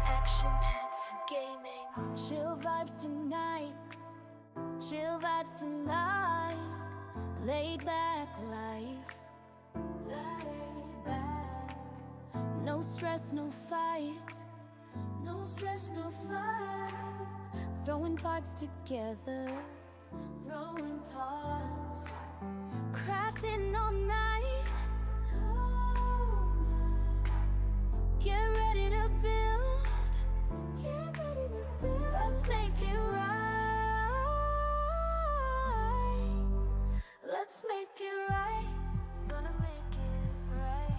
Action pets gaming. Chill vibes tonight. Chill vibes tonight. Laid back life. Laid back. No stress, no fight. No stress, no fight. Throwing parts together. Throwing parts. Crafting all night. Get ready to build. Get ready to build. Let's make it right. Let's make it right. Gonna make it right.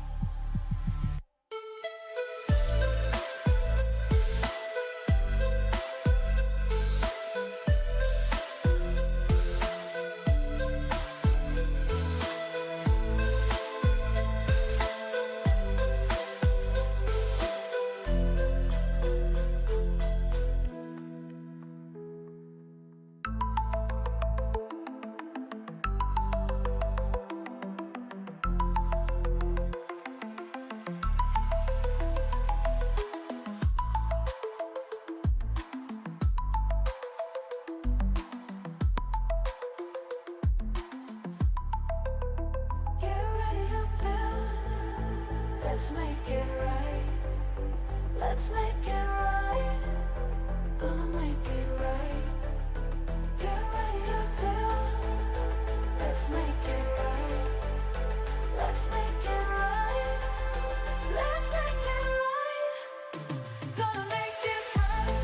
Let's make it right. Let's make it right. Gonna make it right. Get ready to build. Let's make it right. Let's make it right. Let's make it right. Gonna make it right.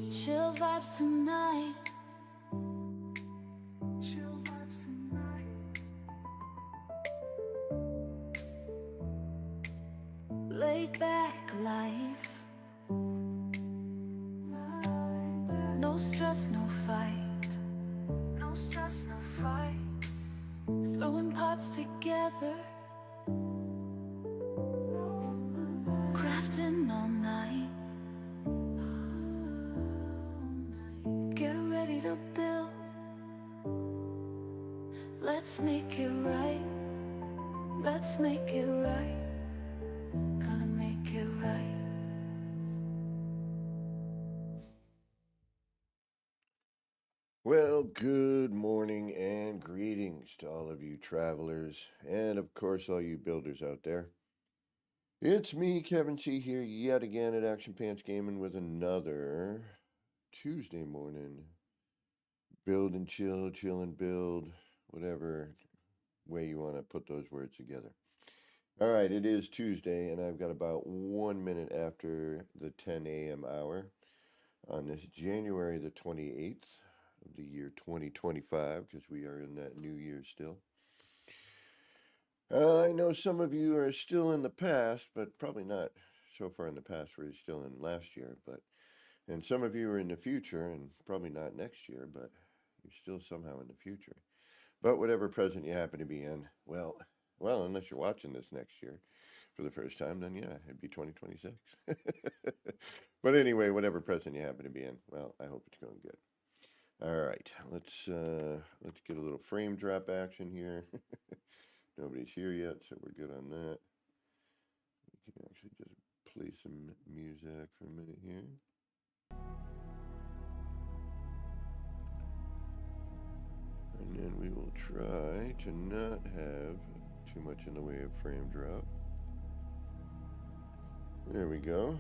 Chill vibes tonight. Chill vibes tonight. Laid back life. No stress, no fight. No stress, no fight. Throwing parts together. Crafting all night. Ready to build. Let's make it right. Let's make it right. Gonna make it right. Well, good morning and greetings to all of you travelers and of course all you builders out there. It's me, Kevin C, here yet again at Action Pants Gaming with another Tuesday morning build and chill, chill and build, whatever way you want to put those words together. All right, it is Tuesday and I've got about 1 minute after the 10 a.m. hour on this January the 28th of the year 2025, because we are in that new year still. I know some of you are still in the past, but probably not so far in the past where you're still in last year, and some of you are in the future and probably not next year, but you're still somehow in the future. But whatever present you happen to be in, well, unless you're watching this next year for the first time, then yeah, it'd be 2026. But anyway, whatever present you happen to be in, well, I hope it's going good. All right, let's get a little frame drop action here. Nobody's here yet, so we're good on that. We can actually just play some music for a minute here. And then we will try to not have too much in the way of frame drop. There we go.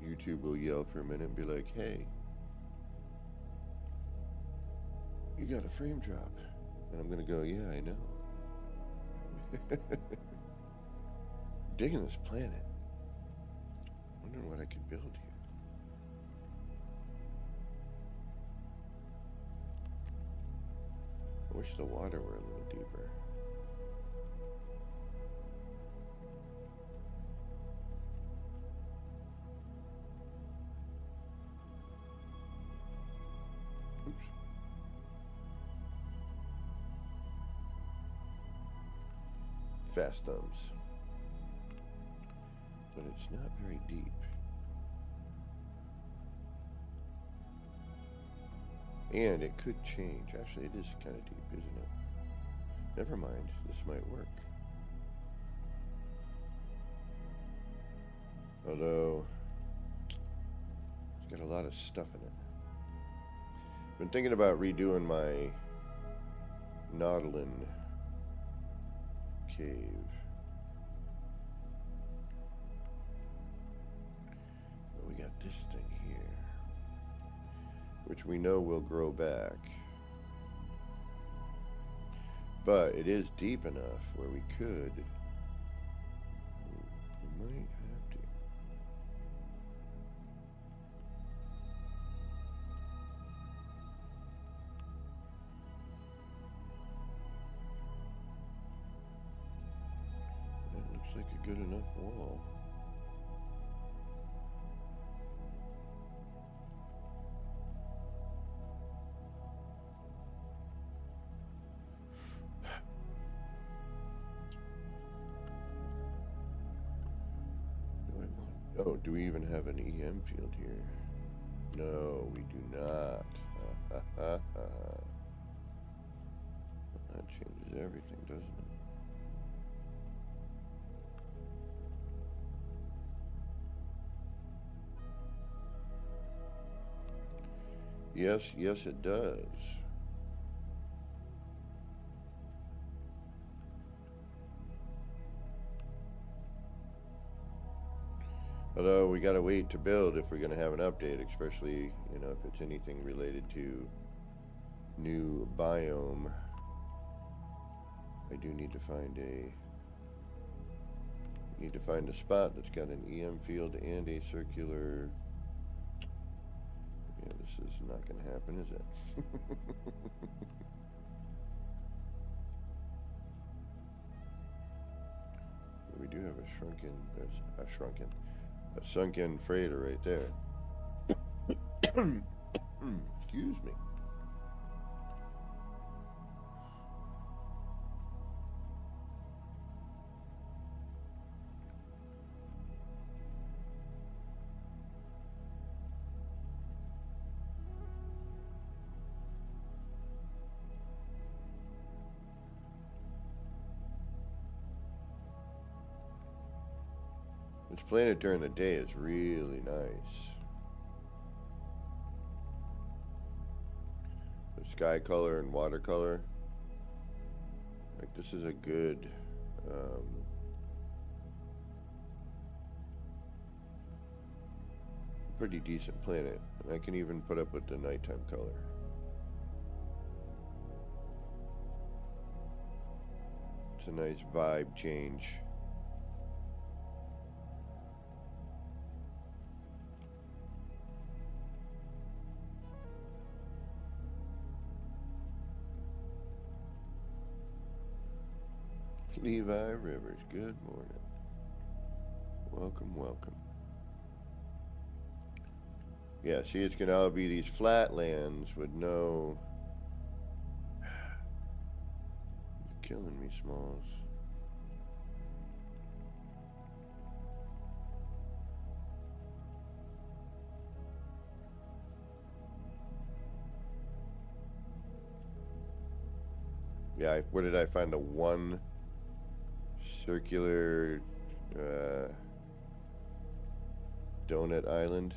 YouTube will yell for a minute and be like, hey, you got a frame drop. And I'm going to go, yeah, I know. Digging this planet. Wondering what I could build here. wish the water were a little deeper. Oops. Fast thumbs. But it's not very deep. And it could change. Actually, it is kind of deep, isn't it? Never mind. This might work. Although, it's got a lot of stuff in it. Been thinking about redoing my Nautilin cave. But we got this thing here, which we know will grow back. But it is deep enough where we could. We might have to. That looks like a good enough wall. Oh, do we even have an EM field here? No, we do not. That changes everything, doesn't it? Yes, yes it does. Although we gotta wait to build if we're gonna have an update, especially, you know, if it's anything related to new biome. I do need to find a spot that's got an EM field and a circular. Yeah, this is not gonna happen, is it? We do have a sunken freighter right there. Excuse me. This planet during the day is really nice. The sky color and watercolor. Like, this is a good pretty decent planet. And I can even put up with the nighttime color. It's a nice vibe change. Levi Rivers, good morning. Welcome, welcome. Yeah, see, it's gonna all be these flatlands with no... You're killing me, Smalls. Yeah, where did I find the one circular donut island?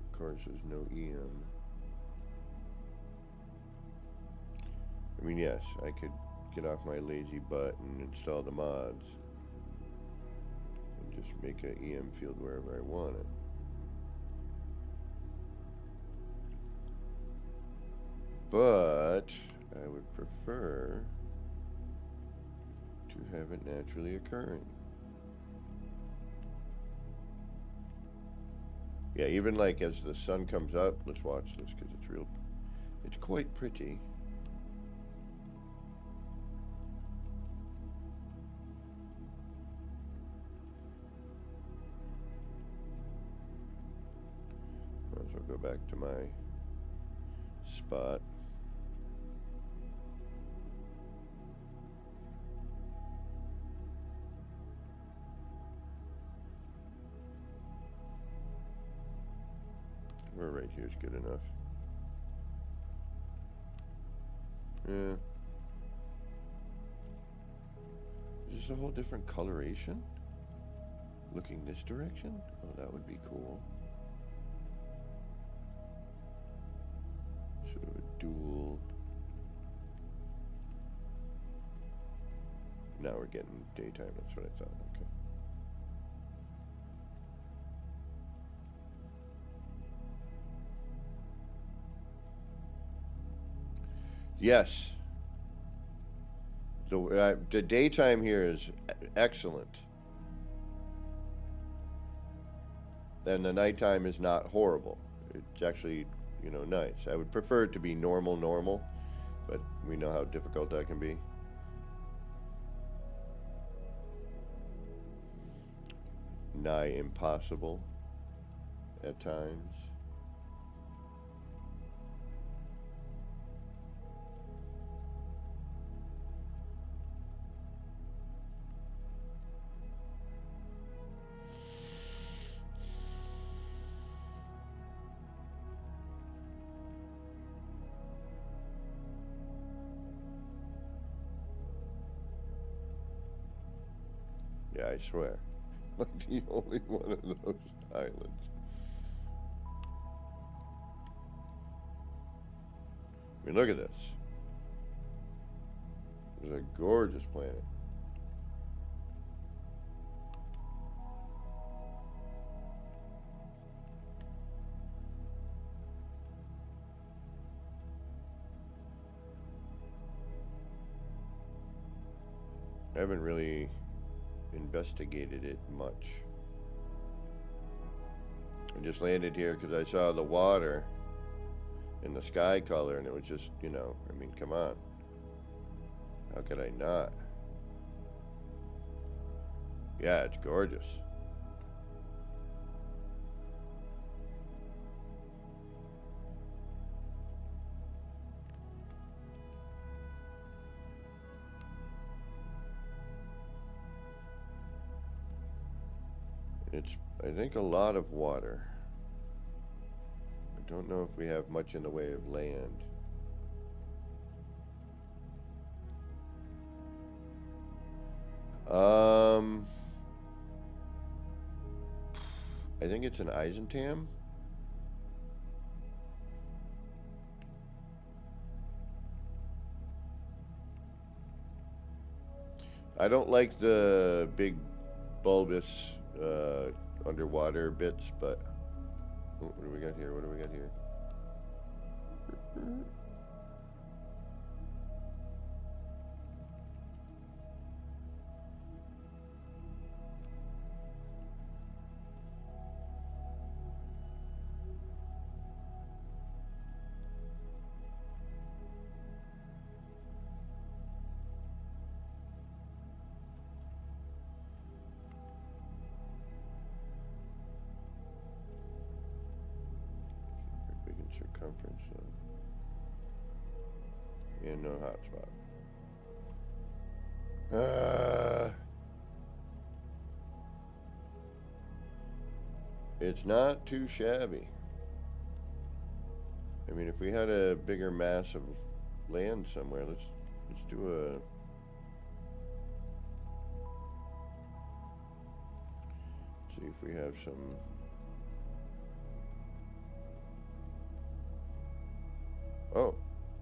Of course, there's no EM. I mean, yes, I could get off my lazy butt and install the mods and just make an EM field wherever I want it. But I would prefer to have it naturally occurring. Yeah, even like as the sun comes up, let's watch this because it's quite pretty. Might as well go back to my spot. We're right here is good enough. Yeah. Is this a whole different coloration? Looking this direction? Oh, that would be cool. So a dual. Now we're getting daytime, that's what I thought. Okay. Yes. The daytime here is excellent. And the nighttime is not horrible. It's actually, you know, nice. I would prefer it to be normal, but we know how difficult that can be. Nigh impossible at times. Yeah, I swear. Like the only one of those islands. I mean, look at this. It's a gorgeous planet. I haven't really investigated it much. I just landed here because I saw the water and the sky color, and it was just, you know, I mean, come on. How could I not? Yeah, it's gorgeous. It's, I think, a lot of water. I don't know if we have much in the way of land. I think it's an Eisentam. I don't like the big bulbous underwater bits, but oh, what do we got here? What do we got here? Big in circumference, and no hotspot. It's not too shabby. I mean, if we had a bigger mass of land somewhere, let's do a. See if we have some. Oh,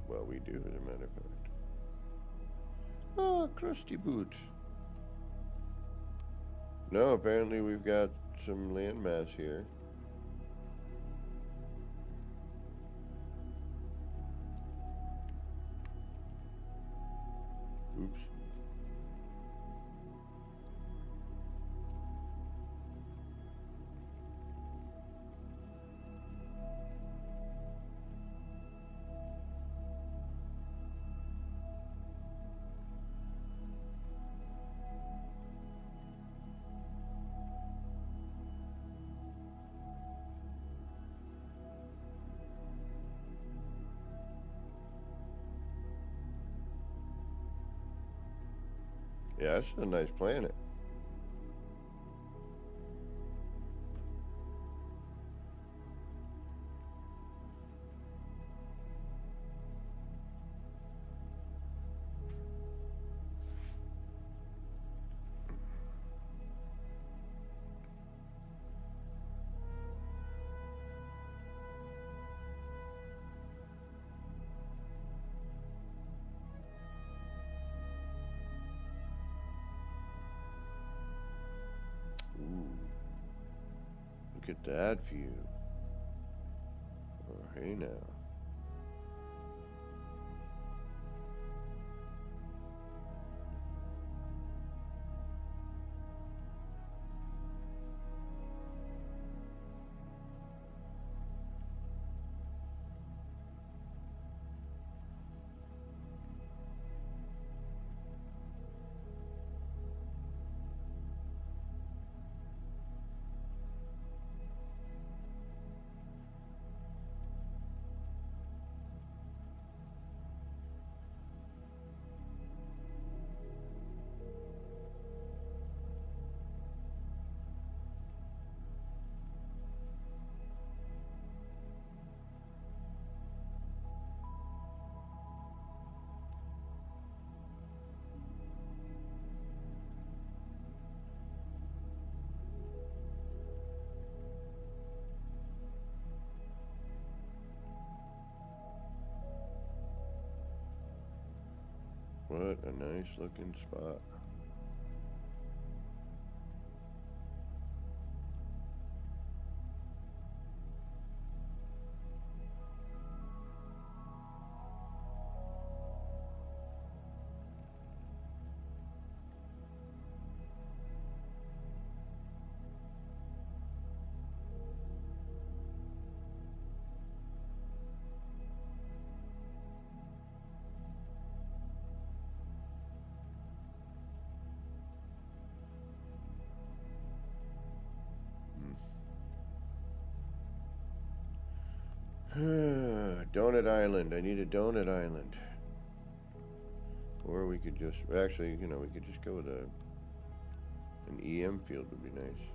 well, we do, as a matter of fact. Oh, crusty boot. No, apparently we've got some landmass here. Oops. Yeah, it's a nice planet. Ooh, look at that view. Oh, hey now. What a nice looking spot. Donut Island. I need a donut island. Or we could just, actually, you know, we could just go with an EM field would be nice.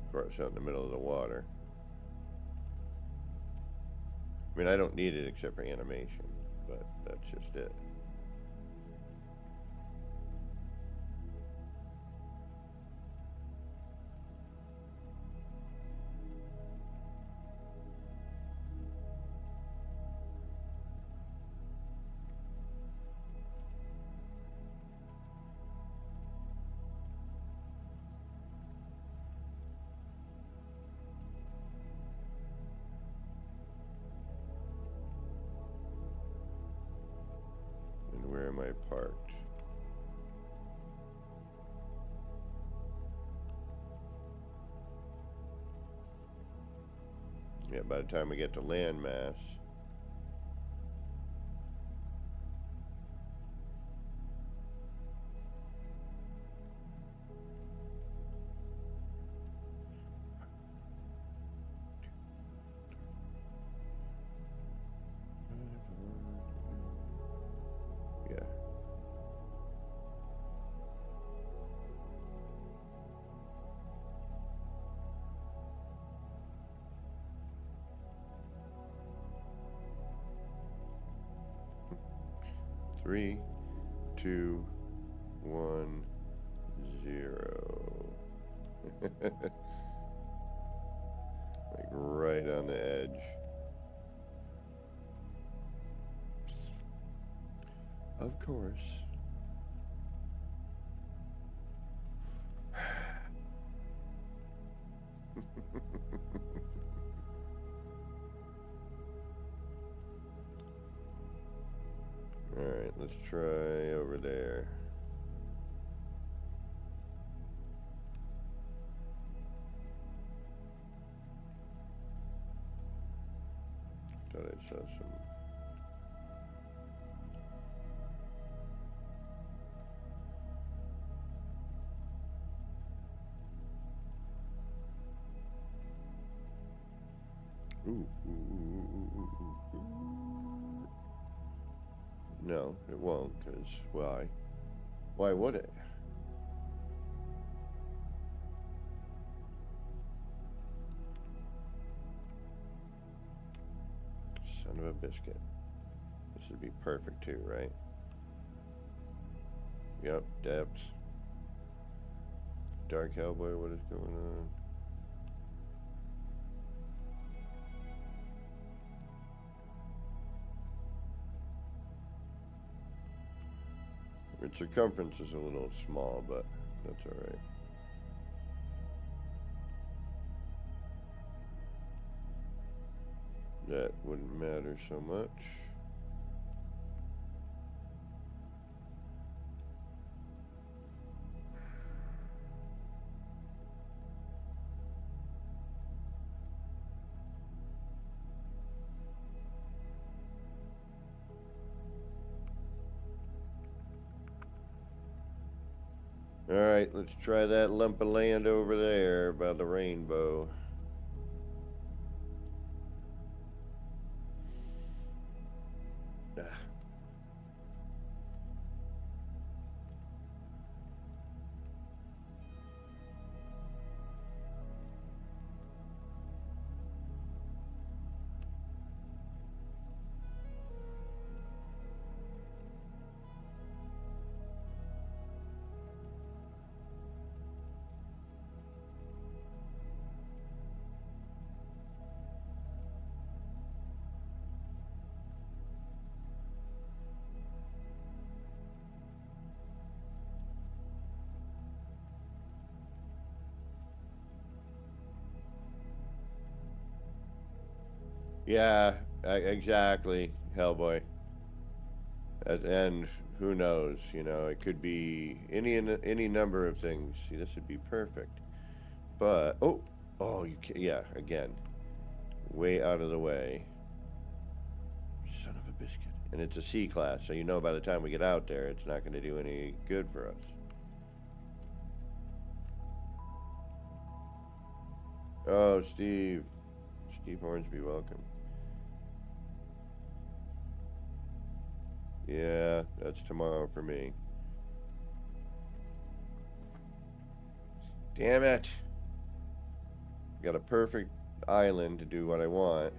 Of course, out in the middle of the water. I mean, I don't need it except for animation, but that's just it. And where am I parked? Yeah, by the time we get to landmass. 3, 2, 1, 0. Like right on the edge. Of course. Alright, let's try over there. Thought I saw some. Ooh. No, it won't, because why? Why would it? Son of a biscuit. This would be perfect too, right? Yep, depth. Dark Hellboy, what is going on? Its circumference is a little small, but that's alright. That wouldn't matter so much. Alright, let's try that lump of land over there by the rainbow. Ah. Yeah, exactly, Hellboy. And who knows? You know, it could be any number of things. See, this would be perfect. But you can, yeah, again, way out of the way. Son of a biscuit. And it's a C class, so you know by the time we get out there, it's not going to do any good for us. Oh, Steve Hornsby, welcome. Yeah, that's tomorrow for me. Damn it. Got a perfect island to do what I want.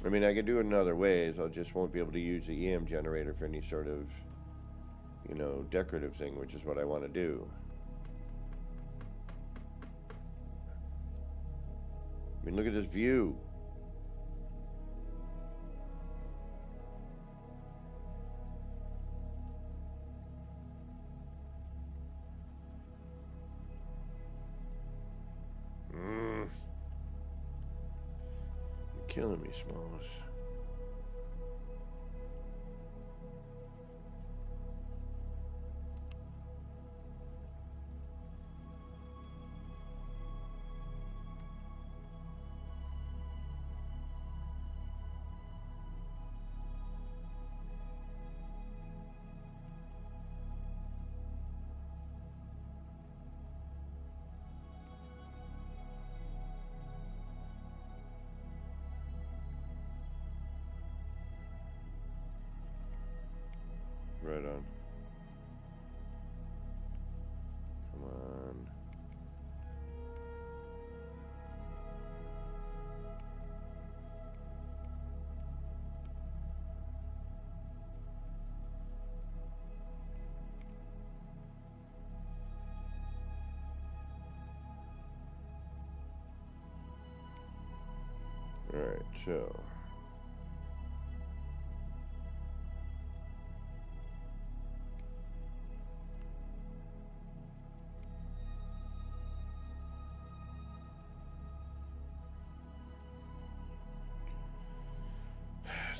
I mean, I could do it in other ways. I just won't be able to use the EM generator for any sort of, you know, decorative thing, which is what I want to do. I mean, look at this view. You're killing me, Smalls. Right on. Come on. Alright, so.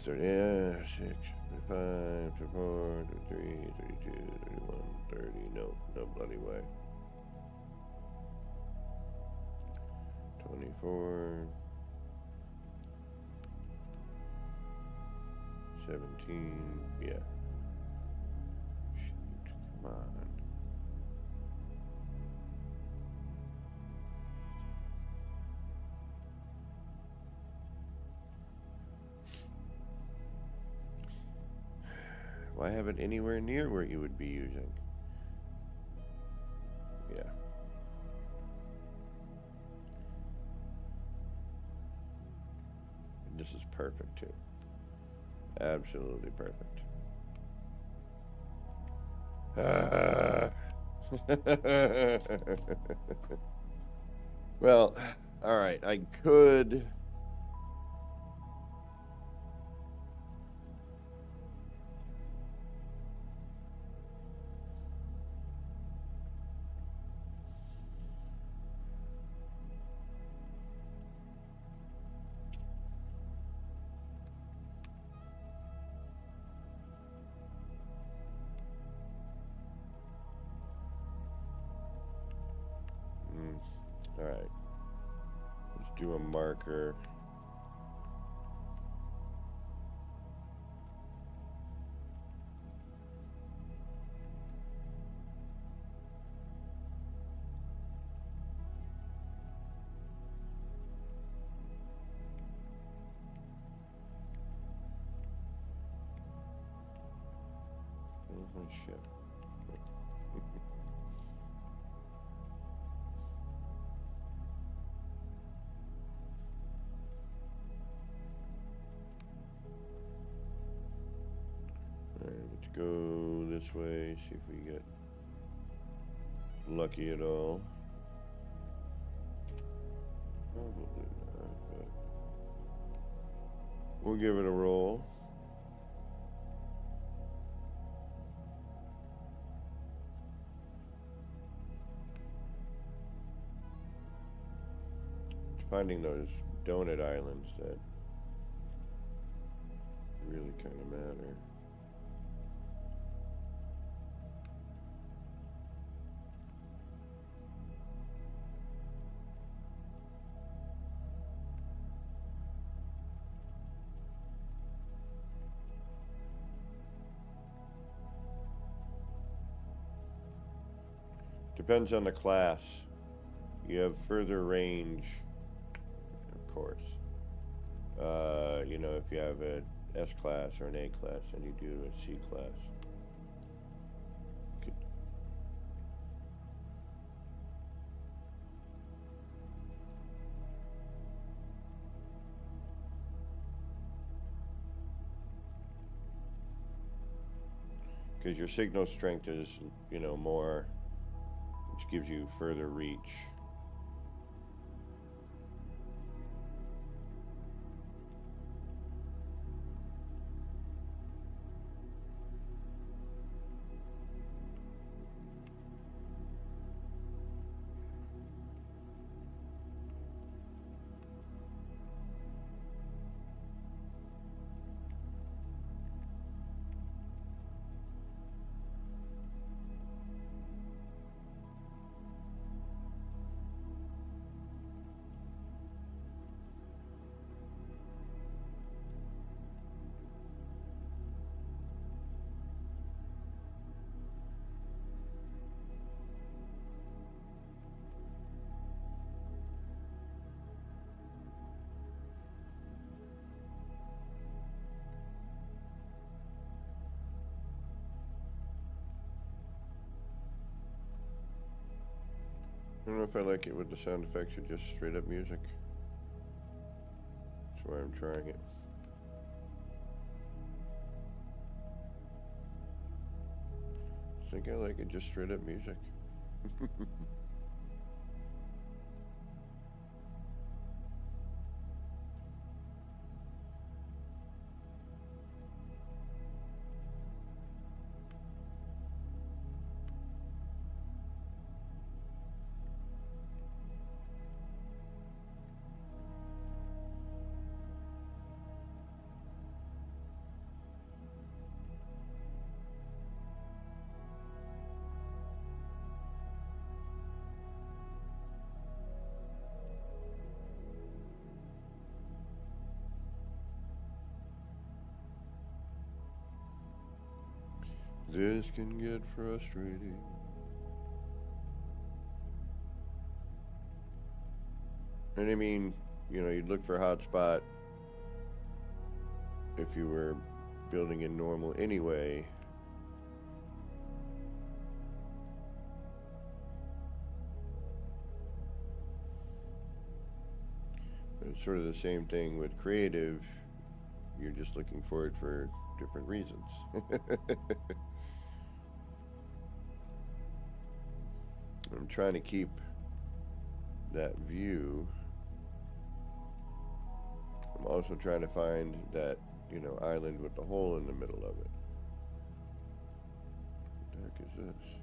So yeah, 6, 5, 4, 3, 32, 31, 30. No bloody way. 24, 17. Yeah. Shoot, come on. Why have it anywhere near where you would be using? Yeah. And this is perfect too. Absolutely perfect. Well, all right. I could. All right. Let's do a marker. Oh, shit. Alright, let's go this way, see if we get lucky at all. Probably not, but we'll give it a roll. It's finding those donut islands that really kind of matter. Depends on the class. You have further range, of course. You know, if you have an S class or an A class, and you do a C class. Because your signal strength is, you know, more, which gives you further reach. I don't know if I like it with the sound effects or just straight up music. That's why I'm trying it. I think I like it just straight up music. This can get frustrating. And I mean, you'd look for hotspot if you were building in normal anyway. It's sort of the same thing with creative. You're just looking for it for different reasons. I'm trying to keep that view. I'm also trying to find that, island with the hole in the middle of it. What the heck is this?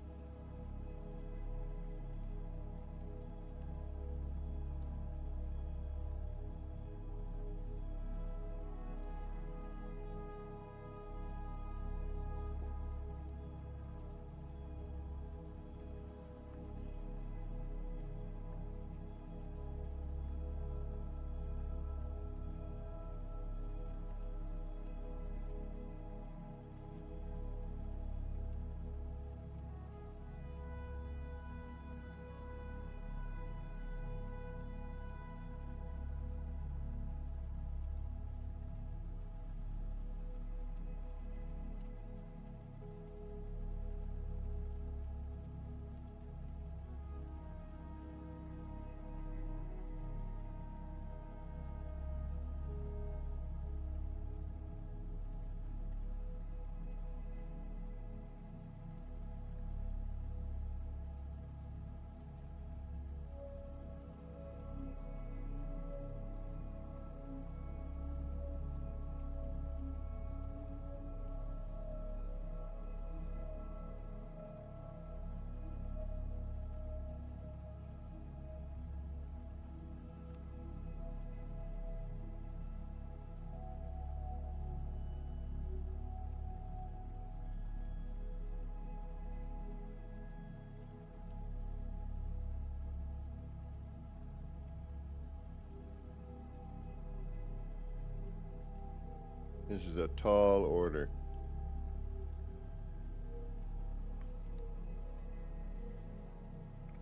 This is a tall order.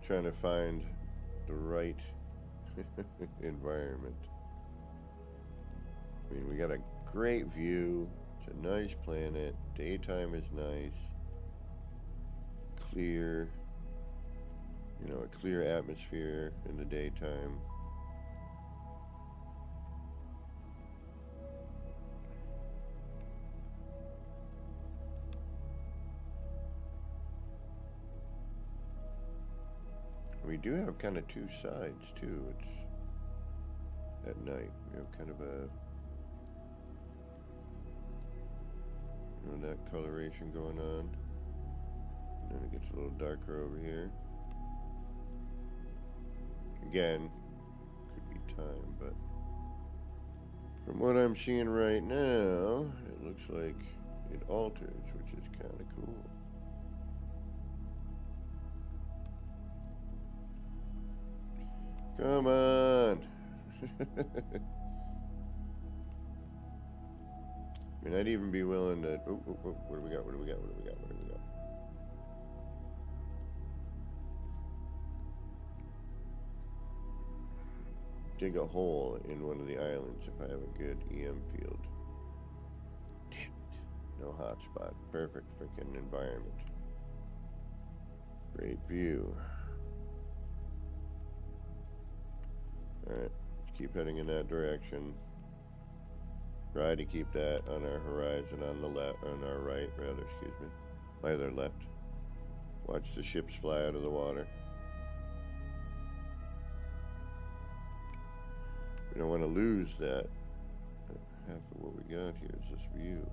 Trying to find the right environment. I mean, we got a great view. It's a nice planet. Daytime is nice. Clear. A clear atmosphere in the daytime. We do have kind of two sides too. It's at night. We have kind of a, that coloration going on. And then it gets a little darker over here. Again, could be time, but from what I'm seeing right now, it looks like it alters, which is kind of cool. Come on. I mean, I'd even be willing to. Oh, what do we got? What do we got? What do we got? What do we got? Dig a hole in one of the islands if I have a good EM field. Damn it. No hotspot. Perfect freaking environment. Great view. Alright, let's keep heading in that direction. Try to keep that on our horizon on the left, on our right, rather, excuse me. My other left. Watch the ships fly out of the water. We don't want to lose that. Half of what we got here is this view.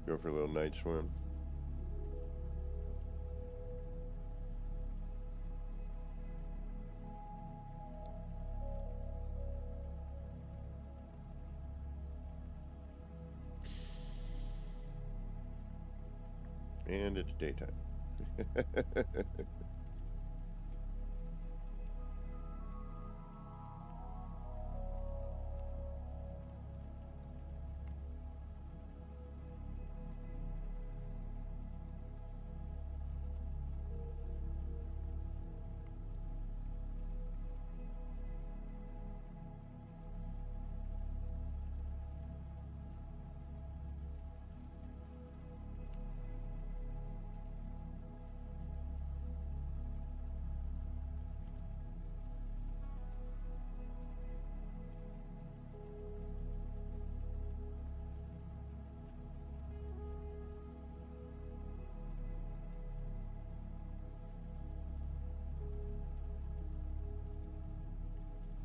Go for a little night swim. And it's daytime.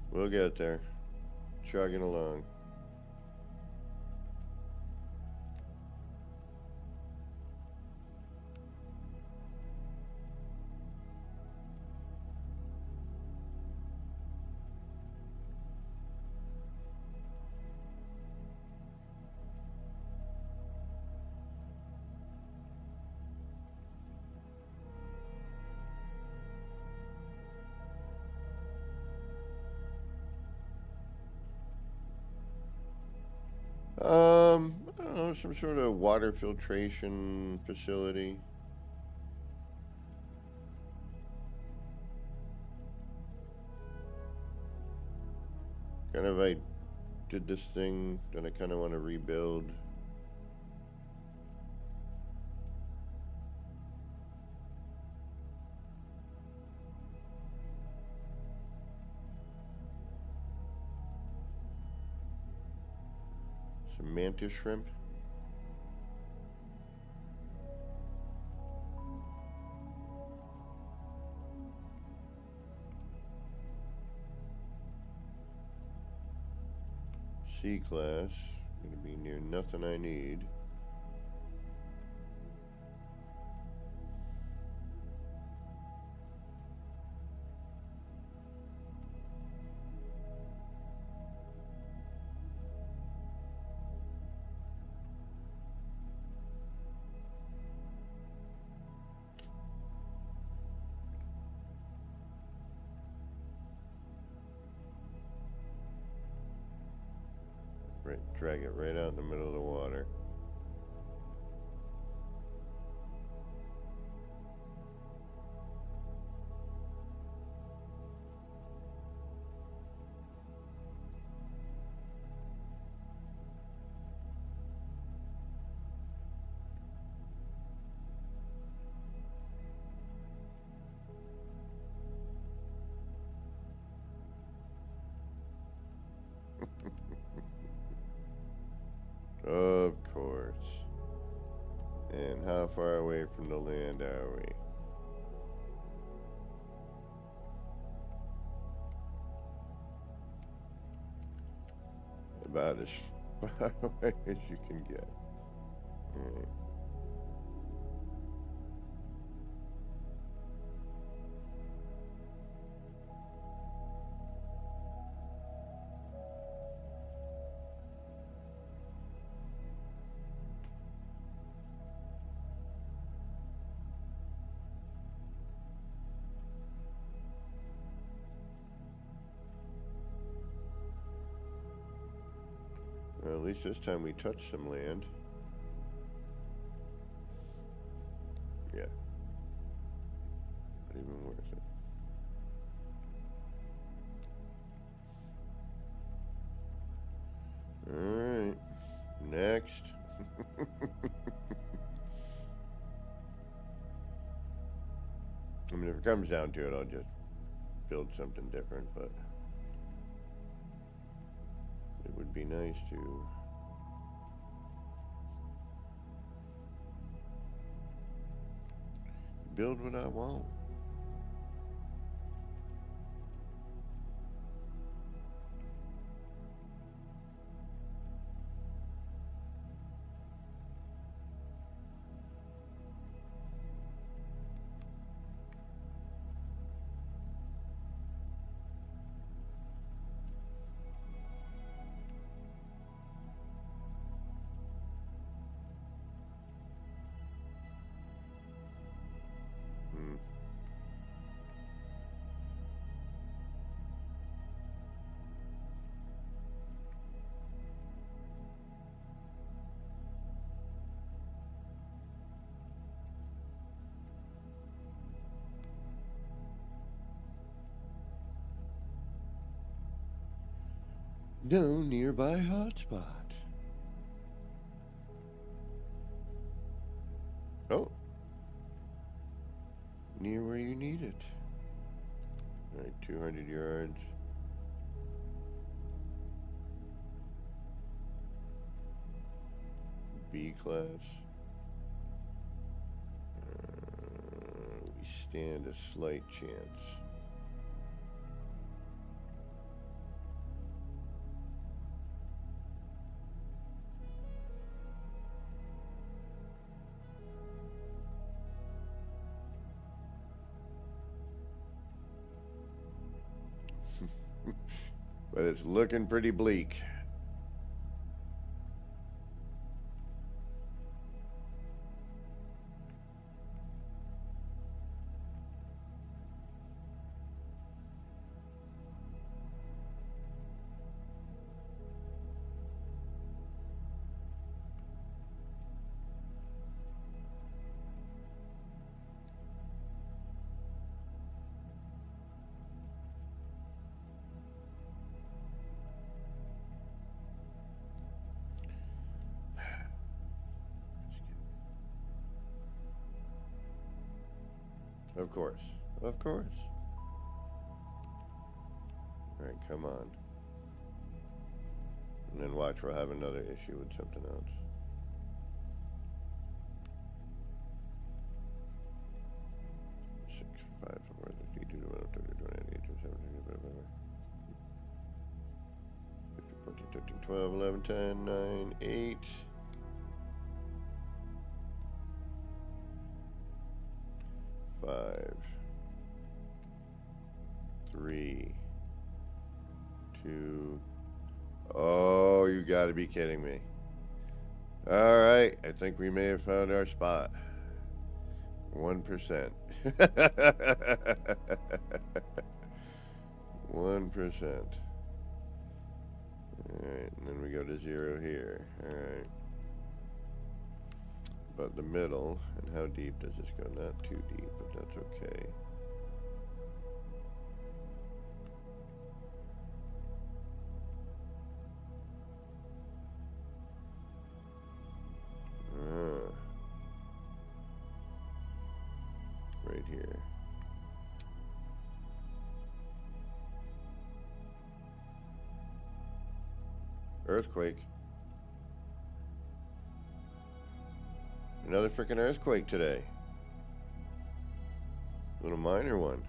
We'll get there. Chugging along. I don't know, some sort of water filtration facility. Kind of, I did this thing that I kind of want to rebuild. Some mantis shrimp. C-class. Gonna be near nothing I need. Right, drag it right out in the middle of the water. Of course. And how far away from the land are we? About as far away as you can get. Alright. Well, at least this time we touched some land. Yeah. Not even worth it. Alright. Next. I mean, if it comes down to it, I'll just build something different, but it would be nice to build what I want. No nearby hotspot. Oh. Near where you need it. Alright, 200 yards. B class. We stand a slight chance. But it's looking pretty bleak. Of course. Of course. Alright, come on. And then watch, we'll have another issue with something else. Six, five, 4, 3, 2, 1, 2, 28, 27, 14, 13, 12, 11, 10, 9, 8. 5, 3, 2. Oh, you gotta be kidding me. Alright, I think we may have found our spot. 1%. 1%. Alright, and then we go to 0 here. Alright. But the middle, and how deep does this go? Not too deep, but that's okay. Right here. Earthquake. Another freaking earthquake today. Little minor one.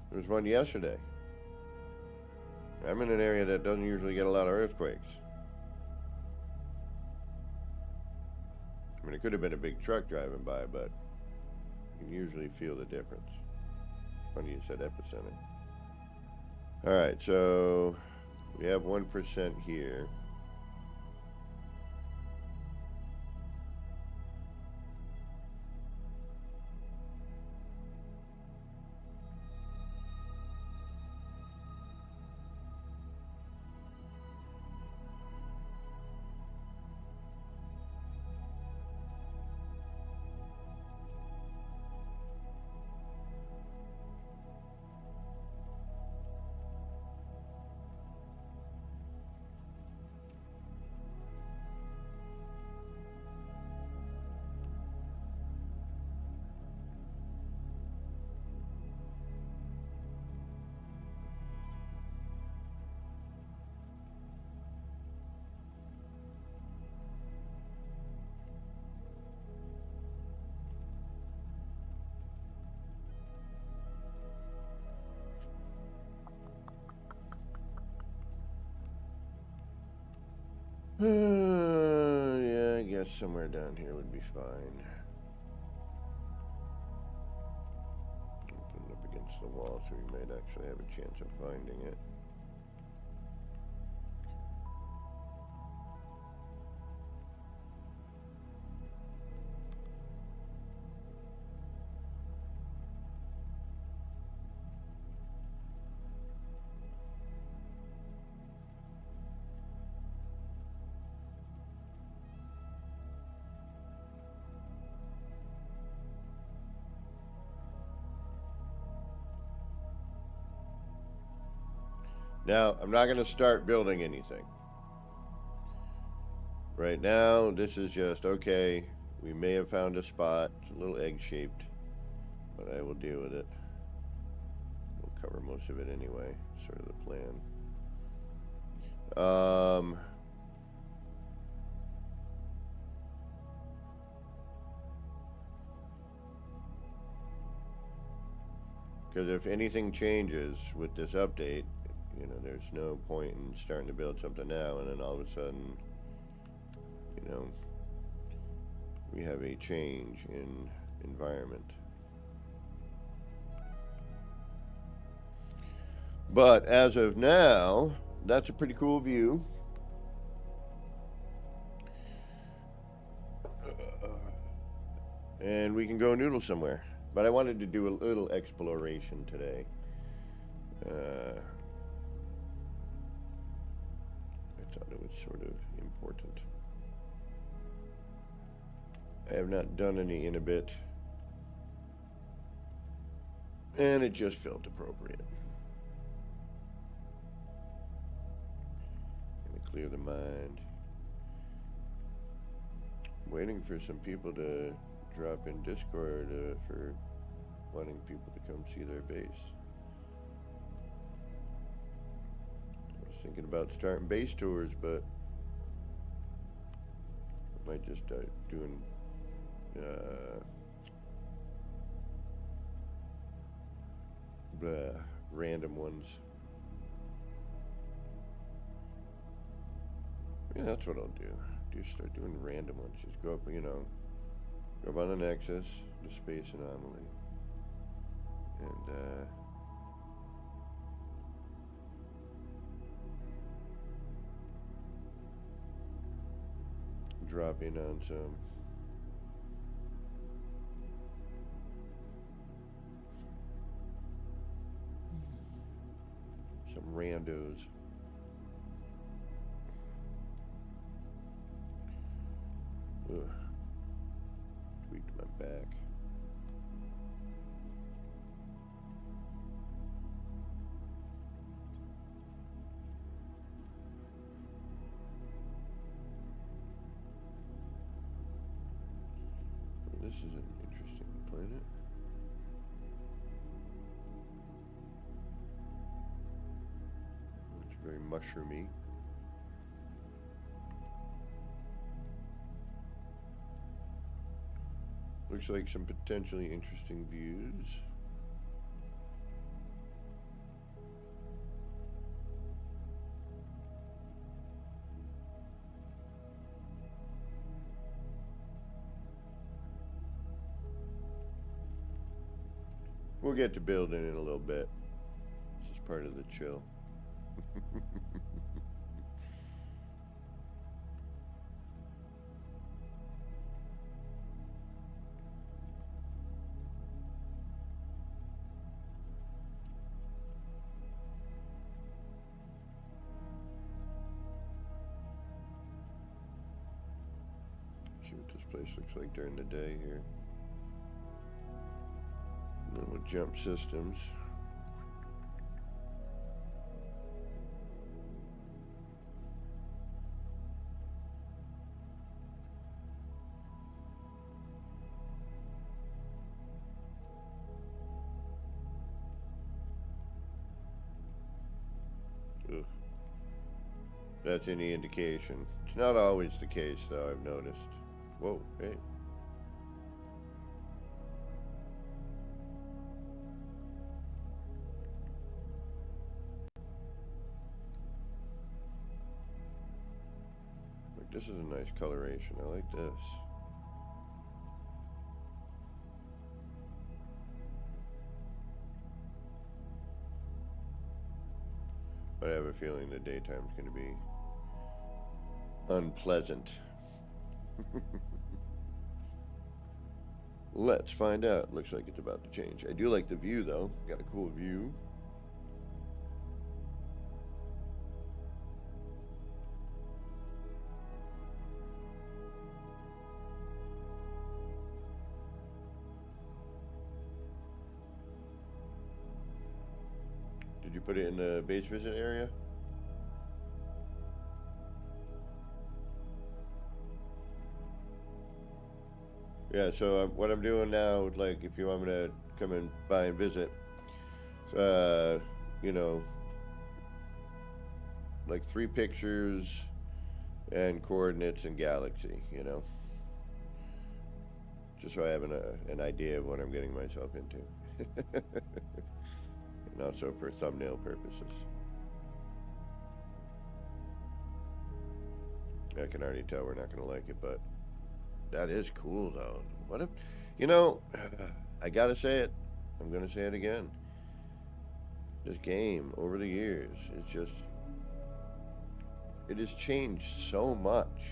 There was one yesterday. I'm in an area that doesn't usually get a lot of earthquakes. I mean, it could have been a big truck driving by, but you can usually feel the difference. Funny you said epicenter. Alright, so we have 1% here. Yeah, I guess somewhere down here would be fine. Put it up against the wall so we might actually have a chance of finding it. Now, I'm not going to start building anything. Right now, this is just, okay, we may have found a spot. It's a little egg-shaped, but I will deal with it. We'll cover most of it anyway, sort of the plan. Because if anything changes with this update, you know, there's no point in starting to build something now and then all of a sudden, you know, we have a change in environment. But as of now, that's a pretty cool view. And we can go noodle somewhere. But I wanted to do a little exploration today. I thought it was sort of important. I have not done any in a bit. And it just felt appropriate. Gonna clear the mind. Waiting for some people to drop in Discord for wanting people to come see their base. I was thinking about starting base tours, but I might just start doing random ones. Yeah, that's what I'll do. Start doing random ones. Just go up, you know, go up on the Nexus, the space anomaly, and drop in on some randos. Ugh. Tweaked my back. Well, this is an interesting planet. It's very mushroomy. Looks like some potentially interesting views. We'll get to building in a little bit. This is part of the chill. See what this place looks like during the day here. And then we'll jump systems. Ugh. That's any indication. It's not always the case, though, I've noticed. Whoa, hey. Look, this is a nice coloration. I like this. But I have a feeling the daytime's going to be unpleasant. Let's find out. Looks like it's about to change. I do like the view, though. Got a cool view. Did you put it in the base visit area? Yeah, so what I'm doing now, like, if you want me to come and by and visit, you know, like 3 pictures and coordinates and galaxy, you know, just so I have an idea of what I'm getting myself into. And also for thumbnail purposes. I can already tell we're not going to like it, but that is cool, though. What if, you know, I got to say it. I'm going to say it again. This game, over the years, it's just, it has changed so much.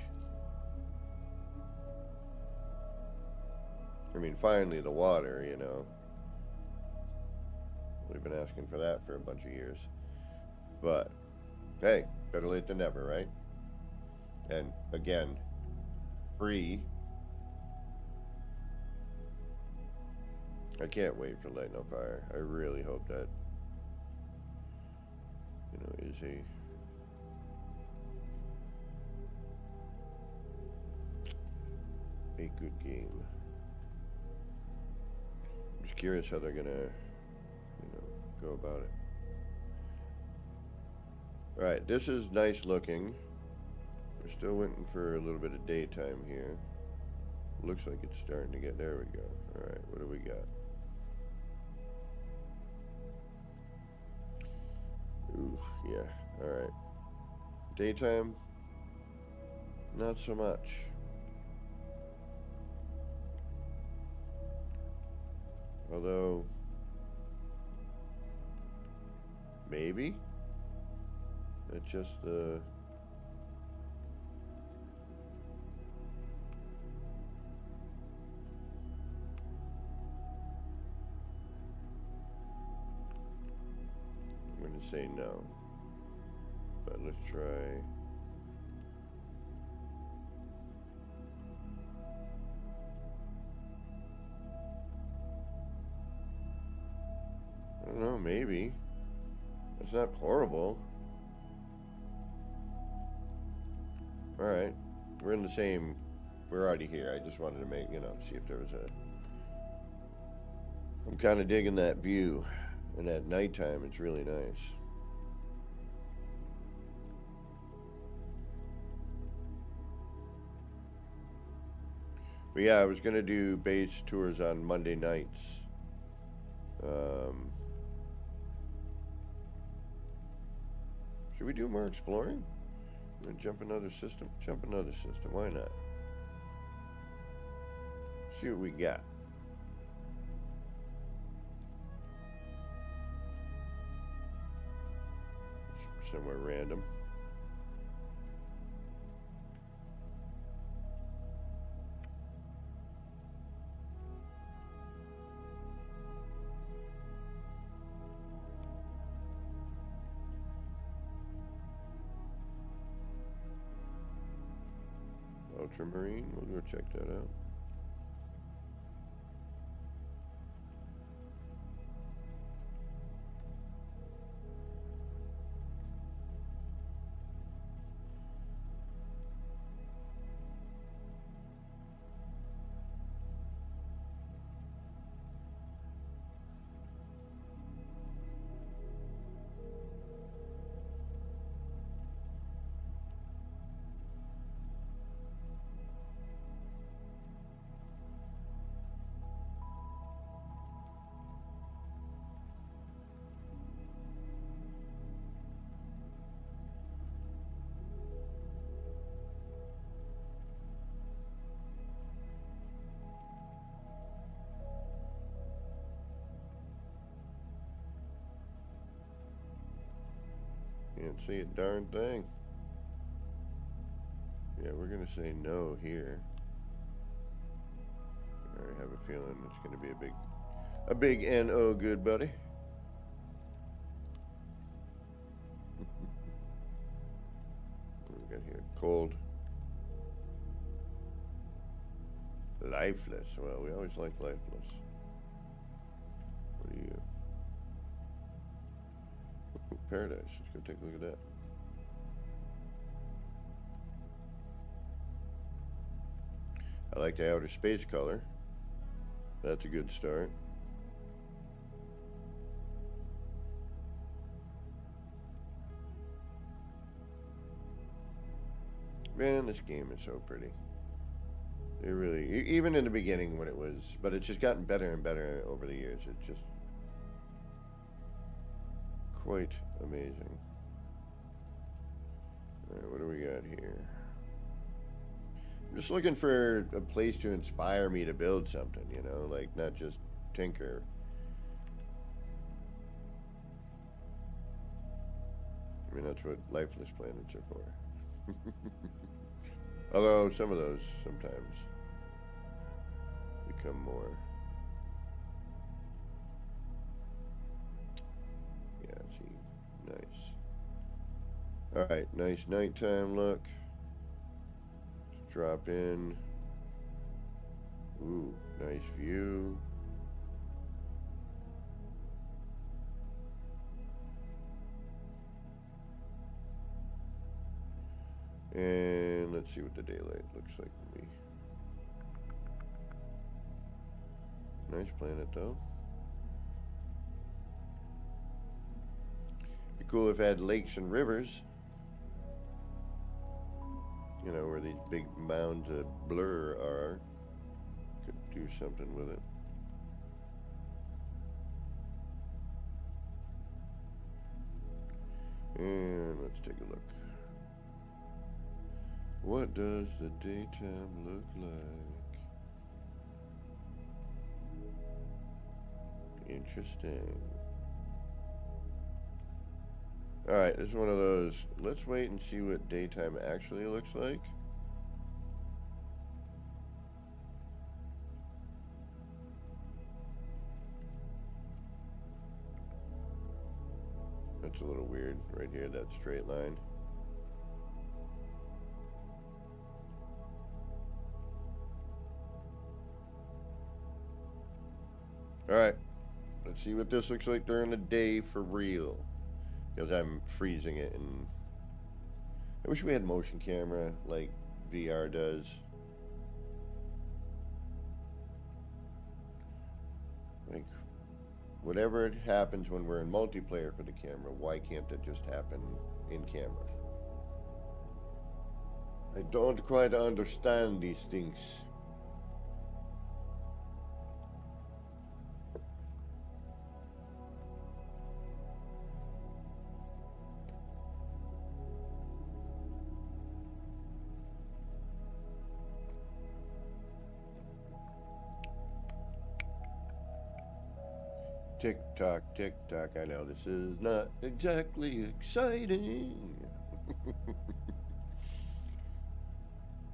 I mean, finally, the water, you know. We've been asking for that for a bunch of years. But, hey, better late than never, right? And, again, free. I can't wait for Light No Fire. I really hope that, you know, is a good game. I'm just curious how they're gonna, you know, go about it. All right, this is nice looking. We're still waiting for a little bit of daytime here. Looks like it's starting to get, there we go. All right, what do we got? Ooh, yeah, all right. Daytime, not so much. Although, maybe? It's just the... I'm going to say no. But let's try... I don't know, maybe. It's not horrible. Alright. We're in the same... We're already here. I just wanted to make, you know, see if there was a... I'm kind of digging that view. And at nighttime, it's really nice. But yeah, I was going to do base tours on Monday nights. Should we do more exploring? I'm gonna jump another system. Jump another system. Why not? See what we got. Somewhere random. Ultramarine, we'll go check that out. Can't see a darn thing. Yeah, we're gonna say no here. I have a feeling it's gonna be a big N-O good buddy. What we got here? Cold. Lifeless. Well, we always like lifeless. What are you? Paradise. Let's go take a look at that. I like the outer space color. That's a good start. Man, this game is so pretty. It really, even in the beginning when it was, but it's just gotten better and better over the years. It's just quite amazing. All right, what do we got here? I'm just looking for a place to inspire me to build something, you know, like not just tinker. I mean, that's what lifeless planets are for. Although some of those sometimes become more. Yeah, see, nice. All right, nice nighttime look. Let's drop in. Ooh, nice view. And let's see what the daylight looks like for me. Nice planet though. Be cool if it had lakes and rivers. You know, where these big mounds of blur are. Could do something with it. And let's take a look. What does the daytime look like? Interesting. Alright, this is one of those, let's wait and see what daytime actually looks like. That's a little weird right here, that straight line. Alright, let's see what this looks like during the day for real. Because I'm freezing it, and I wish we had motion camera like VR does. Like, whatever happens when we're in multiplayer for the camera, why can't it just happen in camera? I don't quite understand these things. Tick tock, I know this is not exactly exciting.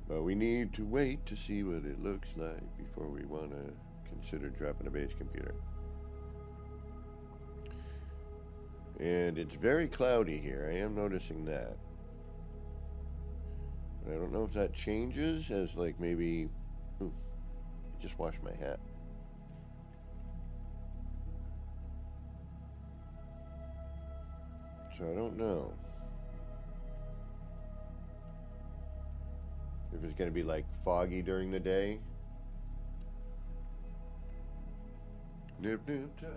But we need to wait to see what it looks like before we want to consider dropping a base computer. And it's very cloudy here. I am noticing that. But I don't know if that changes as like maybe... Oof, I just washed my hat. So I don't know if it's going to be like foggy during the day. Nip nip time.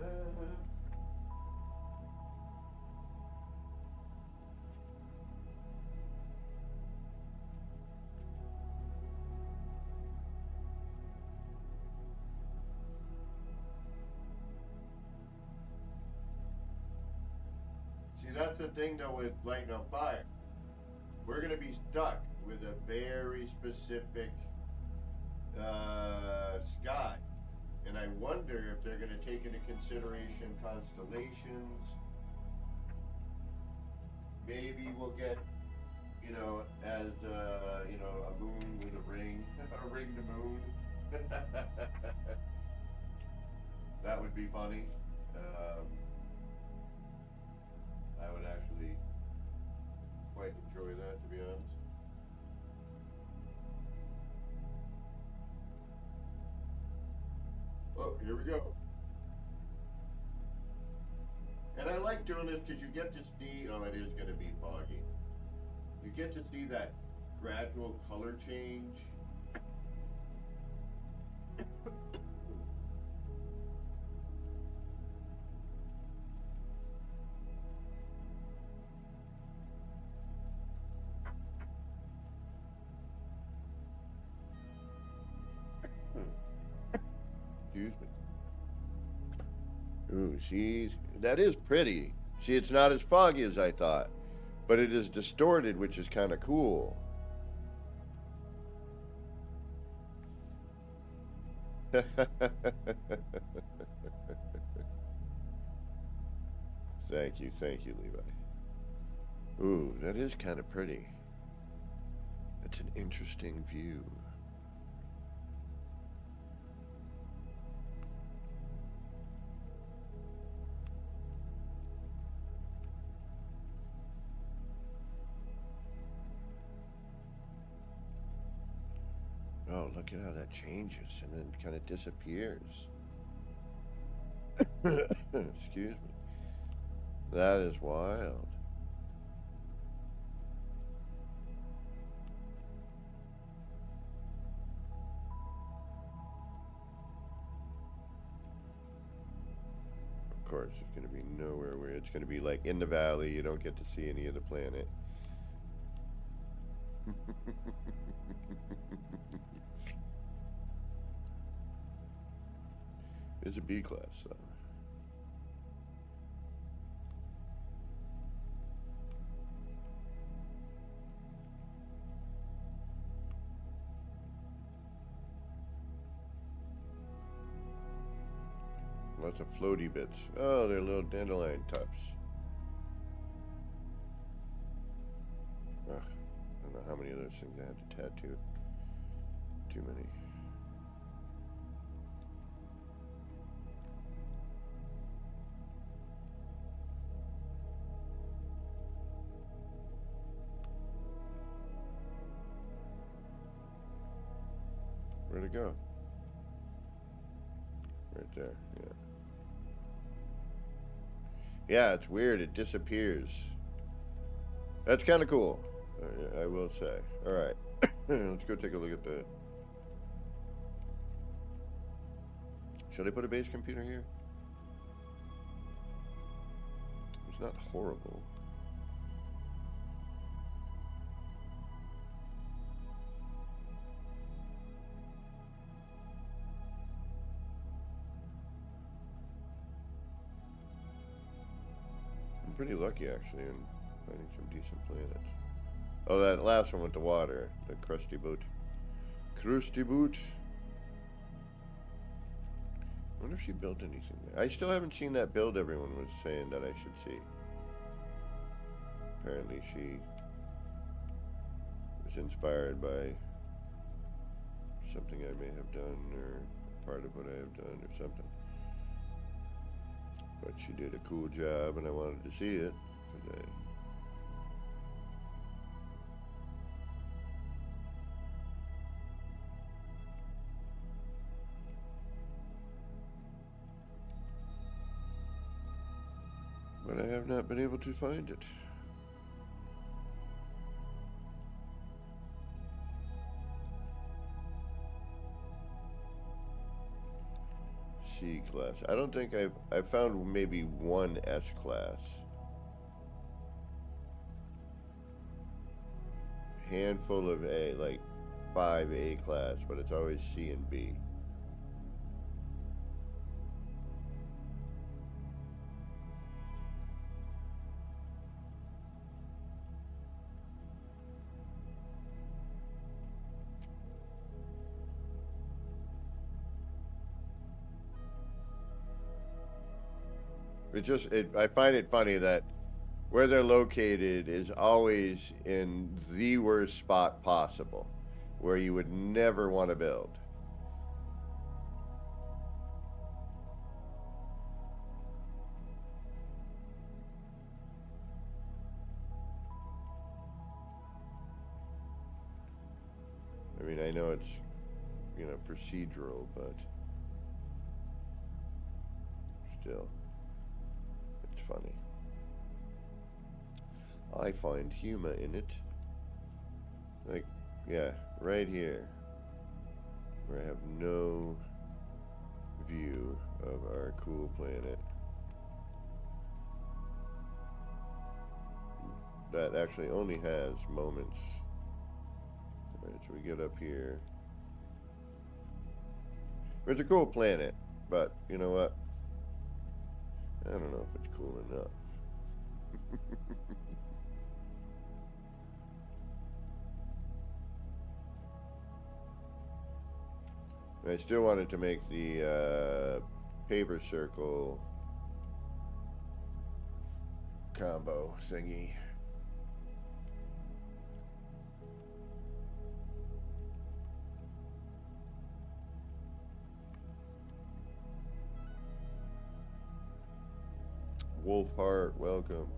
That's the thing though with lighting on fire. We're going to be stuck with a very specific sky. And I wonder if they're going to take into consideration constellations. Maybe we'll get, you know, as, you know, a moon with a ring, a ring to moon. That would be funny. I would actually quite enjoy that, to be honest. Oh, here we go. And I like doing this because you get to see, oh, it is going to be foggy. You get to see that gradual color change. Excuse me. Ooh, see, that is pretty. See, it's not as foggy as I thought, but it is distorted, which is kind of cool. Thank you, Levi. Ooh, that is kind of pretty. That's an interesting view. Oh, look at how that changes and then kind of disappears. Excuse me. That is wild. Of course, it's going to be nowhere where it's going to be like in the valley. You don't get to see any of the planet. It's a B class, though. Lots of floaty bits. Oh, they're little dandelion tufts. Ugh, I don't know how many of those things I have to tattoo. Too many. Where'd it go? Right there, yeah. Yeah, it's weird. It disappears. That's kind of cool, I will say. All right, let's go take a look at the... Should I put a base computer here? It's not horrible. I'm pretty lucky, actually, in finding some decent planets. Oh, that last one with the water. The crusty boot. Crusty boot. I wonder if she built anything there. I still haven't seen that build everyone was saying that I should see. Apparently she was inspired by something I may have done, or part of what I have done, or something. But she did a cool job, and I wanted to see it. But I have not been able to find it. C class. I don't think I've found maybe one S class. Handful of A, like 5 A class, but it's always C and B. I find it funny that where they're located is always in the worst spot possible, where you would never want to build. I mean, I know it's, procedural, but still, it's funny. I find humor in it. Like, yeah, right here, where I have no view of our cool planet. That actually only has moments. Alright, so we get up here. It's a cool planet, but you know what? I don't know if it's cool enough. I still wanted to make the paper circle combo thingy. Wolfheart, welcome.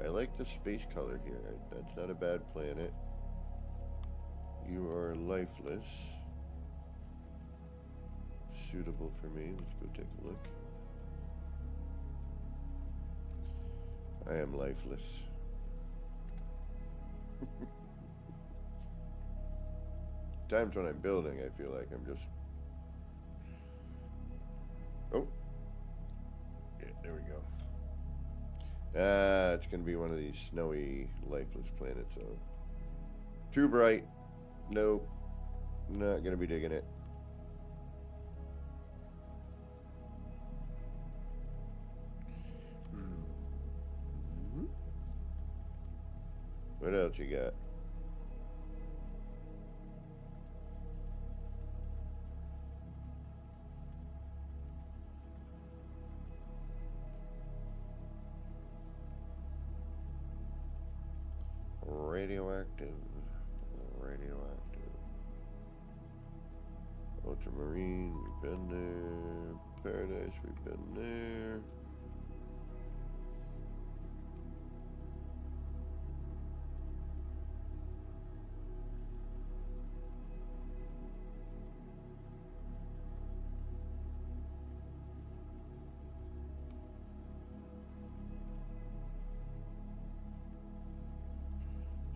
I like the space color here. That's not a bad planet. You are lifeless. Suitable for me. Let's go take a look. I am lifeless. Times when I'm building, I feel like I'm just... Oh. Yeah, there we go. It's going to be one of these snowy, lifeless planets. So. Too bright. Nope. Not going to be digging it. What else you got? Radioactive. Ultramarine, we've been there. Paradise, we've been there.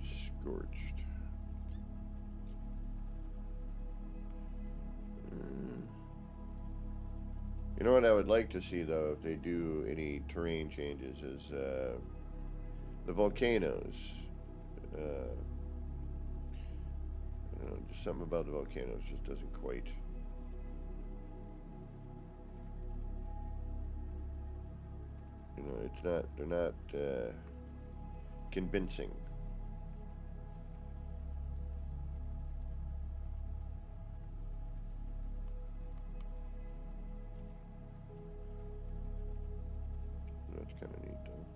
Scorched. You know what I would like to see, though, if they do any terrain changes, is the volcanoes. You know, just something about the volcanoes just doesn't quite. You know, it's not. They're not convincing. That's kind of neat, though.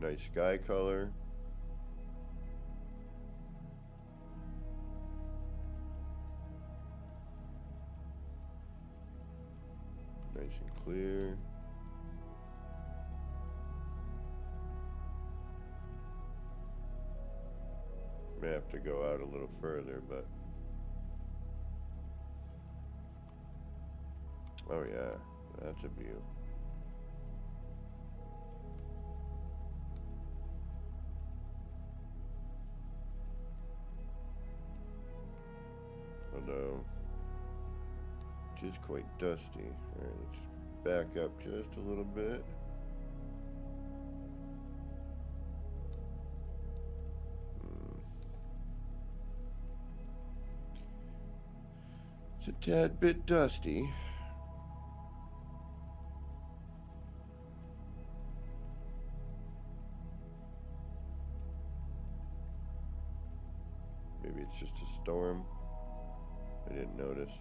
Nice sky color. Nice and clear. May have to go out a little further, but oh yeah, that's a view. Although it is quite dusty. Alright, let's back up just a little bit. It's a tad bit dusty. Maybe it's just a storm. I didn't notice.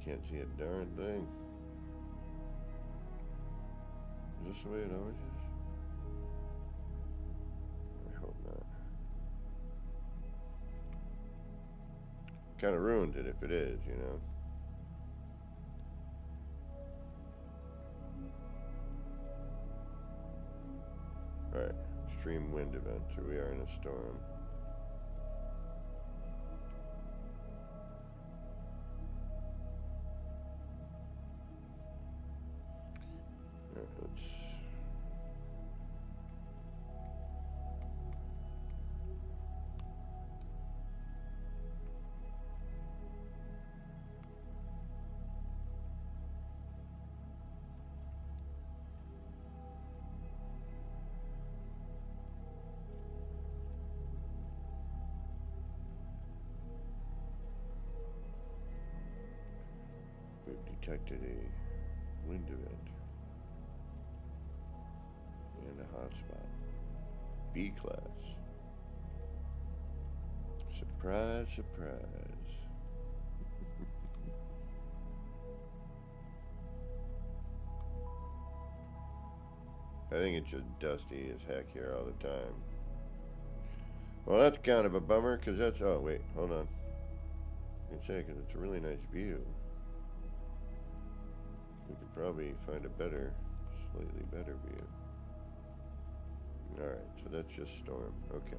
can't see a darn thing. Is this the way it always is? I hope not. Kind of ruined it if it is, you know. Alright, extreme wind event. Here we are in a storm. Alright, let's... We've detected a wind event and a hotspot. B class. Surprise, surprise. I think it's just dusty as heck here all the time. Well, that's kind of a bummer, because that's... Oh, wait, hold on. I can say, because it's a really nice view. We could probably find a better, slightly better view. Alright, so that's just storm. Okay.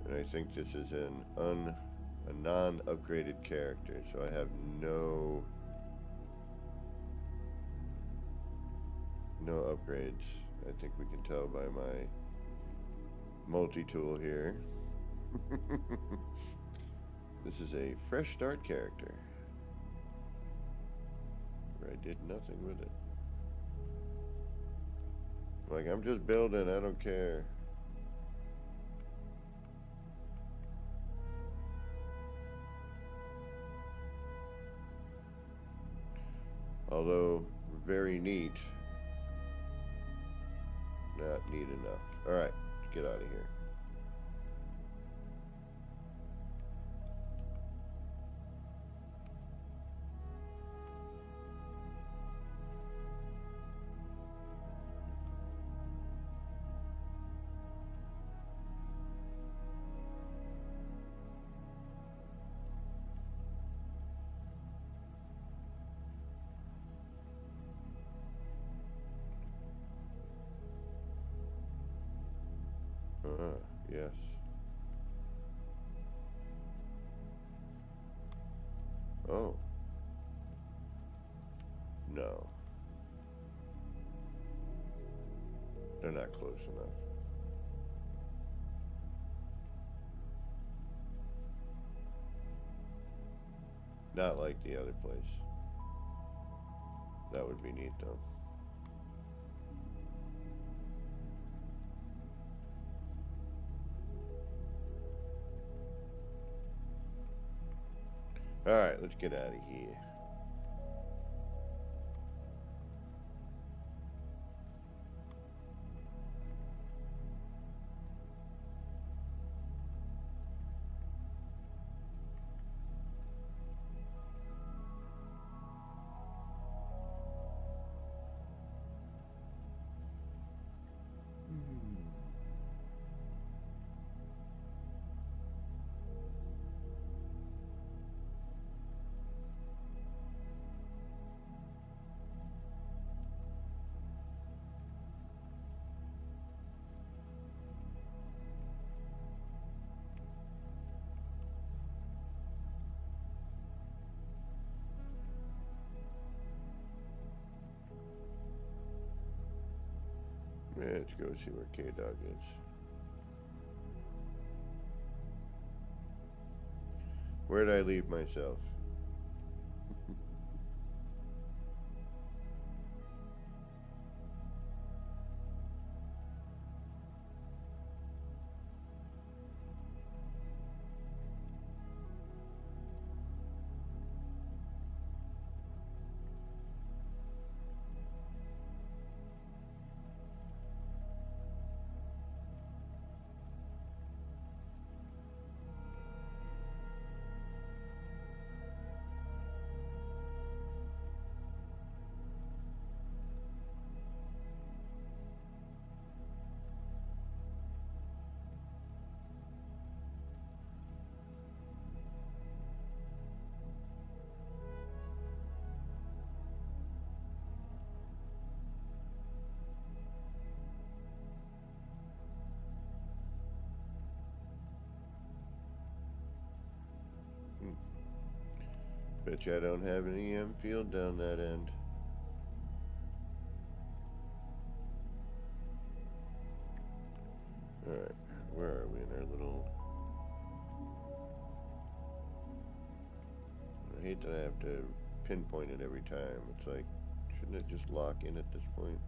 And I think this is a non-upgraded character, so I have no upgrades. I think we can tell by my multi-tool here. This is a fresh start character, where I did nothing with it. Like, I'm just building, I don't care. Although, very neat. Not neat enough. Alright, let's get out of here. Yes. Oh. No. They're not close enough. Not like the other place. That would be neat, though. Alright, let's get out of here. Let's go see where K-Dog is. Where did I leave myself? Bet you I don't have an EM field down that end. Alright, where are we in our little... I hate that I have to pinpoint it every time. It's like, shouldn't it just lock in at this point?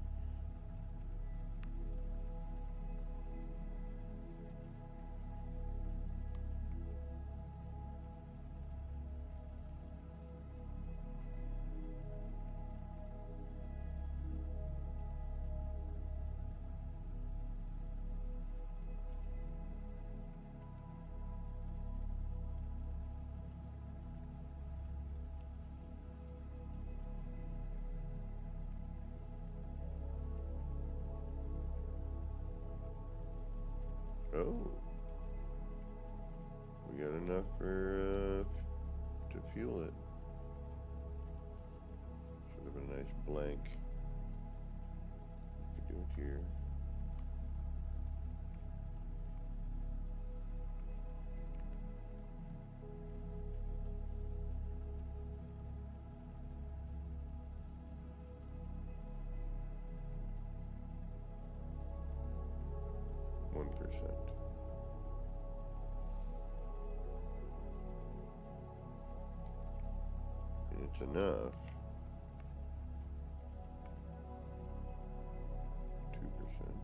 Oh, we got enough for to fuel it. Sort of a nice blank. Could do it here. And it's enough. 2%.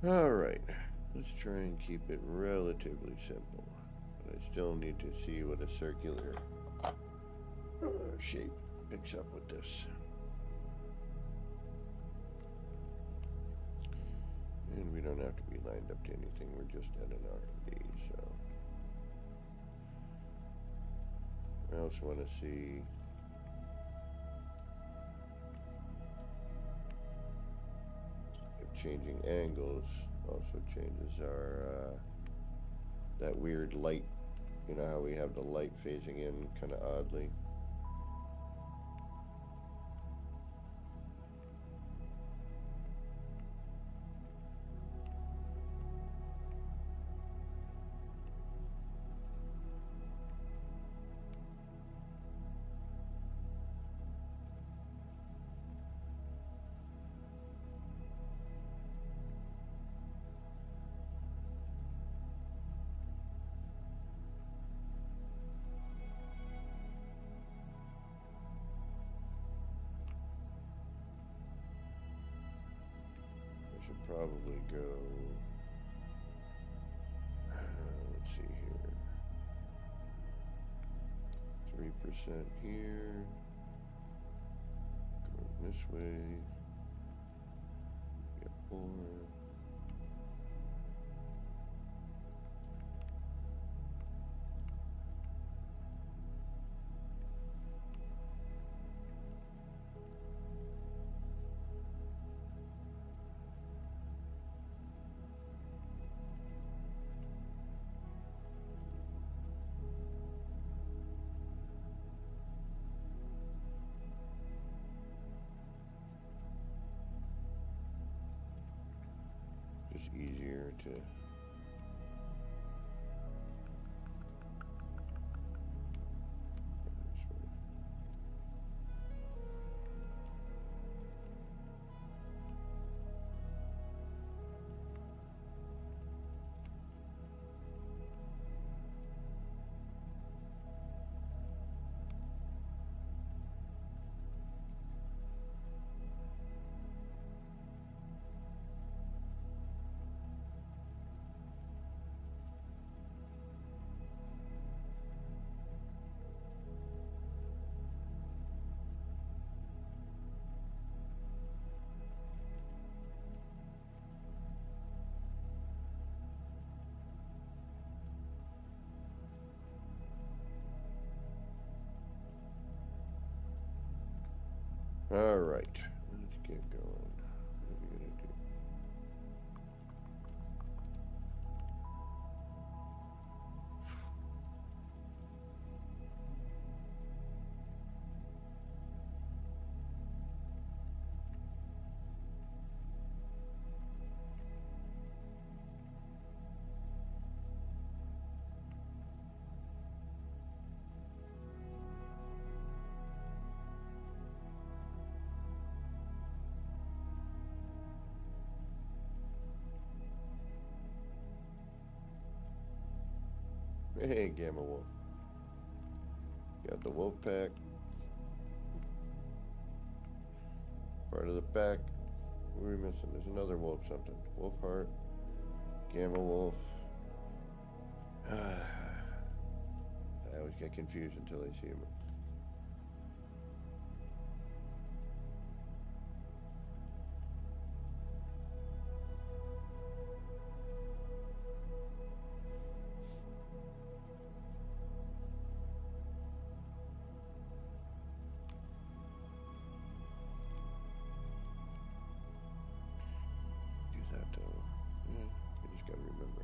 Alright, let's try and keep it relatively simple. But I still need to see what a circular shape picks up with this. And we don't have to be lined up to anything, we're just at an R&D, so. I also want to see changing angles also changes our that weird light, you know how we have the light phasing in kind of oddly. Probably go, let's see here, 3% here, going this way, get 4. Just easier to all right, let's get going. What are we gonna do? Hey, Gamma Wolf. Got the wolf pack. Part of the pack. What are we missing? There's another wolf something. Wolf heart. Gamma wolf. I always get confused until I see him. Use that to, yeah, you just gotta remember.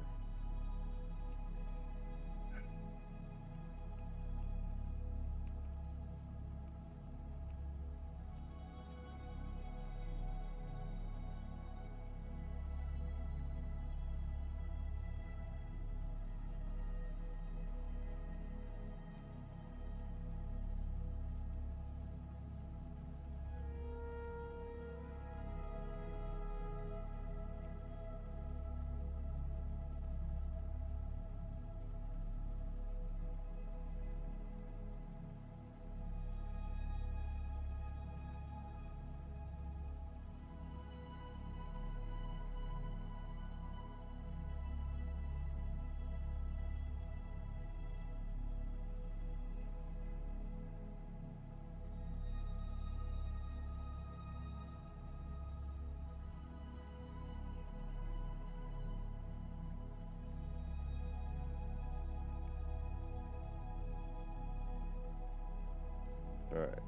Alright.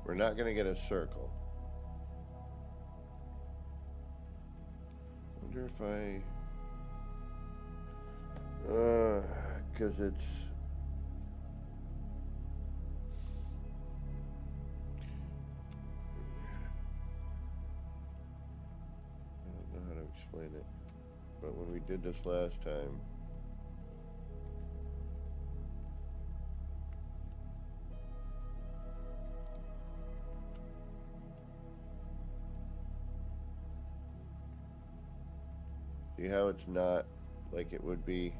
We're not gonna get a circle. Wonder if I... cause it's... I don't know how to explain it. But when we did this last time... See how it's not like it would be?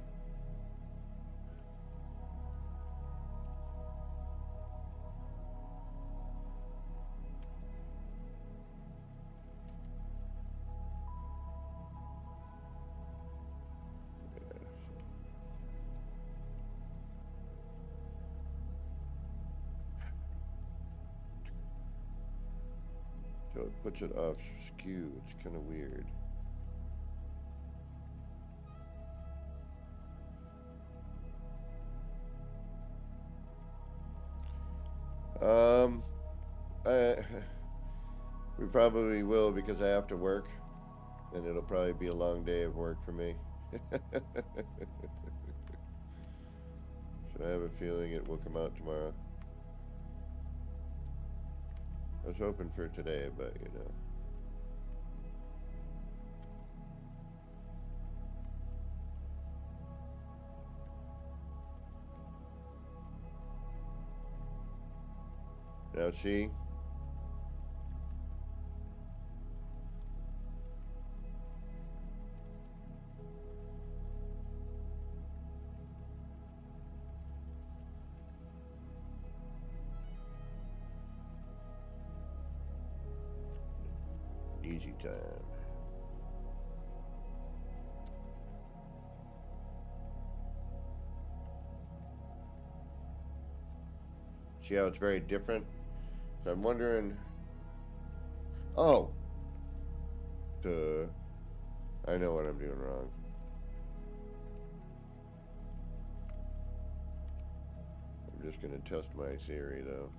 So it puts it off skew. It's kind of weird. We probably will because I have to work, and it'll probably be a long day of work for me. So I have a feeling it will come out tomorrow. I was hoping for today, but you know. Now see? Easy time. See how it's very different? So I'm wondering... Oh! Duh. I know what I'm doing wrong. I'm just gonna test my theory, though.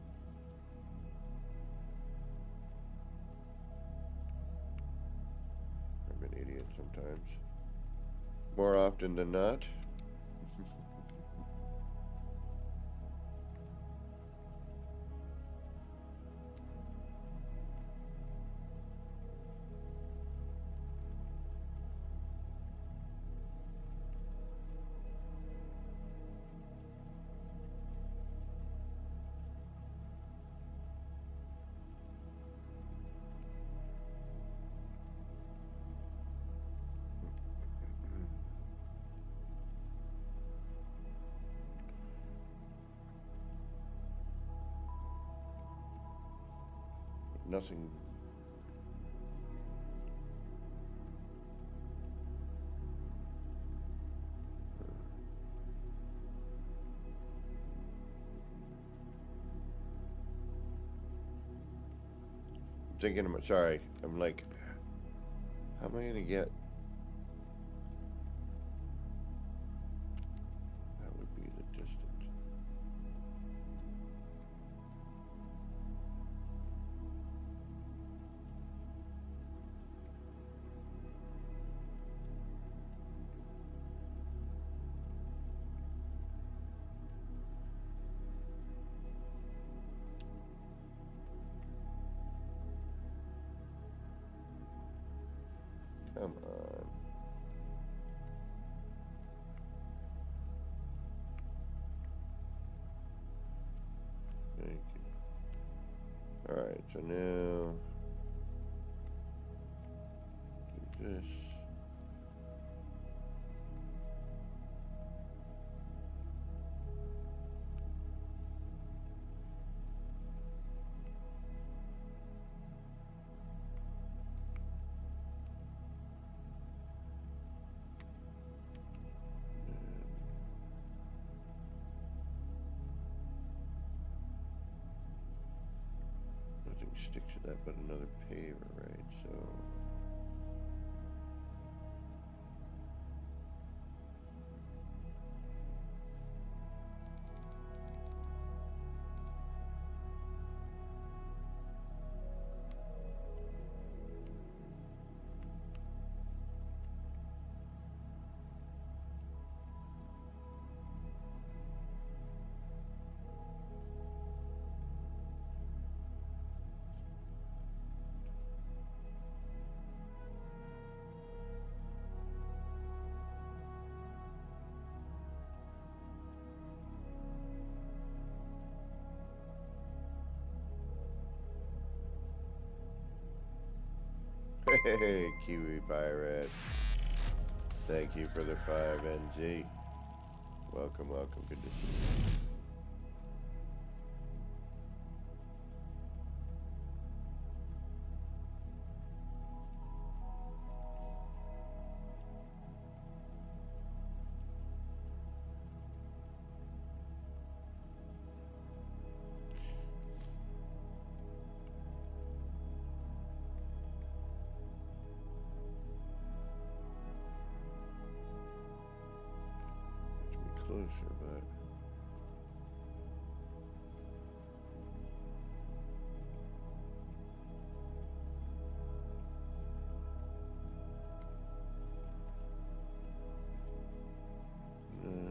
I'm an idiot sometimes. More often than not. nothing. Thinking about, sorry, I'm like, how am I gonna get? That would be the distance. Come on. Thank you. Alright, so now do this. Nothing sticks to that but another paver, right? So hey, Kiwi Pirate. Thank you for the 5 NG. Welcome, welcome. Good to see you. Closer, but then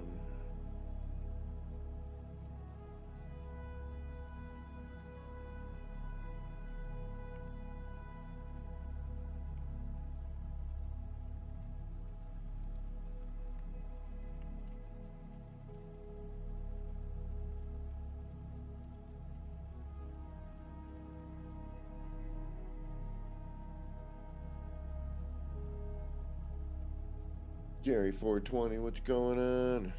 Gary 420, what's going on?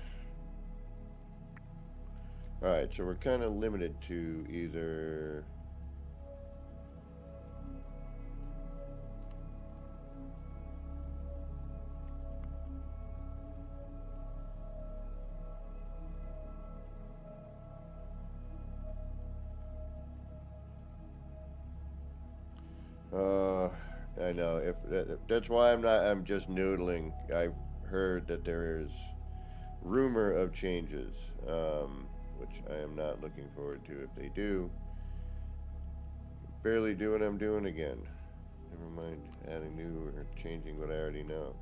Alright, so we're kind of limited to either I know, if that's why I'm just noodling. I've heard that there is rumor of changes, which I am not looking forward to if they do. Barely do what I'm doing again. Never mind adding new or changing what I already know.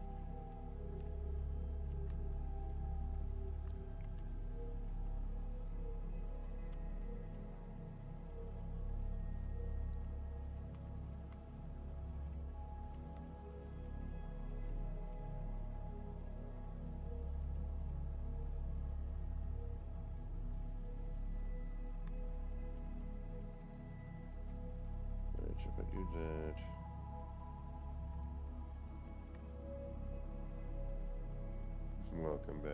Alright, so if I do that. Welcome back.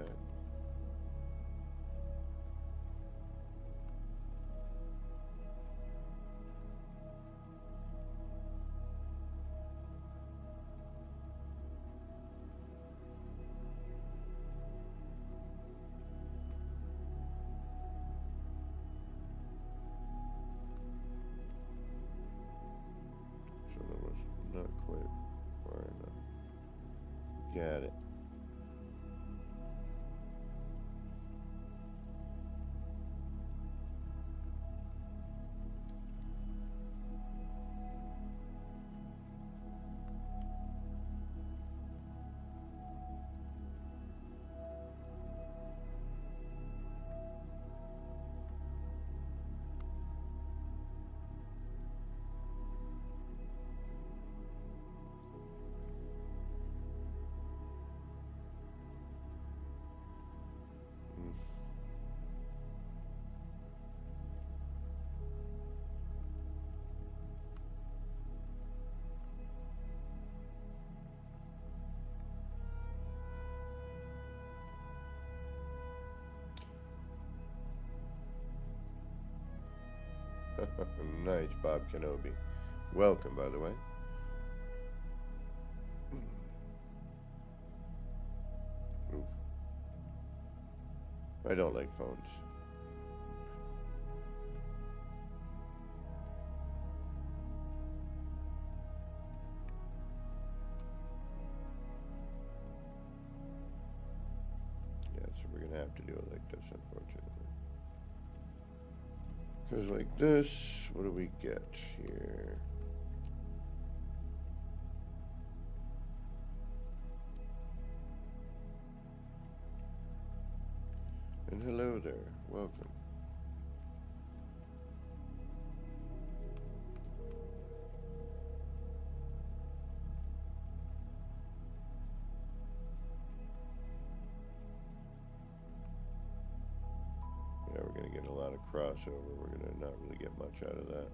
Got it. Nice, Bob Kenobi. Welcome, by the way. Oof. I don't like phones. Yeah, so we're gonna have to do it like this, unfortunately. Because like this, what do we get here? And hello there, welcome. Yeah, we're gonna get a lot of crossover. We're gonna not really get much out of that.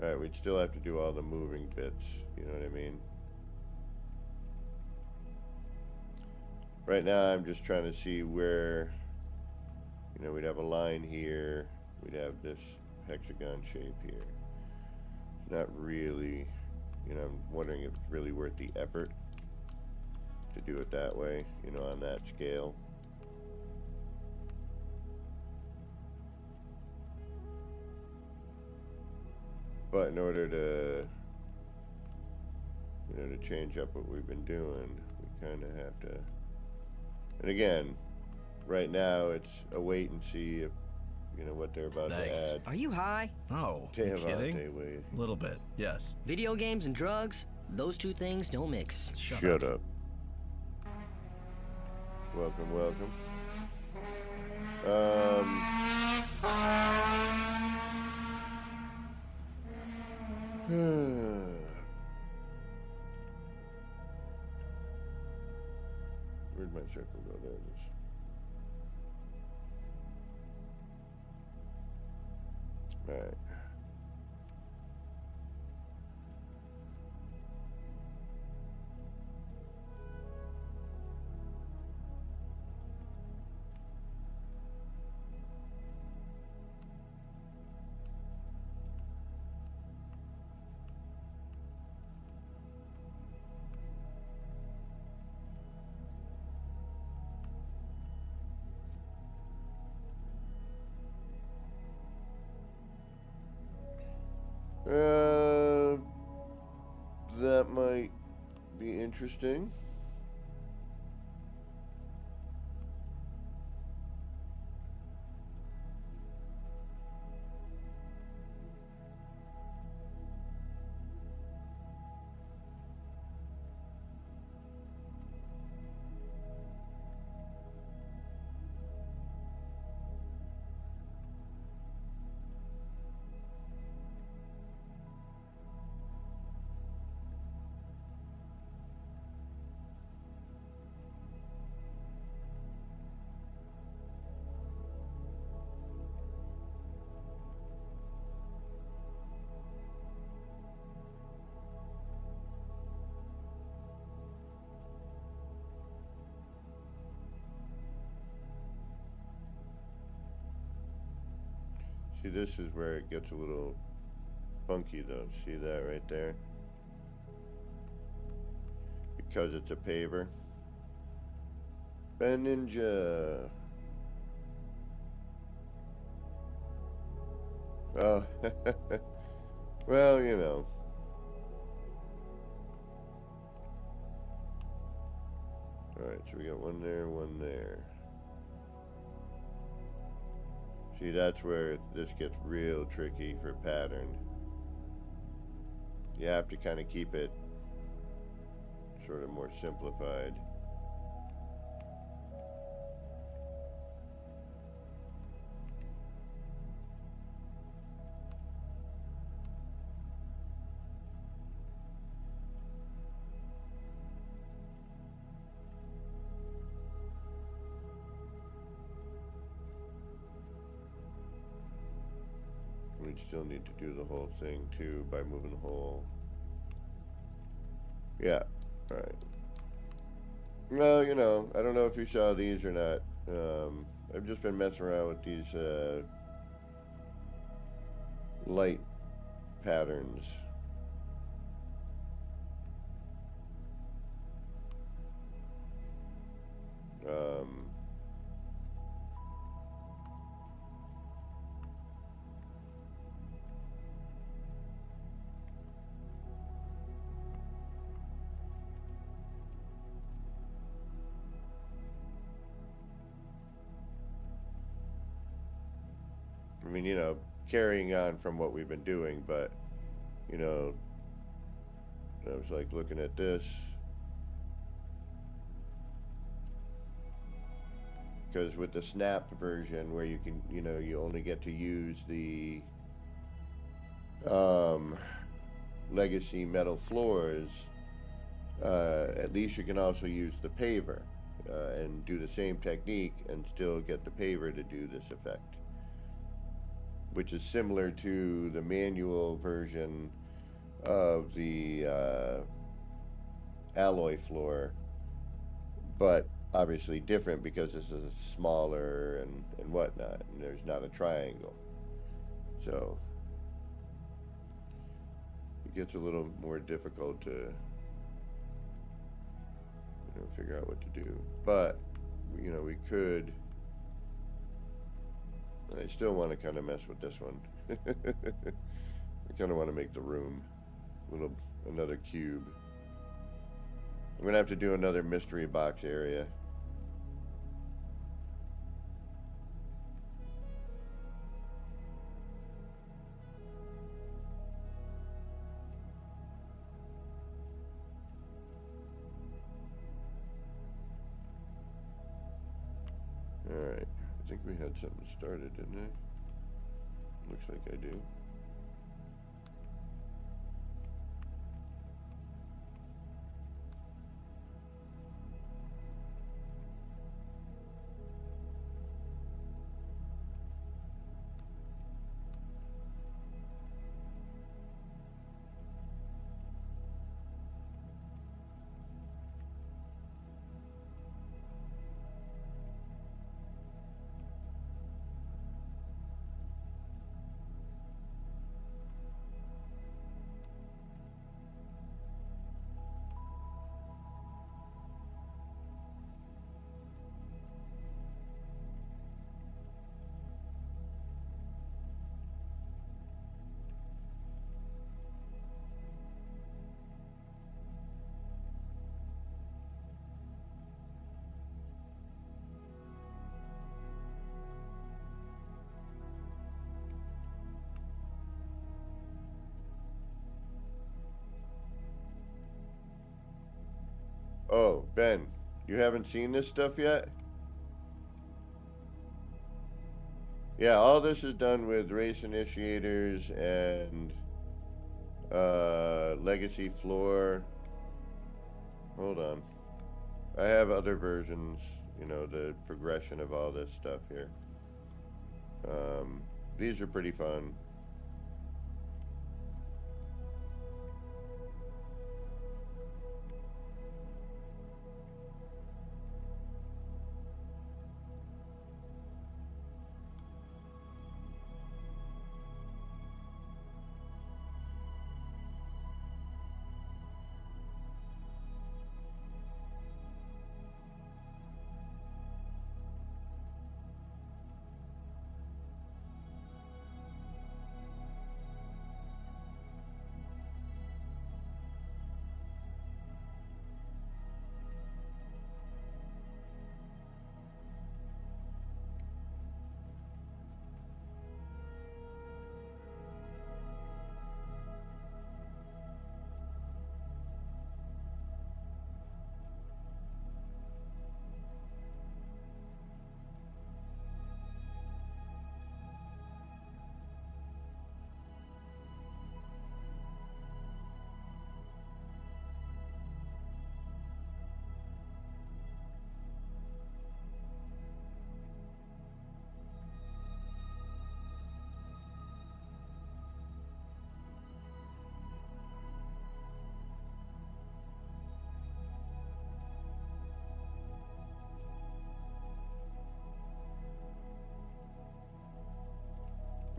Alright, we'd still have to do all the moving bits, you know what I mean? Right now I'm just trying to see where, you know, we'd have a line here, we'd have this hexagon shape here. It's not really, you know, I'm wondering if it's really worth the effort to do it that way, you know, on that scale. But in order to, you know, to change up what we've been doing, we kind of have to. And again, right now it's a wait and see if, you know, what they're about to add. Are you high? Oh, you kidding? Wait. A little bit, yes. Video games and drugs, those two things don't mix. Shut up. Welcome, welcome. Where'd my circle go? There it is. Alright. That might be interesting. See, this is where it gets a little funky though. See that right there? Because it's a paver. Ben Ninja. Oh, well, you know. Alright, so we got one there, one there. See, that's where this gets real tricky for pattern. You have to kind of keep it sort of more simplified. We still need to do the whole thing too by moving the whole. Yeah, alright. Well, you know, I don't know if you saw these or not. I've just been messing around with these light patterns. I mean, you know, carrying on from what we've been doing, but, you know, I was like looking at this. Because with the snap version where you can, you know, you only get to use the legacy metal floors, at least you can also use the paver and do the same technique and still get the paver to do this effect, which is similar to the manual version of the alloy floor, but obviously different because this is smaller and whatnot, and there's not a triangle. So it gets a little more difficult to, you know, figure out what to do. But, you know, we could, I still want to kind of mess with this one. I kind of want to make the room another cube. I'm gonna have to do another mystery box area. Alright, I think we had something started, didn't I? Looks like I do. Oh, Ben, you haven't seen this stuff yet? Yeah, all this is done with race initiators and legacy floor. Hold on. I have other versions, you know, the progression of all this stuff here. These are pretty fun.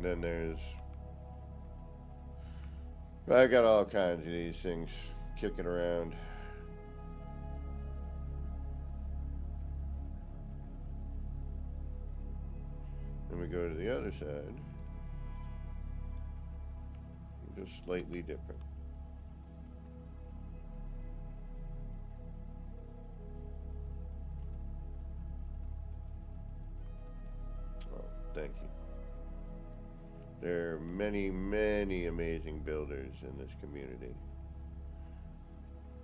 And then there's... I got all kinds of these things kicking around. Then we go to the other side. Just slightly different. Oh, thank you. There are many, many amazing builders in this community.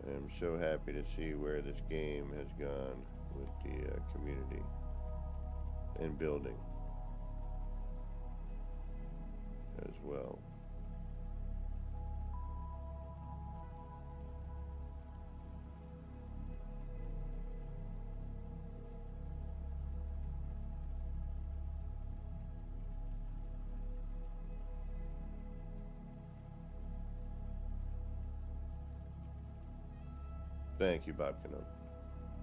I'm so happy to see where this game has gone with the community and building as well. Thank you, Bob Cano.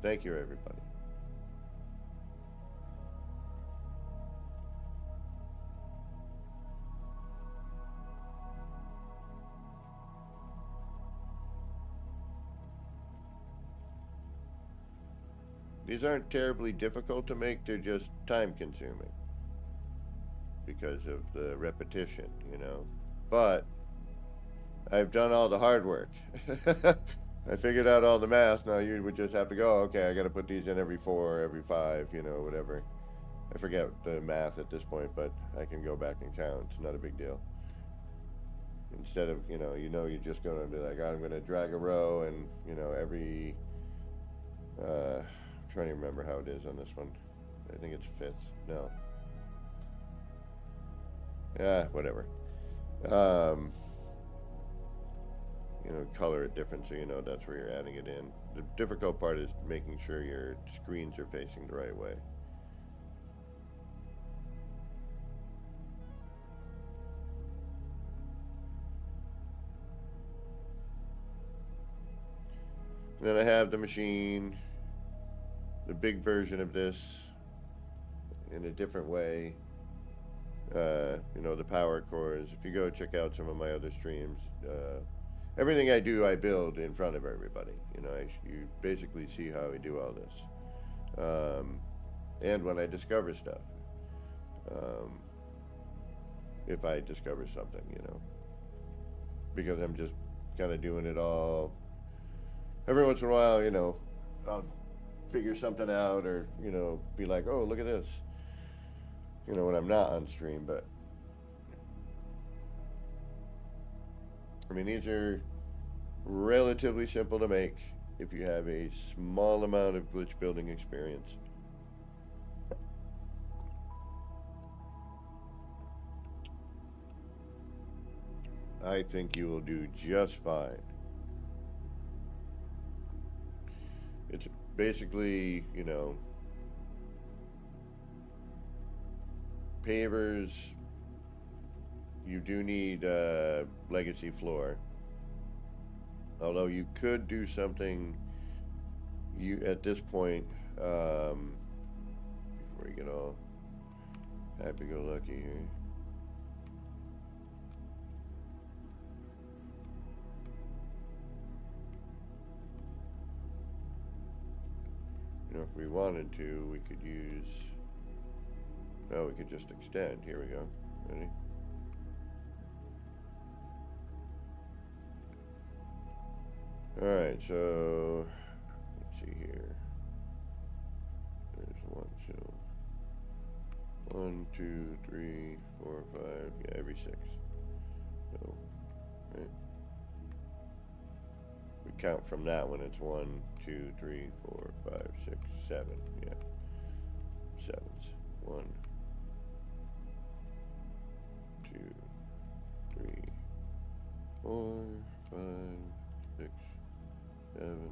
Thank you, everybody. These aren't terribly difficult to make, they're just time consuming because of the repetition, you know. But I've done all the hard work. I figured out all the math. Now you would just have to go, okay, I got to put these in every 4, every 5, you know, whatever. I forget the math at this point, but I can go back and count. It's not a big deal. Instead of, you know, you're just going to be like, I'm going to drag a row and, you know, every, I'm trying to remember how it is on this one. I think it's 5th. No. Yeah, whatever. You know, color it different so you know that's where you're adding it in. The difficult part is making sure your screens are facing the right way. Then I have the machine, the big version of this in a different way. You know, the power cores. If you go check out some of my other streams, everything I do, I build in front of everybody. You know, you basically see how I do all this. And when I discover stuff. If I discover something, you know. Because I'm just kind of doing it all. Every once in a while, you know, I'll figure something out or, you know, be like, oh, look at this. You know, when I'm not on stream, but I mean, these are relatively simple to make if you have a small amount of glitch building experience. I think you will do just fine. It's basically, you know, pavers. You do need legacy floor. Although you could do something at this point, before you get all happy-go-lucky here. You know, if we wanted to, we could use, no, we could just extend. Here we go. Ready? Alright, so let's see here. There's 1, 2, 3, 4, 5. Yeah, every 6. So, right. We count from that one. It's 1, 2, 3, 4, 5, 6, 7. Yeah, 7s. 1, 2, 3, 4, 5, 6, 7.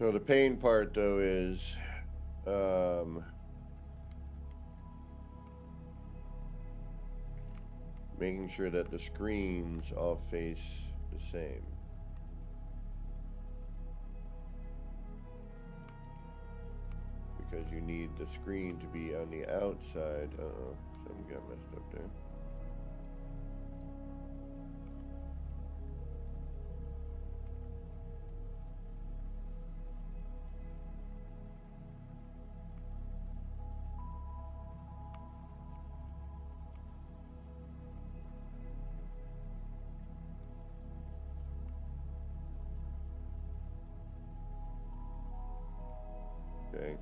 No, the pain part though is making sure that the screens all face the same. Because you need the screen to be on the outside. Uh-oh, something got messed up there. Okay.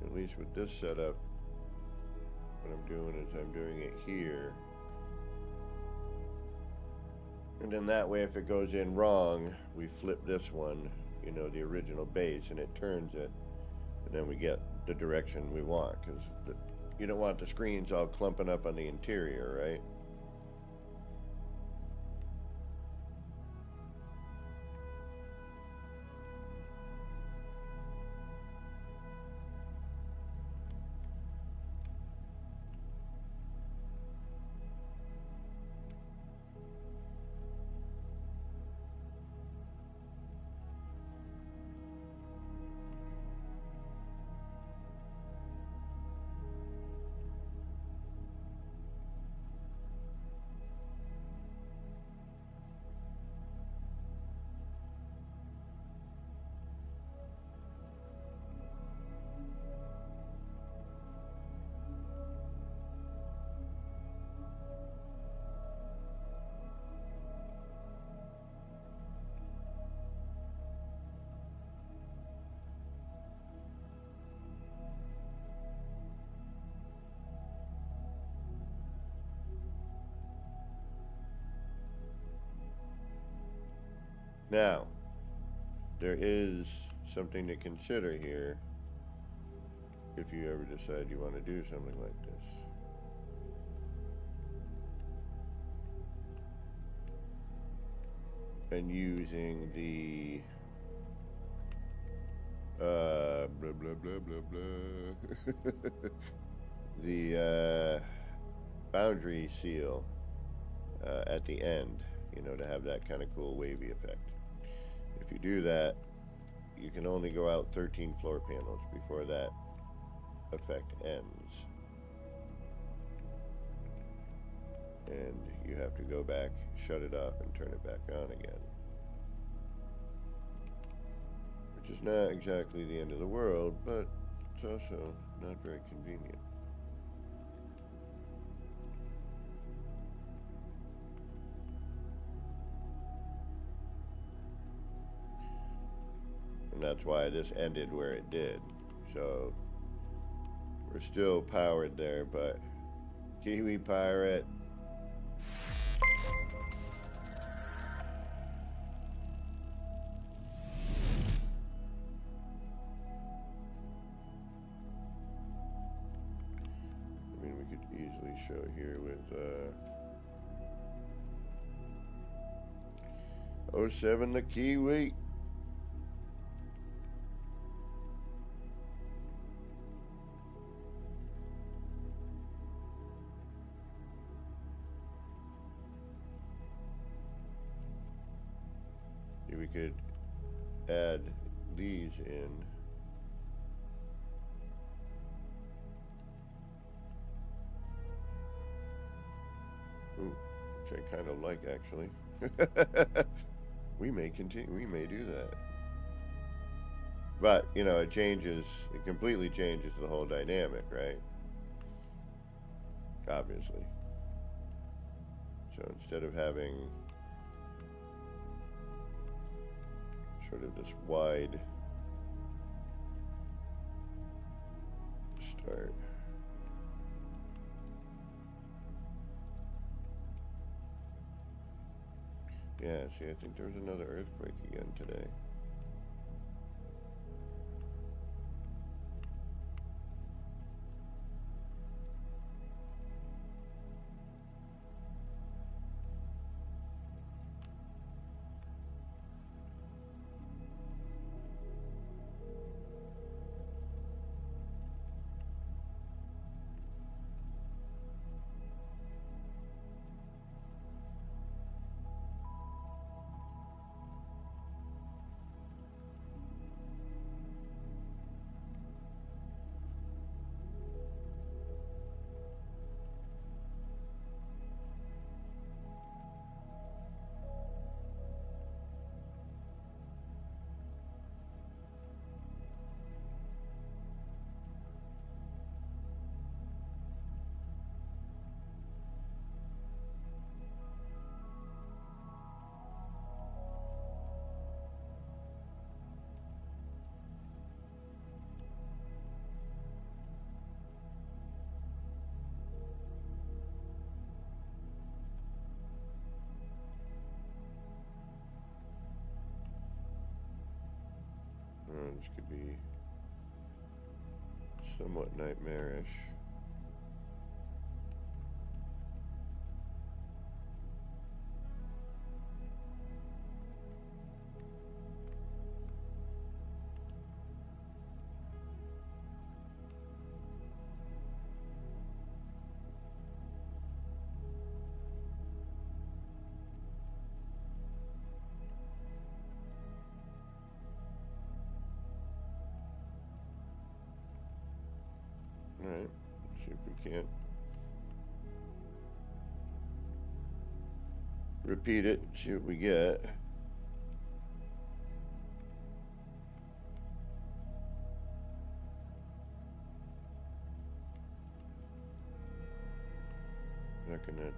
At least with this setup, what I'm doing is I'm doing it here. And then that way, if it goes in wrong, we flip this one, you know, the original base, and it turns it. And then we get the direction we want, because you don't want the screens all clumping up on the interior, right? Now, there is something to consider here if you ever decide you want to do something like this. And using the blah blah blah blah blah the boundary seal at the end, you know, to have that kind of cool wavy effect. If you do that, you can only go out 13 floor panels before that effect ends. And you have to go back, shut it off, and turn it back on again. Which is not exactly the end of the world, but it's also not very convenient. And that's why this ended where it did. So we're still powered there, but Kiwi Pirate. I mean, we could easily show here with 07 the Kiwi. We could add these in. Ooh, which I kind of like, actually. We may continue, we may do that. But, you know, it completely changes the whole dynamic, right? Obviously. So instead of having sort of this wide start. Yeah, see, I think there's another earthquake again today. This could be somewhat nightmarish. Alright, see if we can't repeat it, see what we get. Not gonna.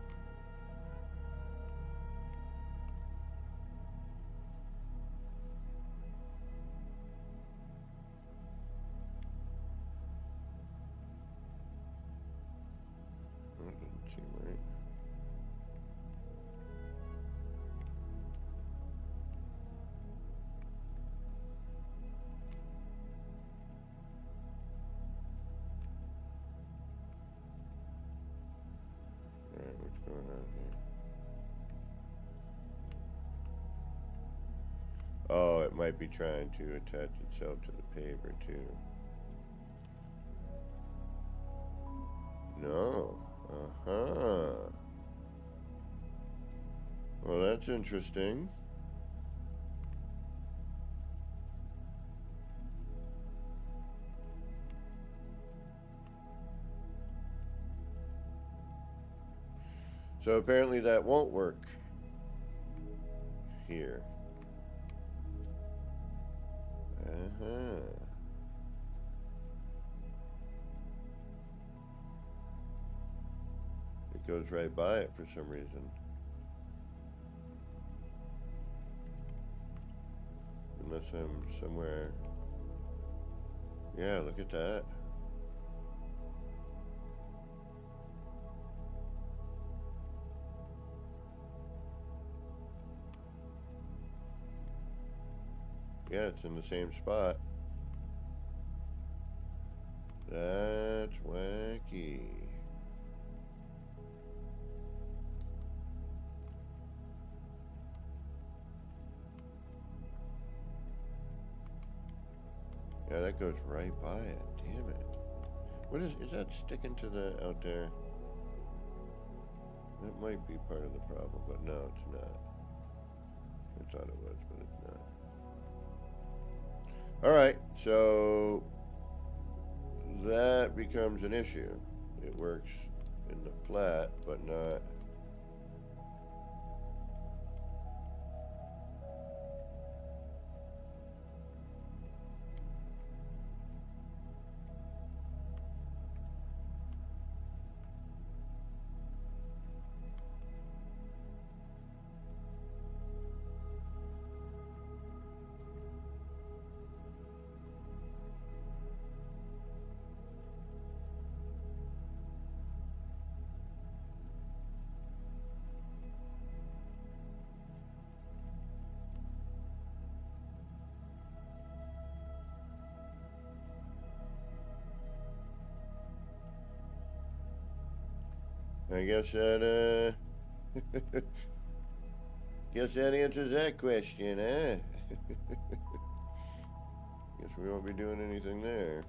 That doesn't seem right. Alright, what's going on here? Oh, it might be trying to attach itself to the paper too. No. Uh-huh. Well, that's interesting. So apparently that won't work here. Uh-huh. It goes right by it for some reason. Unless I'm somewhere. Yeah, look at that. Yeah, it's in the same spot. That's wacky. Yeah, that goes right by it. Damn it. What is that sticking to the out there? That might be part of the problem, but no, it's not. I thought it was, but it's not. Alright, so that becomes an issue. It works in the flat, but not. I guess that, guess that answers that question, huh? Guess we won't be doing anything there.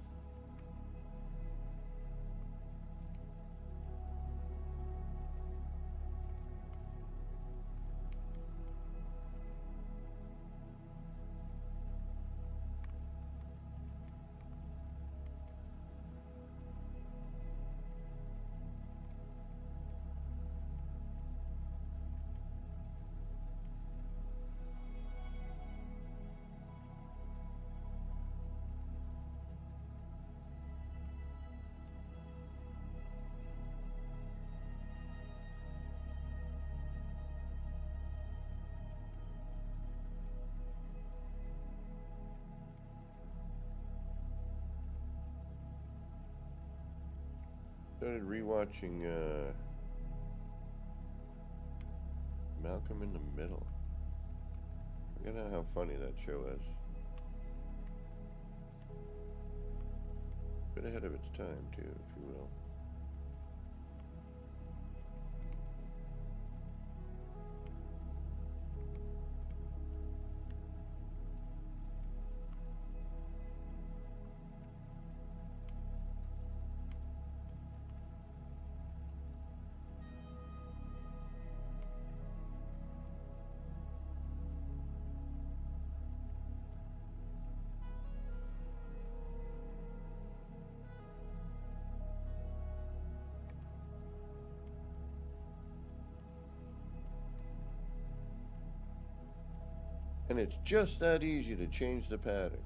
Started rewatching Malcolm in the Middle. Forget how funny that show is. bit ahead of its time, too, if you will. And it's just that easy to change the pattern.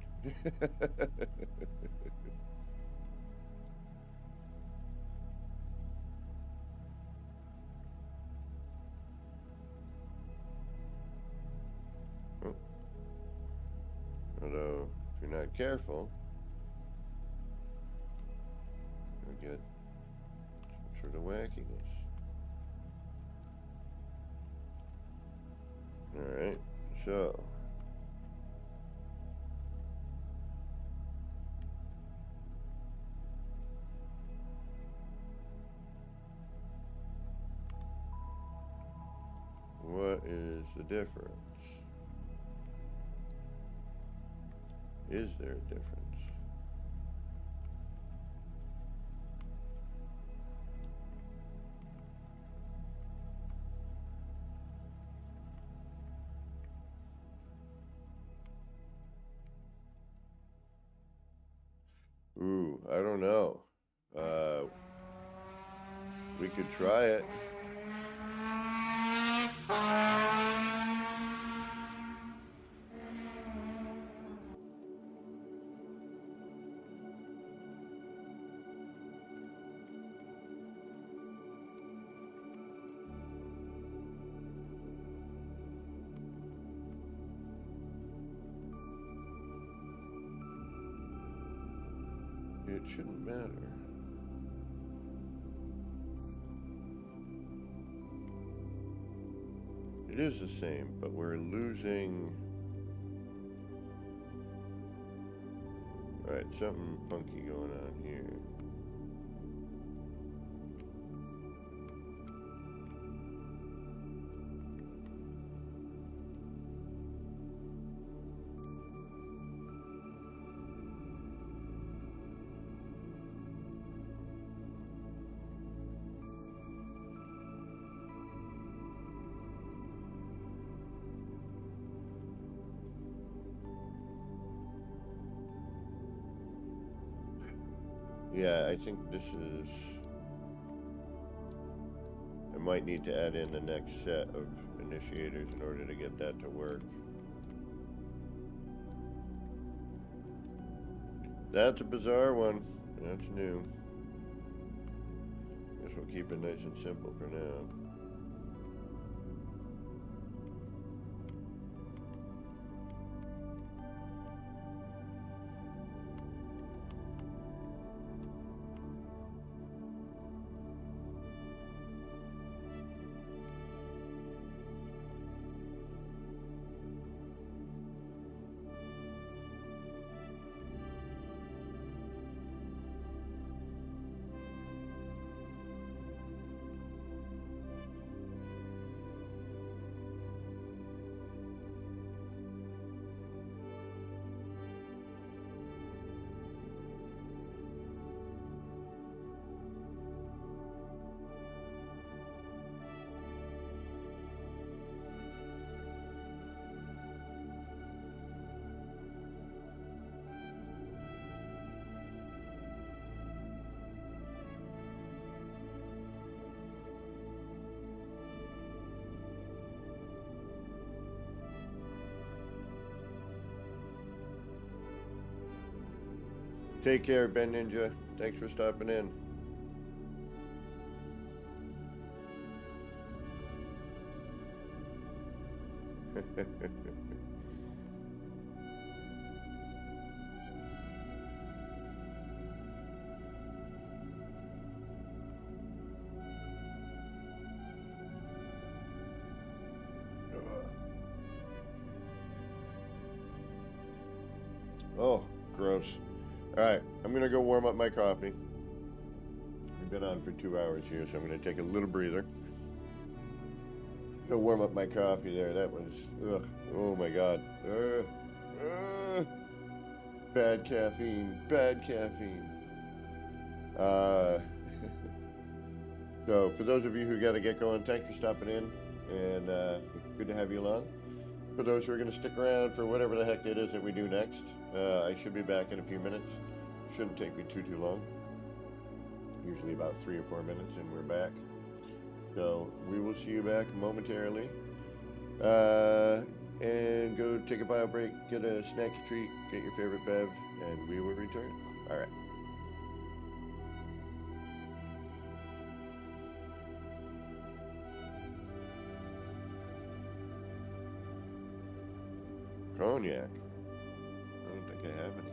Oh. Although, if you're not careful, you'll get some sort of wackiness. Alright, so. What is the difference? Is there a difference? Ooh, I don't know. We could try it. It shouldn't matter. It is the same, but we're losing. Alright, something funky going on here. Yeah, I think this is. I might need to add in the next set of initiators in order to get that to work. That's a bizarre one. That's new. Guess we'll keep it nice and simple for now. Take care, Ben Ninja. Thanks for stopping in. Oh, gross. Alright, I'm gonna go warm up my coffee. We've been on for 2 hours here, so I'm gonna take a little breather. Go warm up my coffee there. That was, ugh, oh my god. Bad caffeine, bad caffeine. So for those of you who got to get going, thanks for stopping in, and good to have you along. For those who are going to stick around for whatever the heck it is that we do next, I should be back in a few minutes. Shouldn't take me too long. Usually about 3 or 4 minutes, and we're back. So we will see you back momentarily. And go take a bio break, get a snack to treat, get your favorite bev, and we will return. All right. Cognac. I don't think I have any.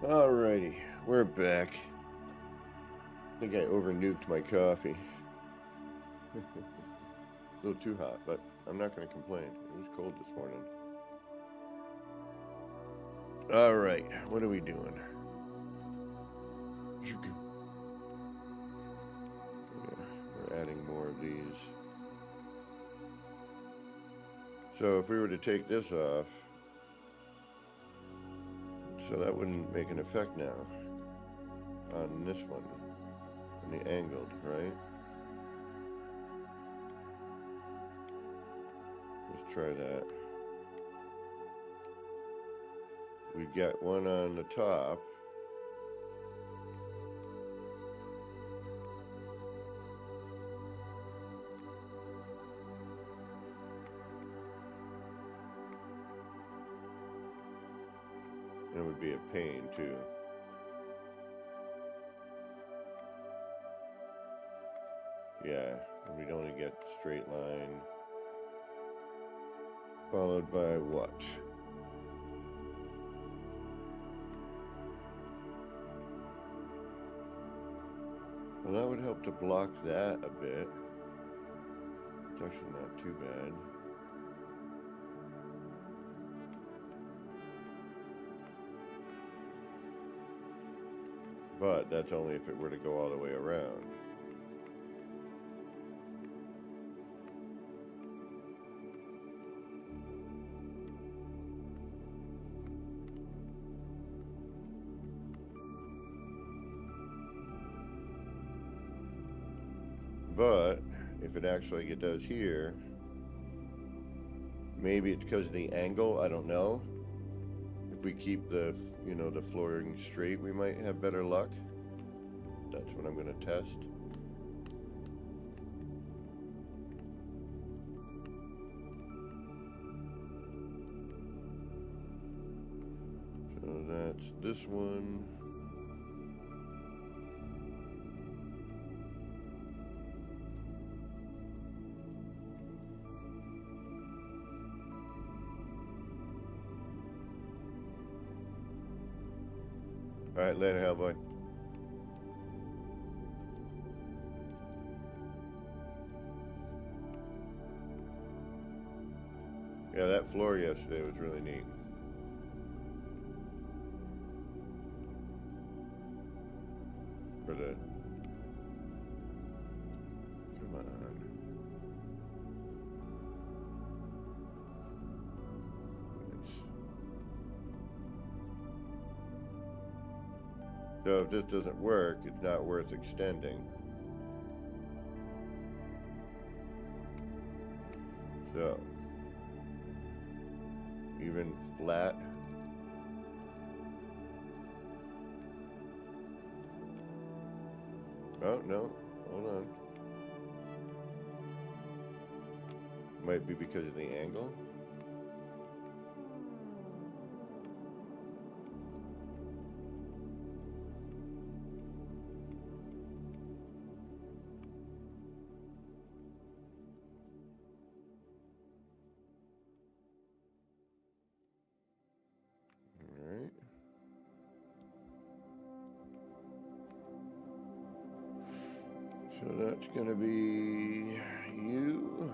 Alrighty, we're back. I think I over-nuked my coffee. A little too hot, but I'm not going to complain. It was cold this morning. Alright, what are we doing? Yeah, we're adding more of these. So if we were to take this off, so that wouldn't make an effect now on this one, on the angled, right? Let's try that. We've got one on the top. And it would be a pain too. Yeah, we'd only get straight line. Followed by what? Well, that would help to block that a bit. It's actually not too bad. But that's only if it were to go all the way around. But if it actually does here, maybe it's because of the angle, I don't know. If we keep the, the flooring straight, we might have better luck. That's what I'm going to test. So that's this one. All right, later, Hellboy. Yeah, that floor yesterday was really neat. For the... Come on. Nice. So if this doesn't work, it's not worth extending. So, even flat. Oh, no, hold on. Might be because of the angle. So that's going to be you.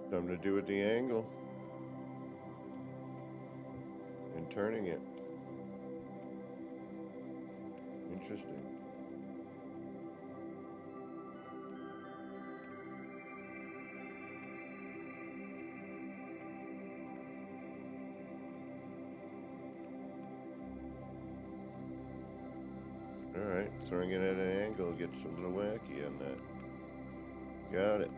Something to do with the angle and turning it. Interesting. All right, throwing it at an angle gets a little wacky on that. Got it.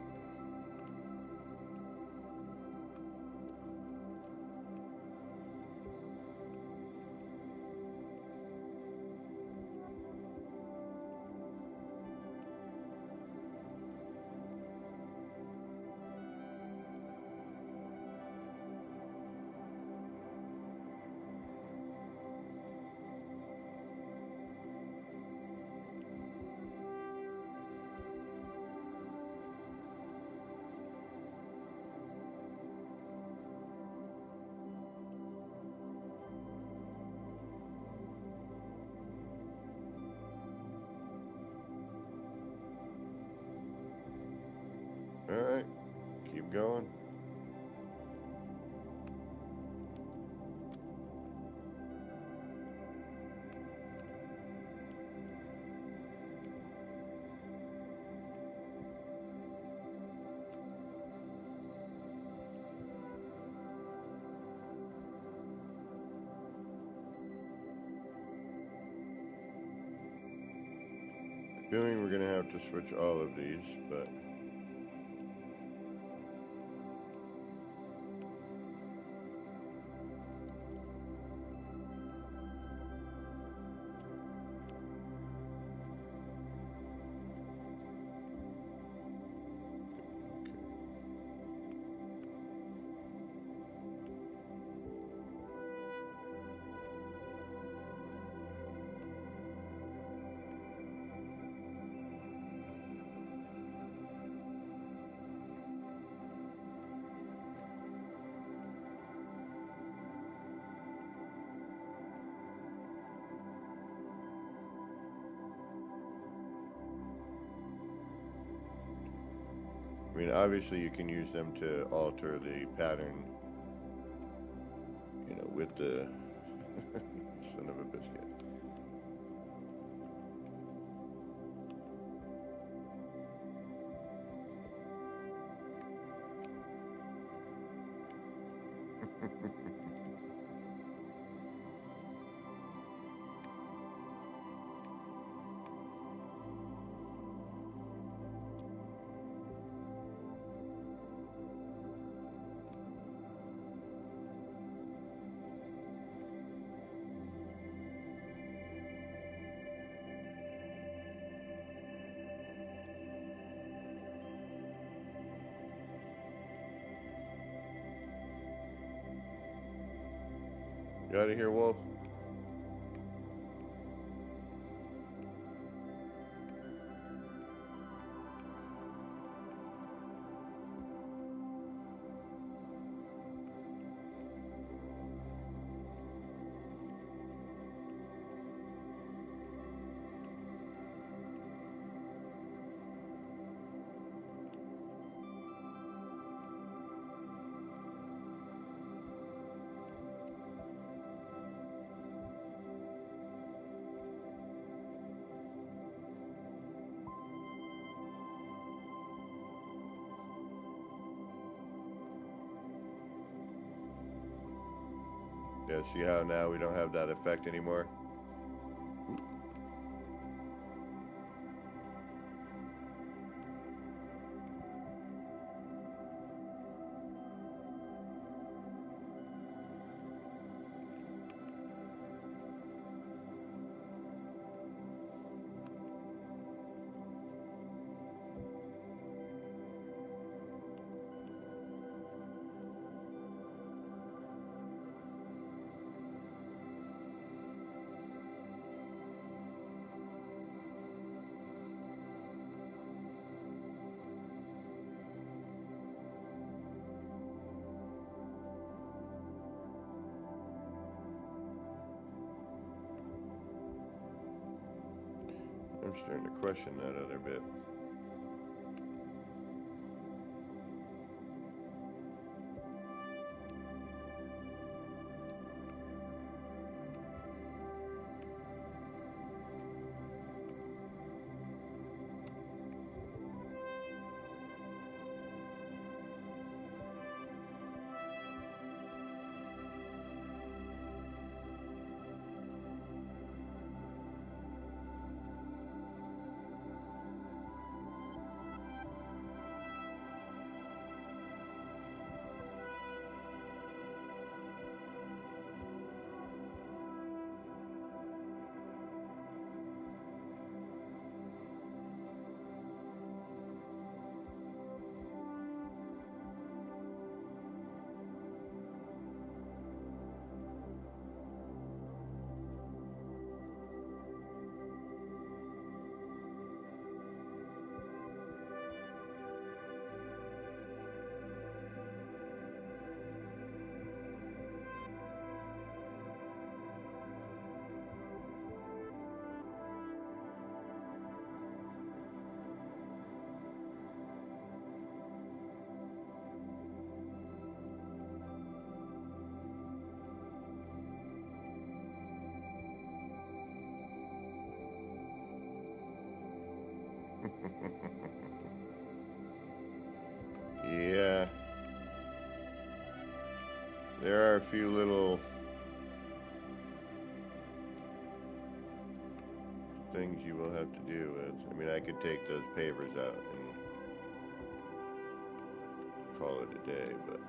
Alright, keep going. Feeling we're gonna have to switch all of these, but I mean, obviously you can use them to alter the pattern, you know, with the son of a biscuit. You out of here, Wolf? Yeah, see how now we don't have that effect anymore? I'm starting to question that other bit. Yeah. There are a few little things you will have to deal with. I mean, I could take those pavers out and call it a day, but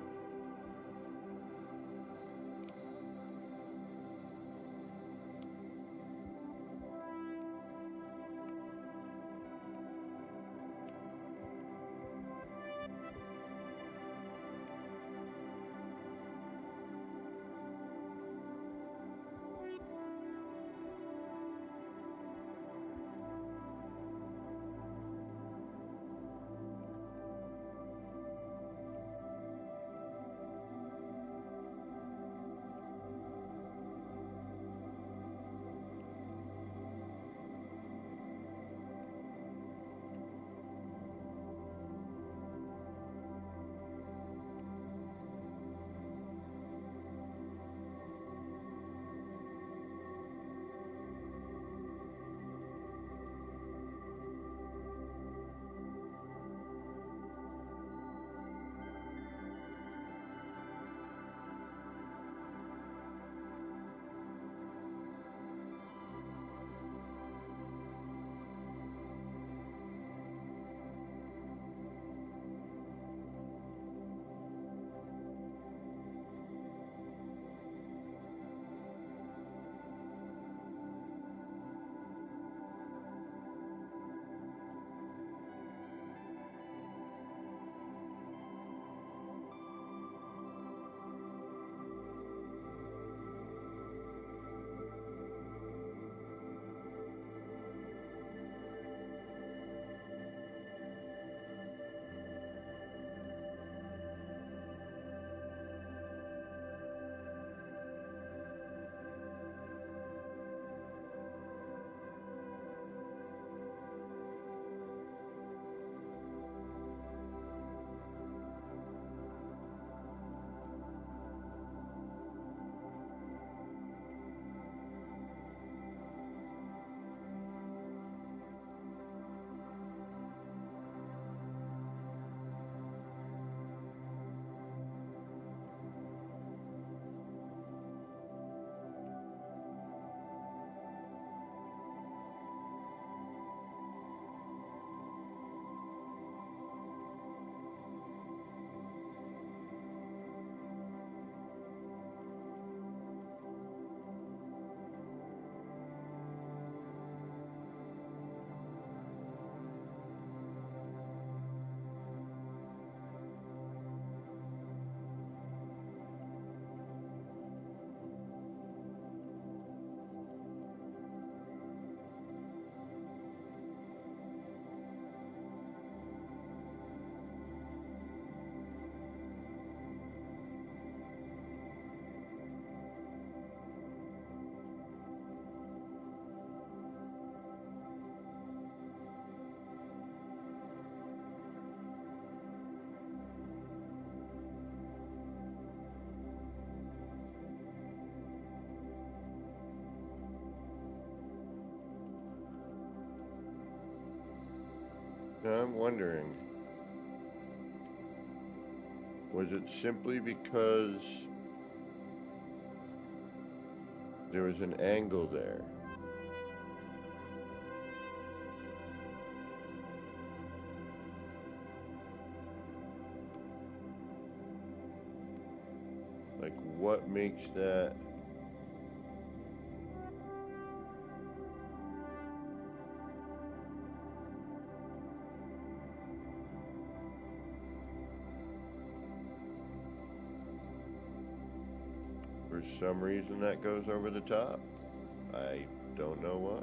now I'm wondering, was it simply because there was an angle there? Like, what makes that? For some reason that goes over the top. I don't know why.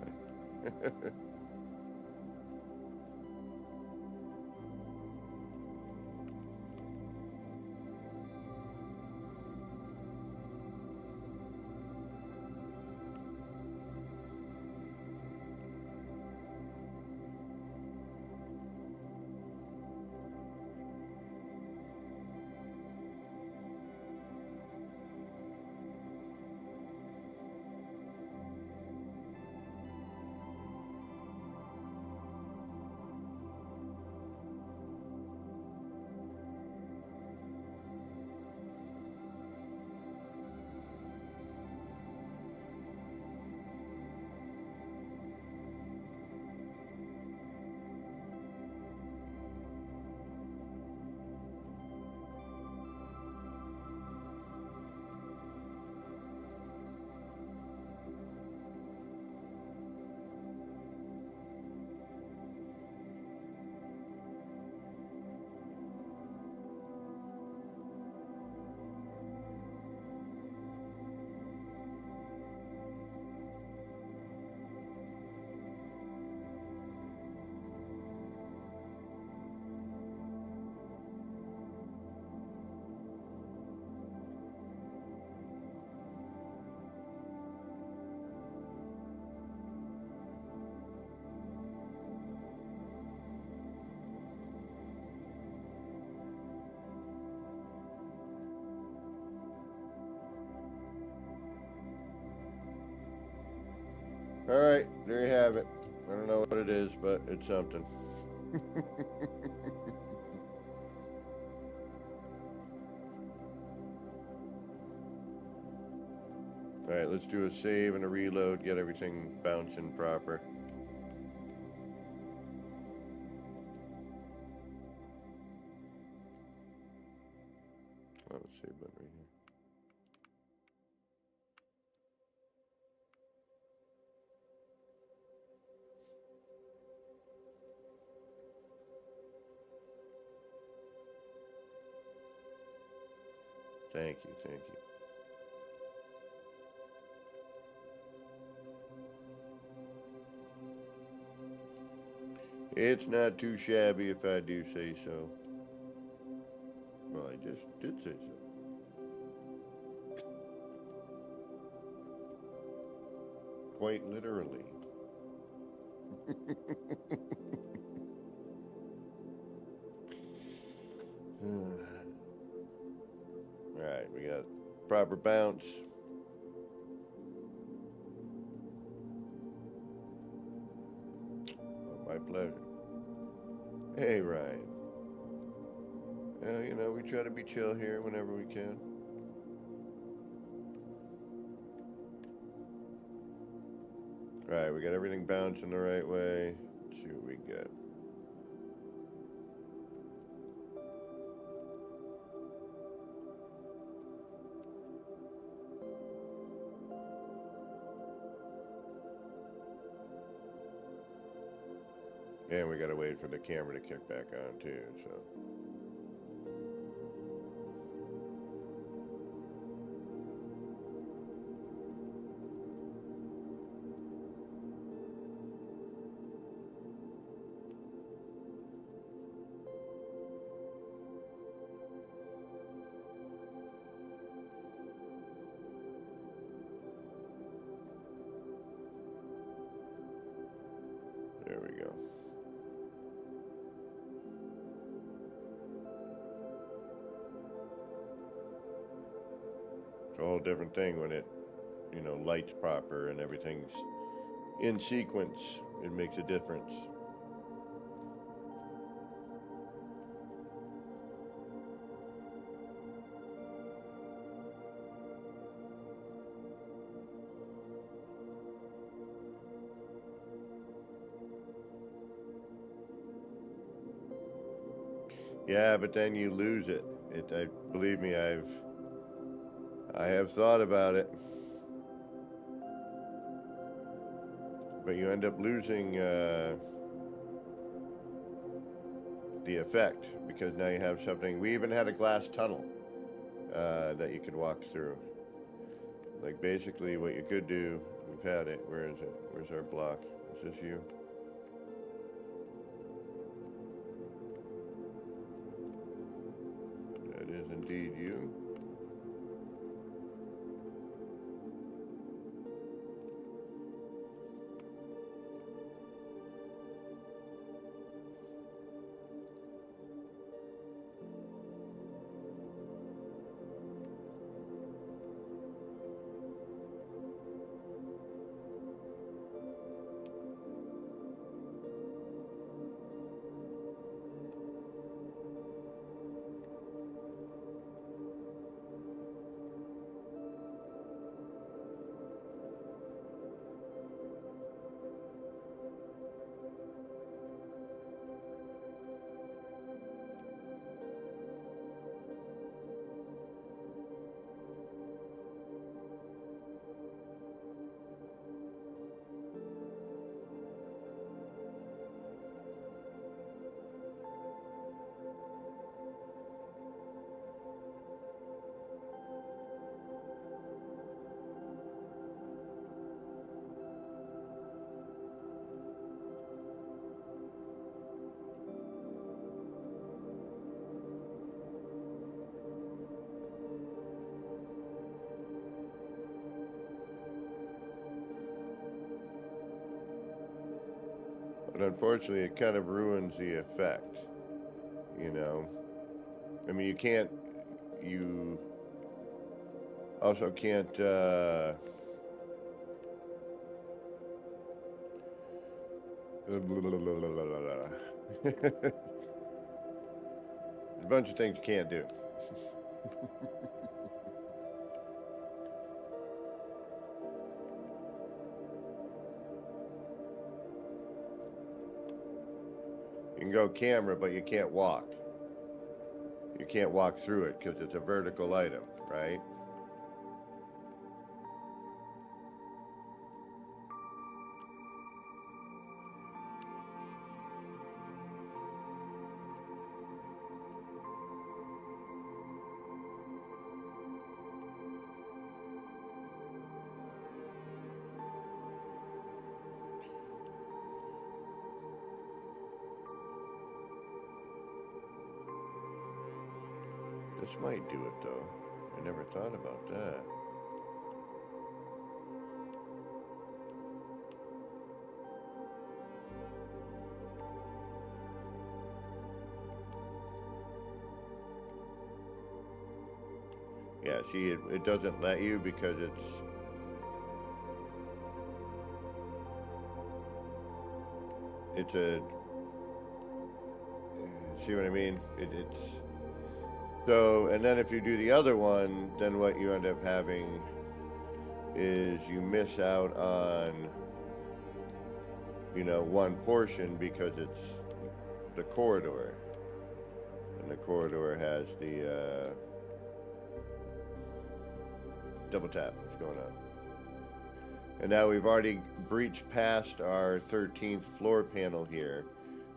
Alright, there you have it. I don't know what it is, but it's something. Alright, let's do a save and a reload, get everything bouncing proper. Oh, save button right here. Thank you, thank you. It's not too shabby if I do say so. Well, I just did say so. Quite literally. Alright, we got proper bounce. Oh, my pleasure. Hey, Ryan. You know, we try to be chill here whenever we can. Alright, we got everything bouncing the right way. Let's see what we got. And we gotta wait for the camera to kick back on too, so. There we go. It's a whole different thing when it, you know, lights proper and everything's in sequence. It makes a difference. Yeah, but then you lose it. Believe me, I have thought about it. But you end up losing the effect because now you have something. We even had a glass tunnel that you could walk through. Like basically what you could do, we've had it. Where is it? Where's our block? Is this you? That is indeed you. But unfortunately, it kind of ruins the effect, you know. I mean, you also can't a bunch of things you can't do. You can go camera, but you can't walk. You can't walk through it because it's a vertical item, right? This might do it though. I never thought about that. Yeah, see, it doesn't let you because it's a, see what I mean? It's, so, and then if you do the other one, then what you end up having is you miss out on, you know, one portion because it's the corridor. And the corridor has the, double tap, what's going on? And now we've already breached past our 13th floor panel here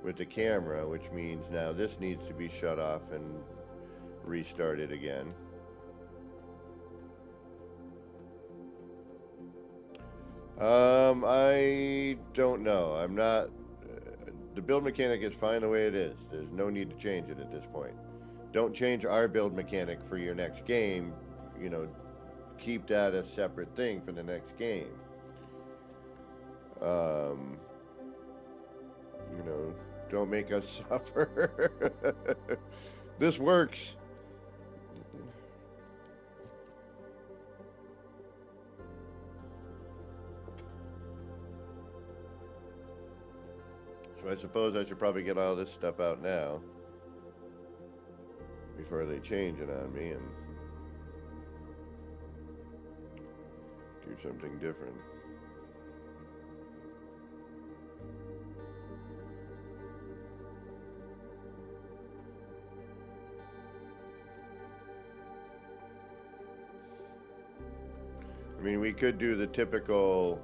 with the camera, which means now this needs to be shut off and restarted again. I don't know. I'm not, the build mechanic is fine the way it is. There's no need to change it at this point. Don't change our build mechanic for your next game. You know, keep that a separate thing for the next game. You know, don't make us suffer. This works. So I suppose I should probably get all this stuff out now before they change it on me and do something different. I mean, we could do the typical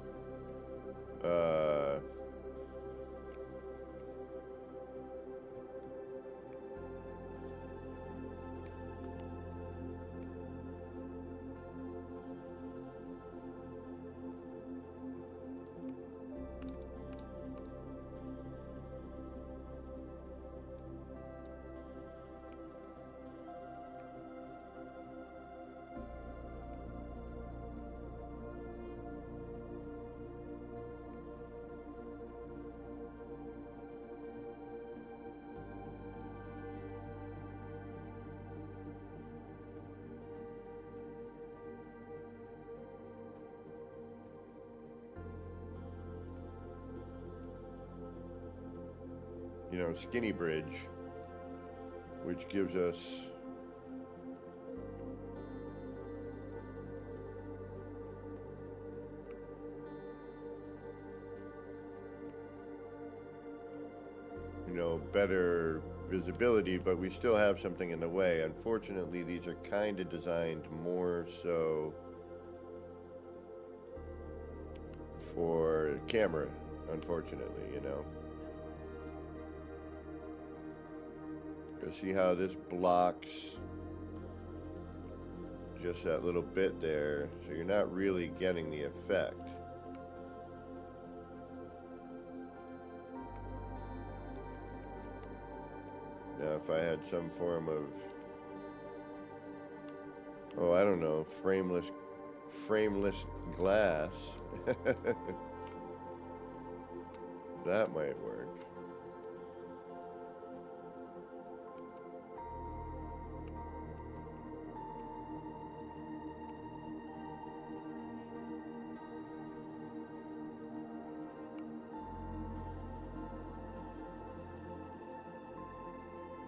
you know, skinny bridge, which gives us you know, better visibility, but we still have something in the way. Unfortunately, these are kind of designed more so for camera, unfortunately, you know. You see how this blocks just that little bit there, so you're not really getting the effect. Now if I had some form of, oh, I don't know, frameless glass, that might work.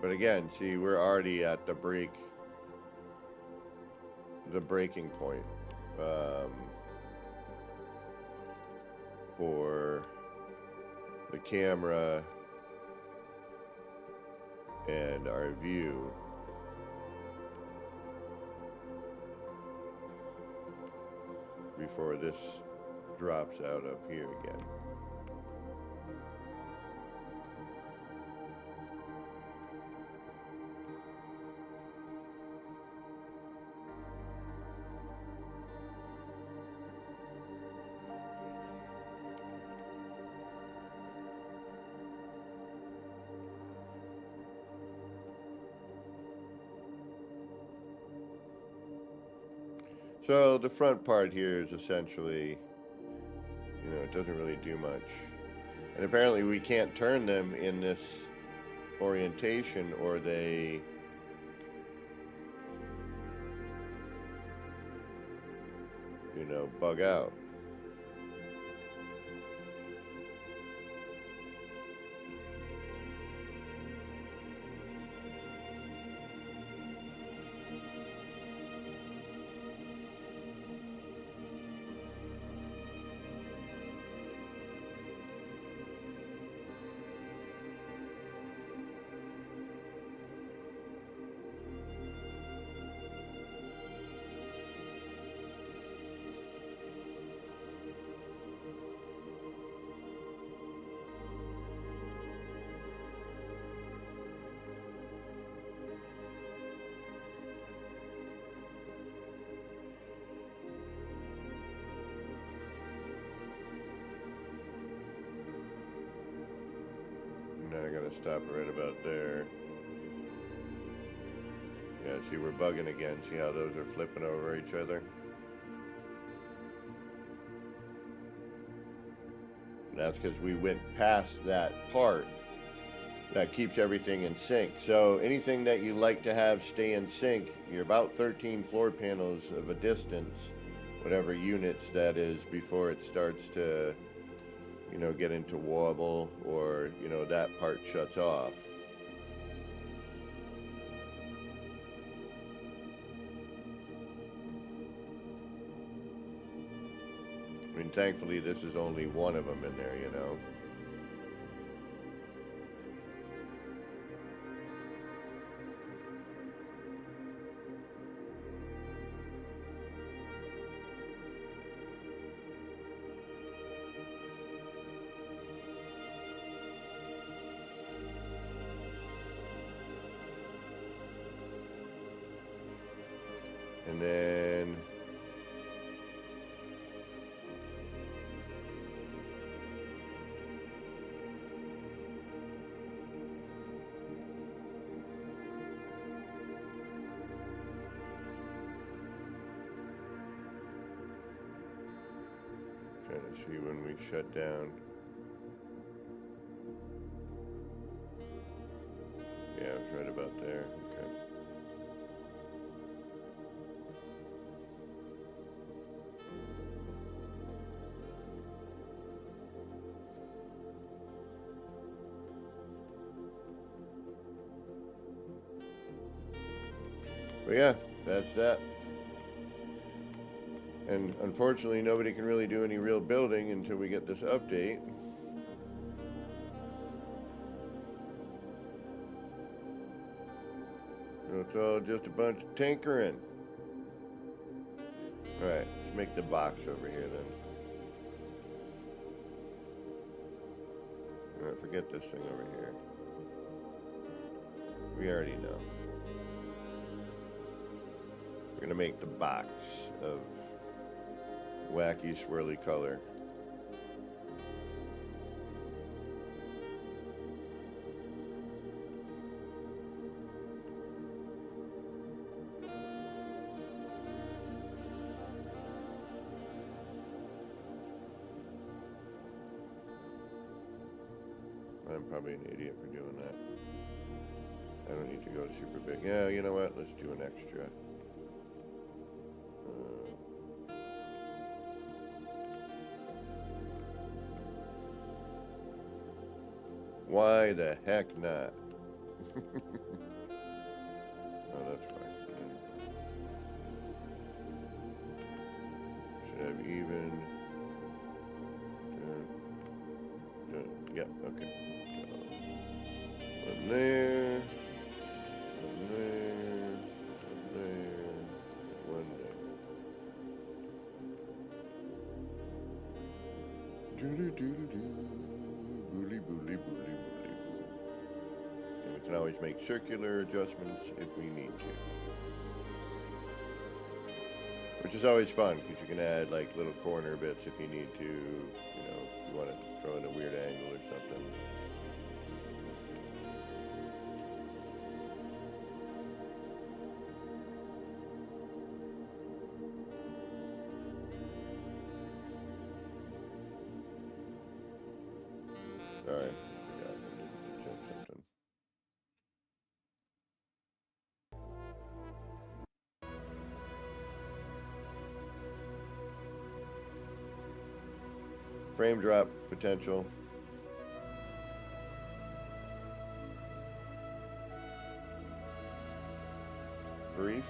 But again, see, we're already at the breaking point for the camera and our view. Before this drops out of here again. So the front part here is essentially, you know, it doesn't really do much. And apparently we can't turn them in this orientation or they bug out. Now I gotta stop right about there. Yeah, see, we're bugging again. See how those are flipping over each other? And that's because we went past that part that keeps everything in sync. So anything that you like to have stay in sync, you're about 13 floor panels of a distance, whatever units that is, before it starts to get into wobble or, that part shuts off. I mean, thankfully, this is only one of them in there, And then trying to see when we shut down. Yeah, it was right about there. Okay. But yeah, that's that. And unfortunately, nobody can really do any real building until we get this update. So it's all just a bunch of tinkering. Alright, let's make the box over here then. Alright, forget this thing over here. We already know. We're gonna make the box of wacky swirly color. I'm probably an idiot for doing that. I don't need to go super big. Yeah, you know what? Let's do an extra. Why the heck not? Oh, that's fine. Should have even. Yep, okay. One there. One there. One there. One there. Doodle-doodle-doo. Boodly, boodly, boodly, boodly, boo. And we can always make circular adjustments if we need to. Which is always fun, because you can add like little corner bits if you need to, you want to throw in a weird angle or something. Sorry, I needed to check something. Frame drop potential. Brief.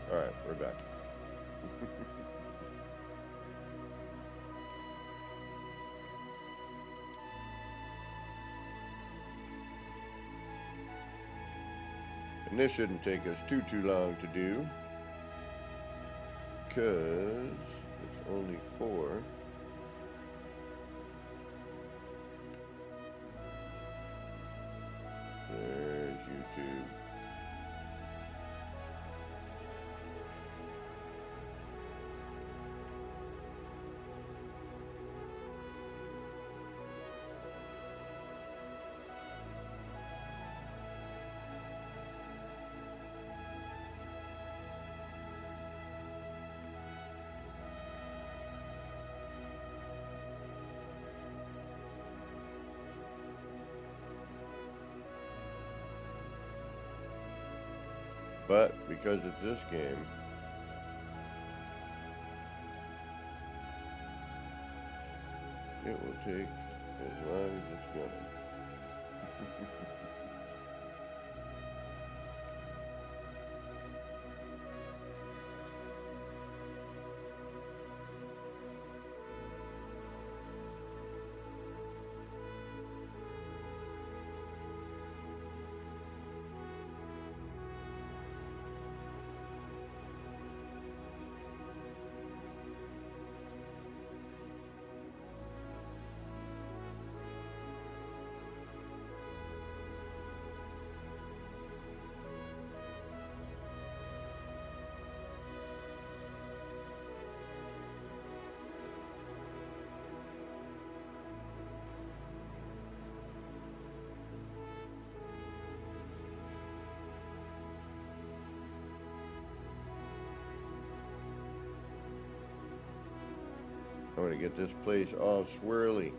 All right, we're back. And this shouldn't take us too long to do, because it's only 4. There's YouTube. But because it's this game, it will take as long as it's going. I'm gonna get this place all swirly.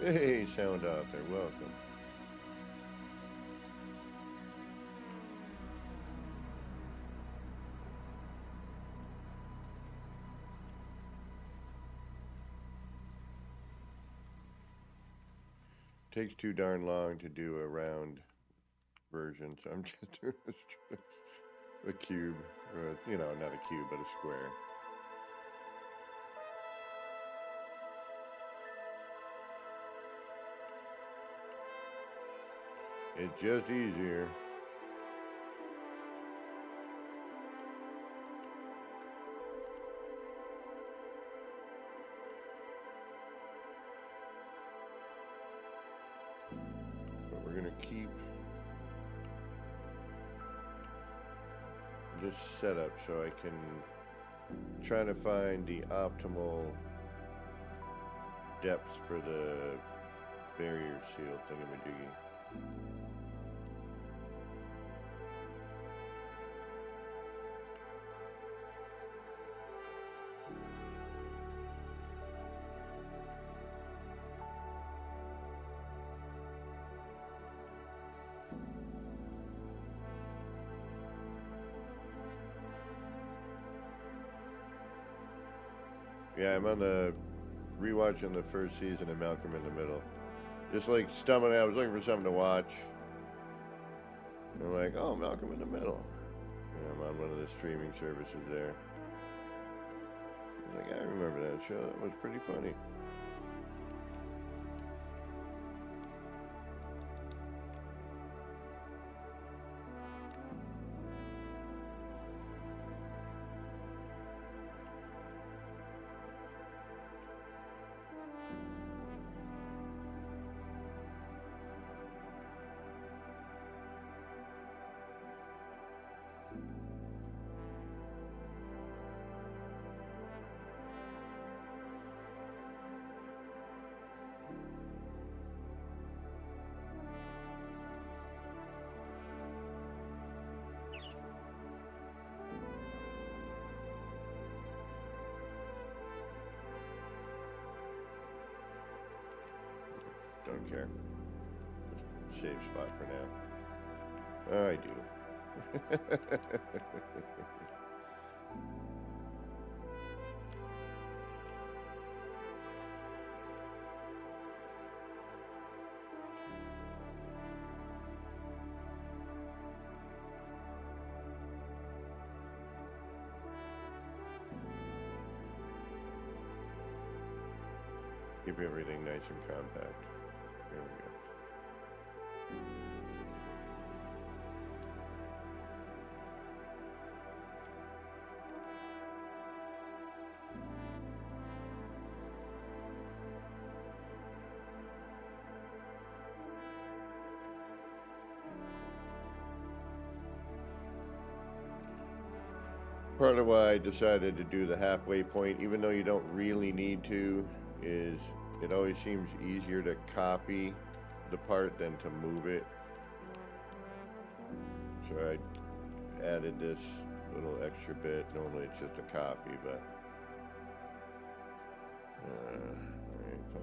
Hey, sound out there. Welcome. Takes too darn long to do a round version, so I'm just doing a cube, or you know, not a cube, but a square. It's just easier. But we're gonna keep this setup so I can try to find the optimal depth for the barrier seal thingamajiggy. Yeah, I'm on the rewatching the first season of Malcolm in the Middle. Just like stumbling out, I was looking for something to watch. And I'm like, oh, Malcolm in the Middle. And I'm on one of the streaming services there. I was like, I remember that show. That was pretty funny. Don't care. Just save spot for now. I do. Keep everything nice and compact. There we go. Part of why I decided to do the halfway point, even though you don't really need to, is it always seems easier to copy the part than to move it. So I added this little extra bit. Normally it's just a copy, but alright, fine.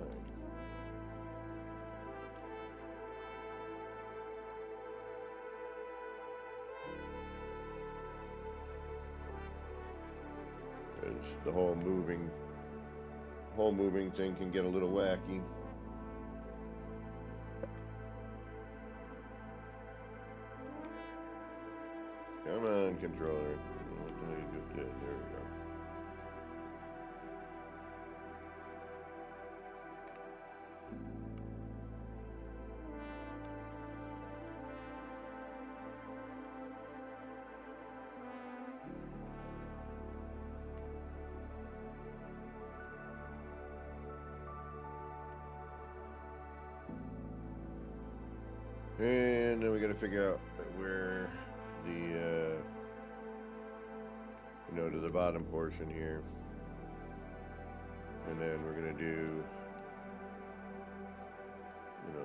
Because the whole moving thing can get a little wacky. Come on, controller. What the hell you just did? There we go. And then we got to figure out where the, to the bottom portion here. And then we're going to do,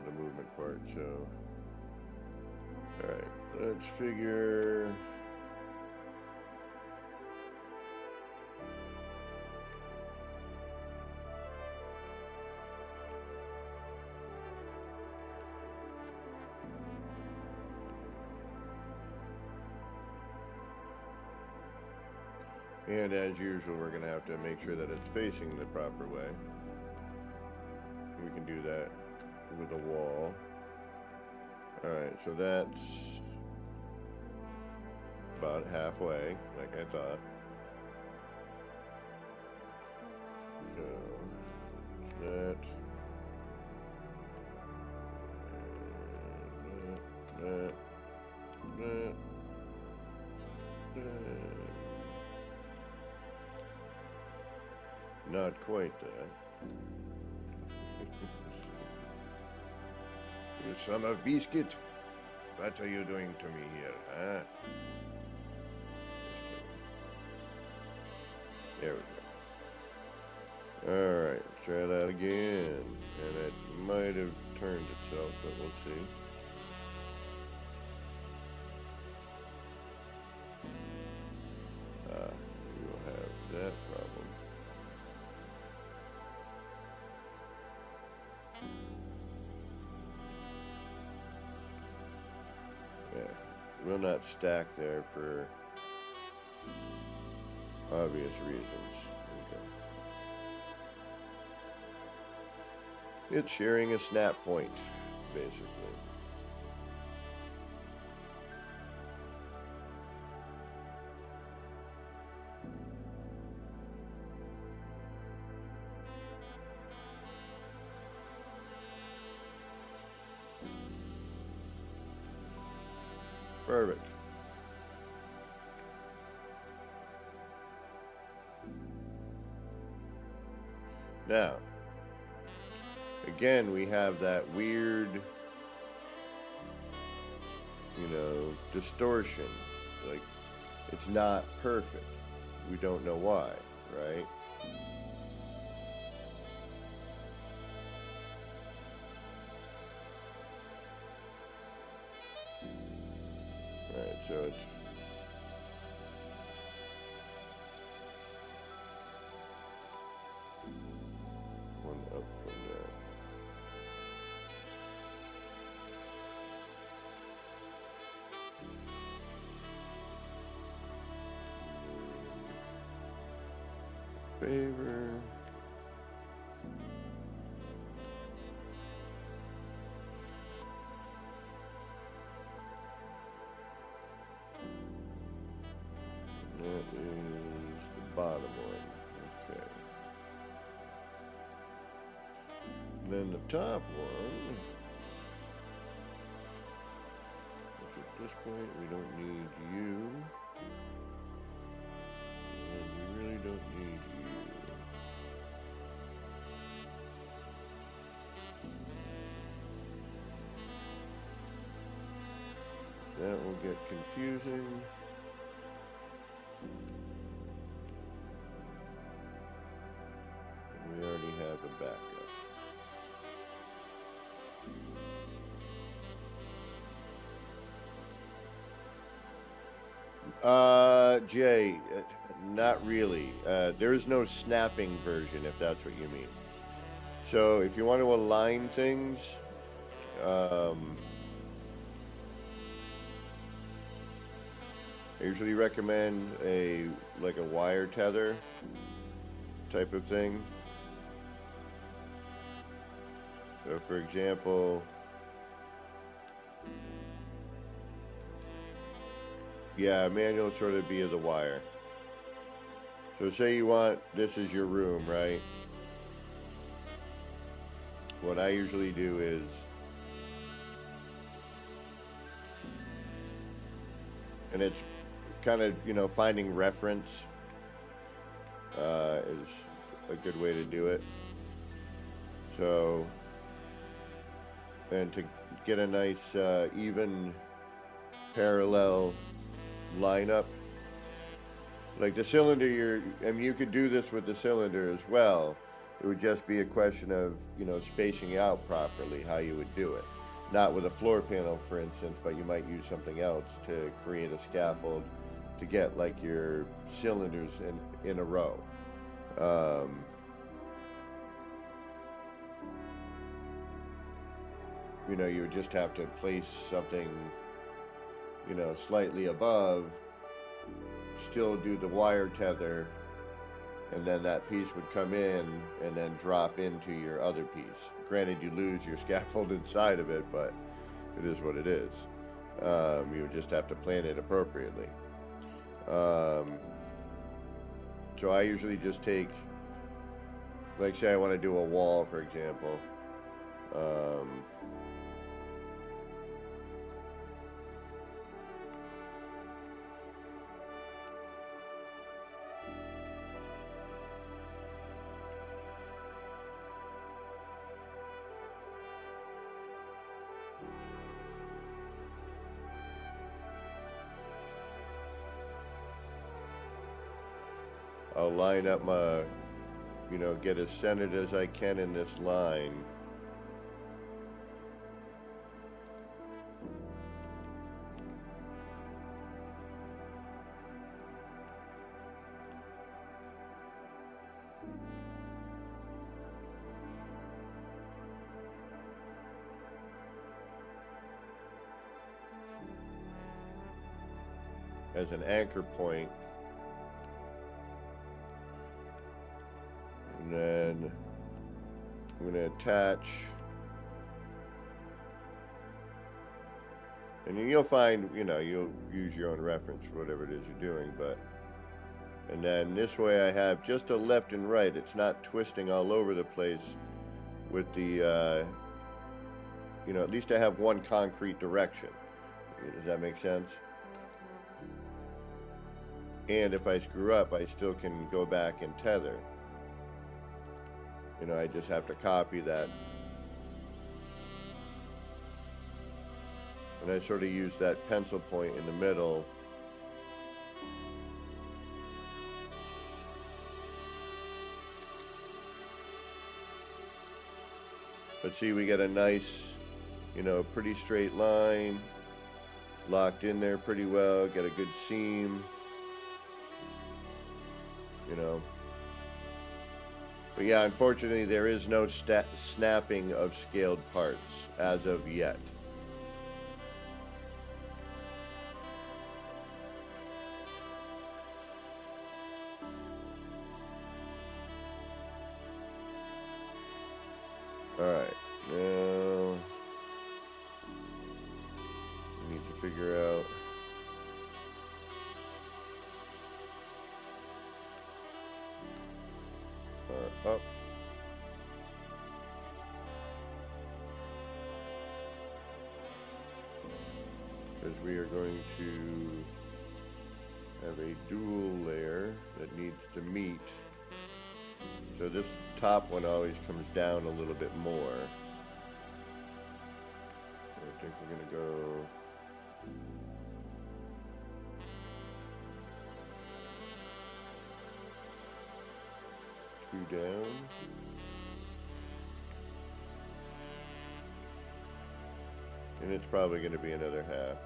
the movement part. So, all right, let's figure. And as usual, we're going to have to make sure that it's facing the proper way. We can do that with a wall. Alright, so that's about halfway, like I thought. So, that. Not quite that. You son of biscuit. What are you doing to me here, huh? There we go. Alright, try that again. And it might have turned itself, but we'll see. We will have that problem. Yeah, will not stack there for obvious reasons. Okay. It's sharing a snap point, basically. Perfect. Now, again, we have that weird, distortion. Like, it's not perfect. We don't know why, right? Right, so it's one up from there. Favor. That is the bottom one. Okay. And then the top one, which at this point we don't need you. And we really don't need you. That will get confusing. We already have a backup. Jay, not really. There is no snapping version, if that's what you mean. So if you want to align things, I usually recommend a wire tether type of thing. So for example, yeah, manual would sort of be the wire. So say you want, this is your room, right? What I usually do is and it's kind of, finding reference is a good way to do it. So, and to get a nice even parallel lineup, like the cylinder, you could do this with the cylinder as well. It would just be a question of, spacing out properly how you would do it. Not with a floor panel, for instance, but you might use something else to create a scaffold to get like your cylinders in a row. You would just have to place something, slightly above still do the wire tether, and then that piece would come in and then drop into your other piece. Granted, you lose your scaffold inside of it, but it is what it is. You would just have to plan it appropriately. So I usually just take, like say I want to do a wall, for example. I'll line up my, get as centered as I can in this line. As an anchor point. And then I'm going to attach, and you'll find, you'll use your own reference for whatever it is you're doing, and then this way I have just a left and right. It's not twisting all over the place with the, at least I have one concrete direction. Does that make sense? And if I screw up, I still can go back and tether. I just have to copy that. And I sort of use that pencil point in the middle. But see, we get a nice, pretty straight line. Locked in there pretty well. Get a good seam. But yeah, unfortunately, there is no snapping of scaled parts as of yet. Alright, now we need to figure out up. Because we are going to have a dual layer that needs to meet. So this top one always comes down a little bit more. So I think we're going to go two down. And it's probably going to be another half.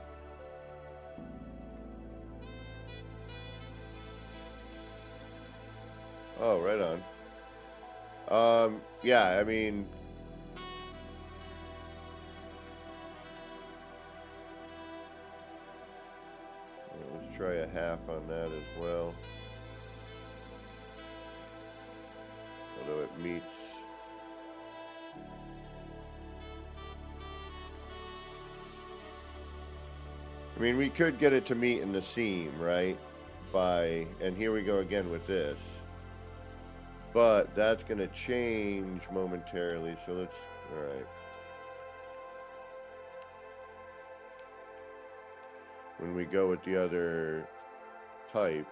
Oh, right on. Yeah, I mean, let's try a half on that as well. Although it meets. I mean, we could get it to meet in the seam, right? And here we go again with this. But that's going to change momentarily, so let's, all right. When we go with the other type.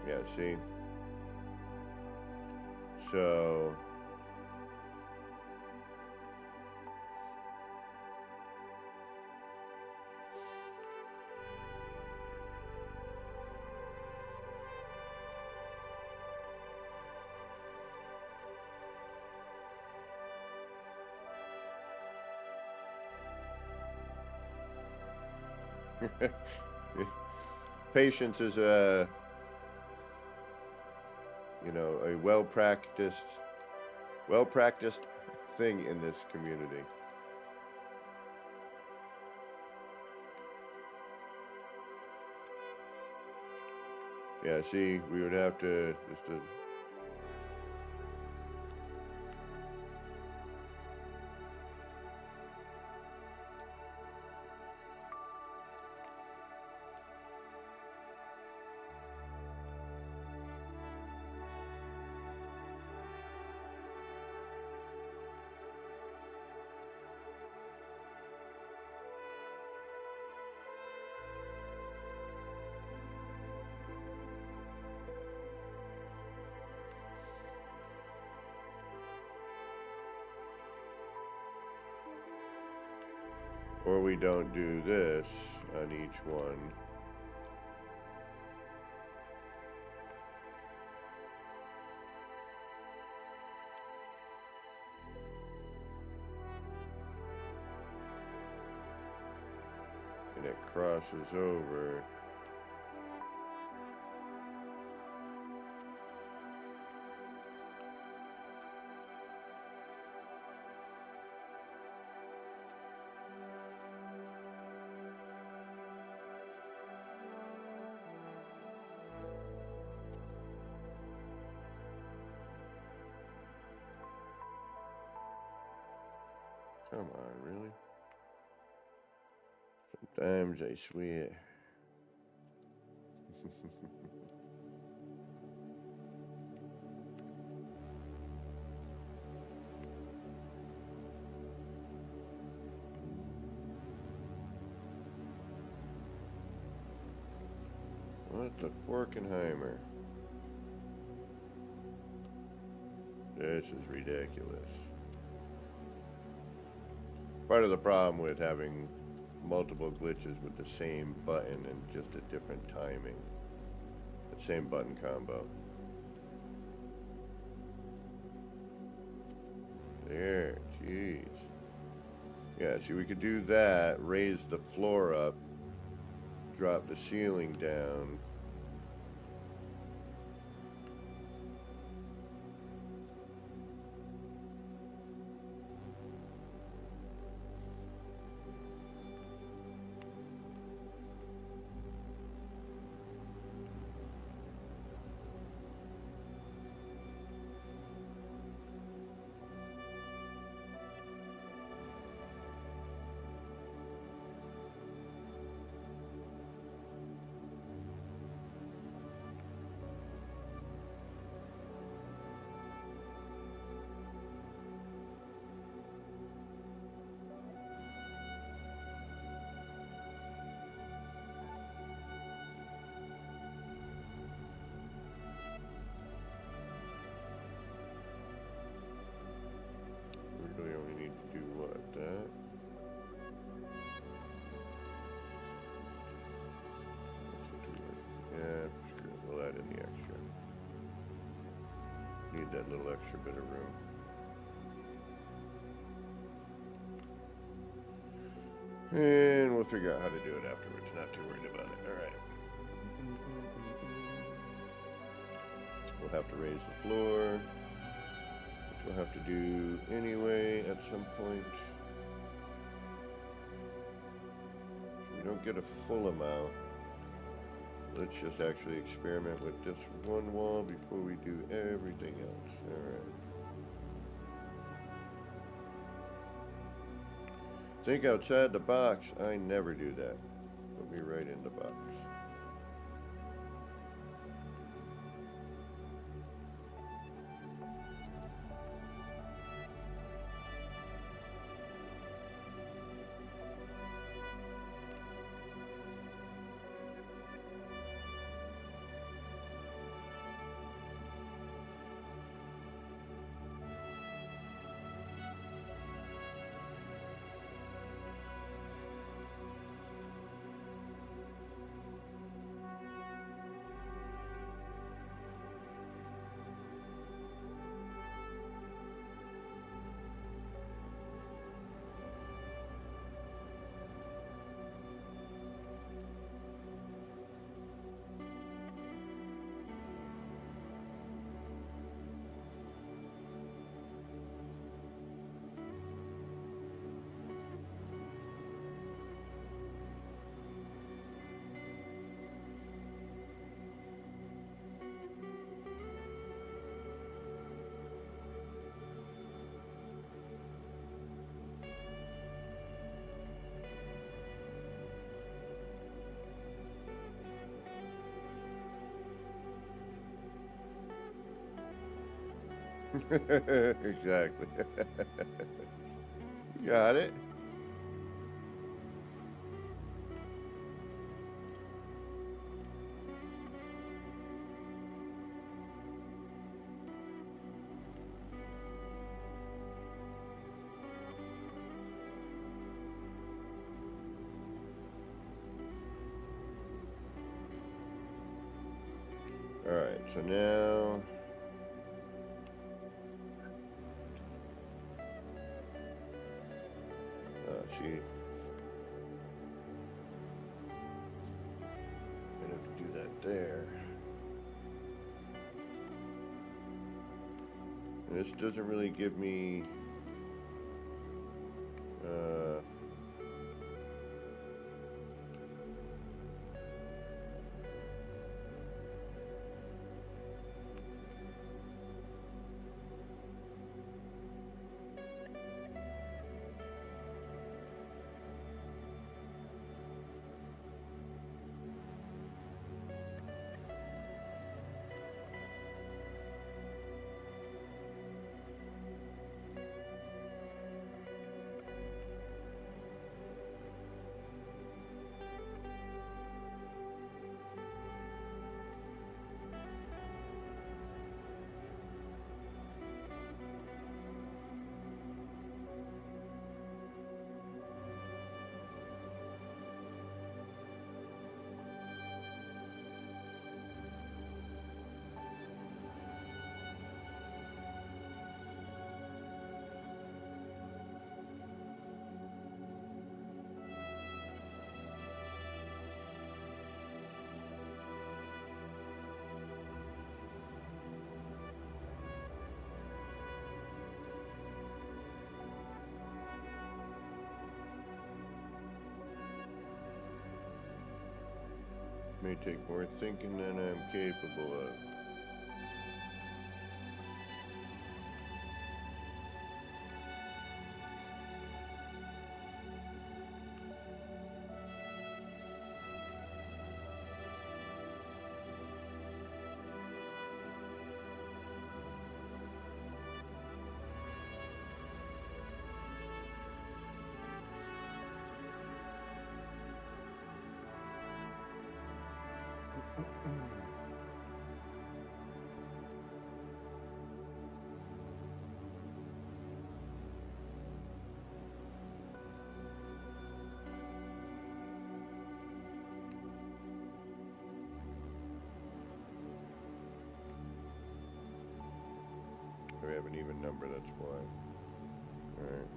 Yeah, see? So Patience is a, you know, a well-practiced thing in this community. Yeah, see, we would have to just or we don't do this on each one. And it crosses over. Come on, really? Sometimes I swear. What the Forkenheimer? This is ridiculous. Part of the problem with having multiple glitches with the same button and just a different timing. The same button combo. There, jeez. Yeah, see, we could do that, raise the floor up, drop the ceiling down. We really only need to do what? That? Yeah, screw it. We'll add in the extra. Need that little extra bit of room. And we'll figure out how to do it afterwards. Not too worried about it. Alright. We'll have to raise the floor, which we'll have to do anyway at some point. So we don't get a full amount. Let's just actually experiment with this one wall before we do everything else. Alright. Think outside the box. I never do that. Put me right in the box. Exactly. You got it. Alright, so now she gonna have to do that there. And this doesn't really give me may take more thinking than I'm capable of. We have an even number, that's why. Alright.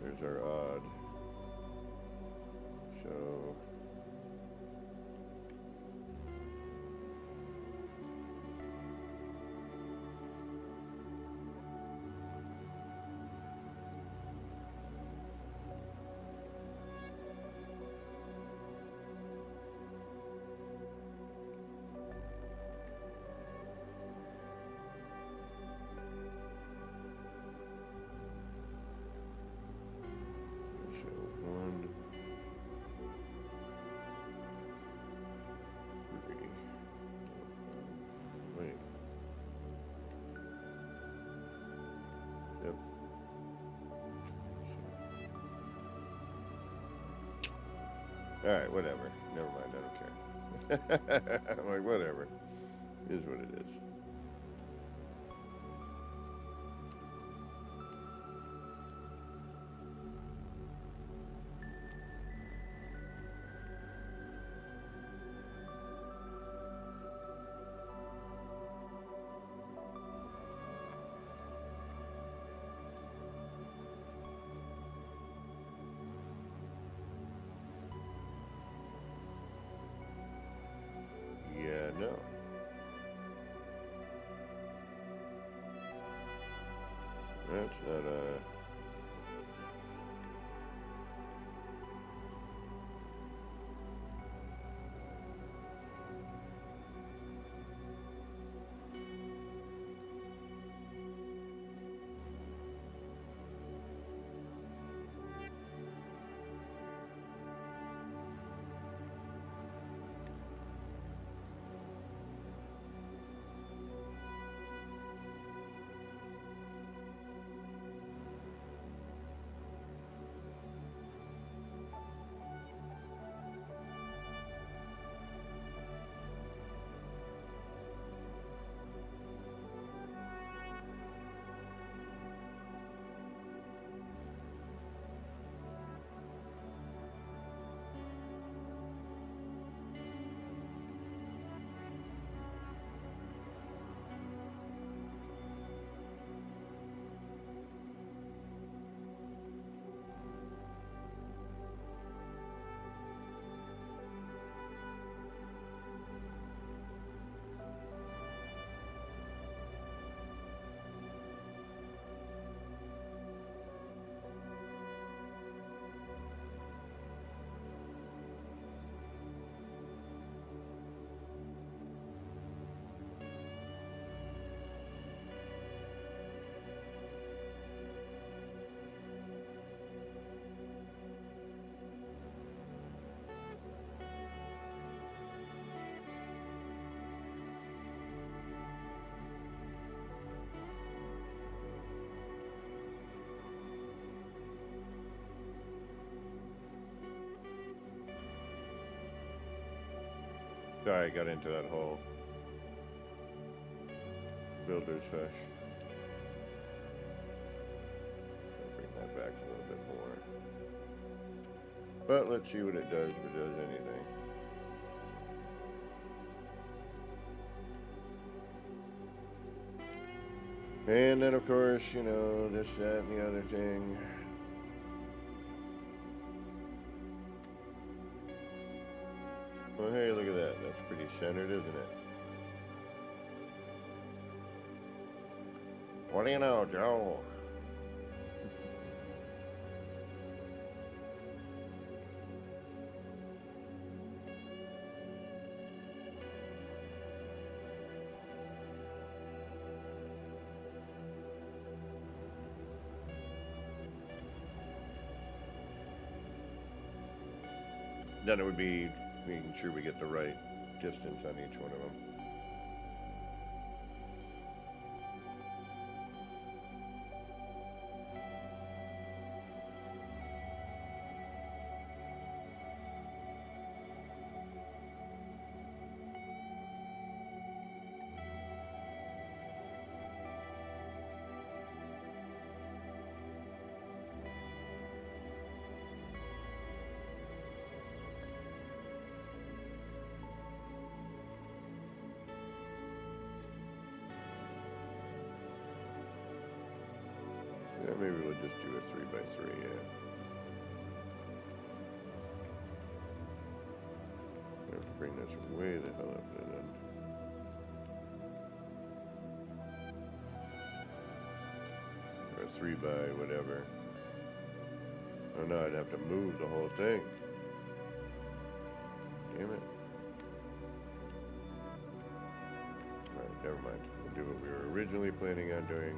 There's our odd. So one, three. Wait. Yep. Alright, whatever. Never mind, I don't care. I'm like, whatever. It is what it is. Yeah, no. That's not a... Sorry, I got into that whole builder's fish. Bring that back a little bit more. But let's see what it does, if it does anything. And then, of course, you know, this, that, and the other thing. Well, hey, look at that. That's pretty centered, isn't it? What do you know, Joe? Then it would be making sure we get the right distance on each one of them. Yeah, maybe we'll just do a 3x3, yeah. I have to bring this way the hell up to then. Or a 3x whatever. Oh no, I'd have to move the whole thing. Damn it. Alright, never mind. We'll do what we were originally planning on doing.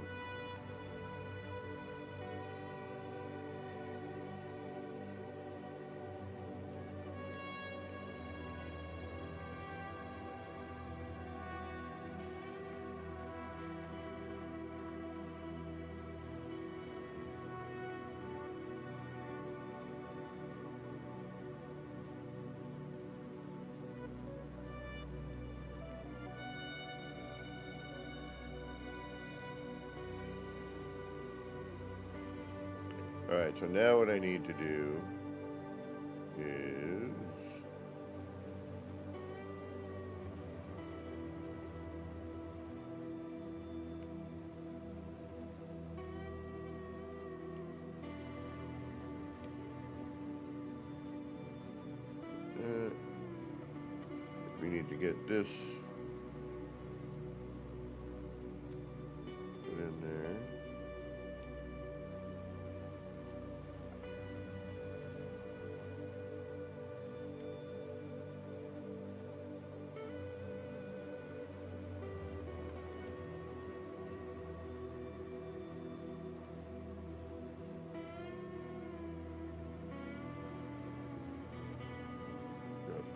Alright, so now what I need to do is we need to get this put in there.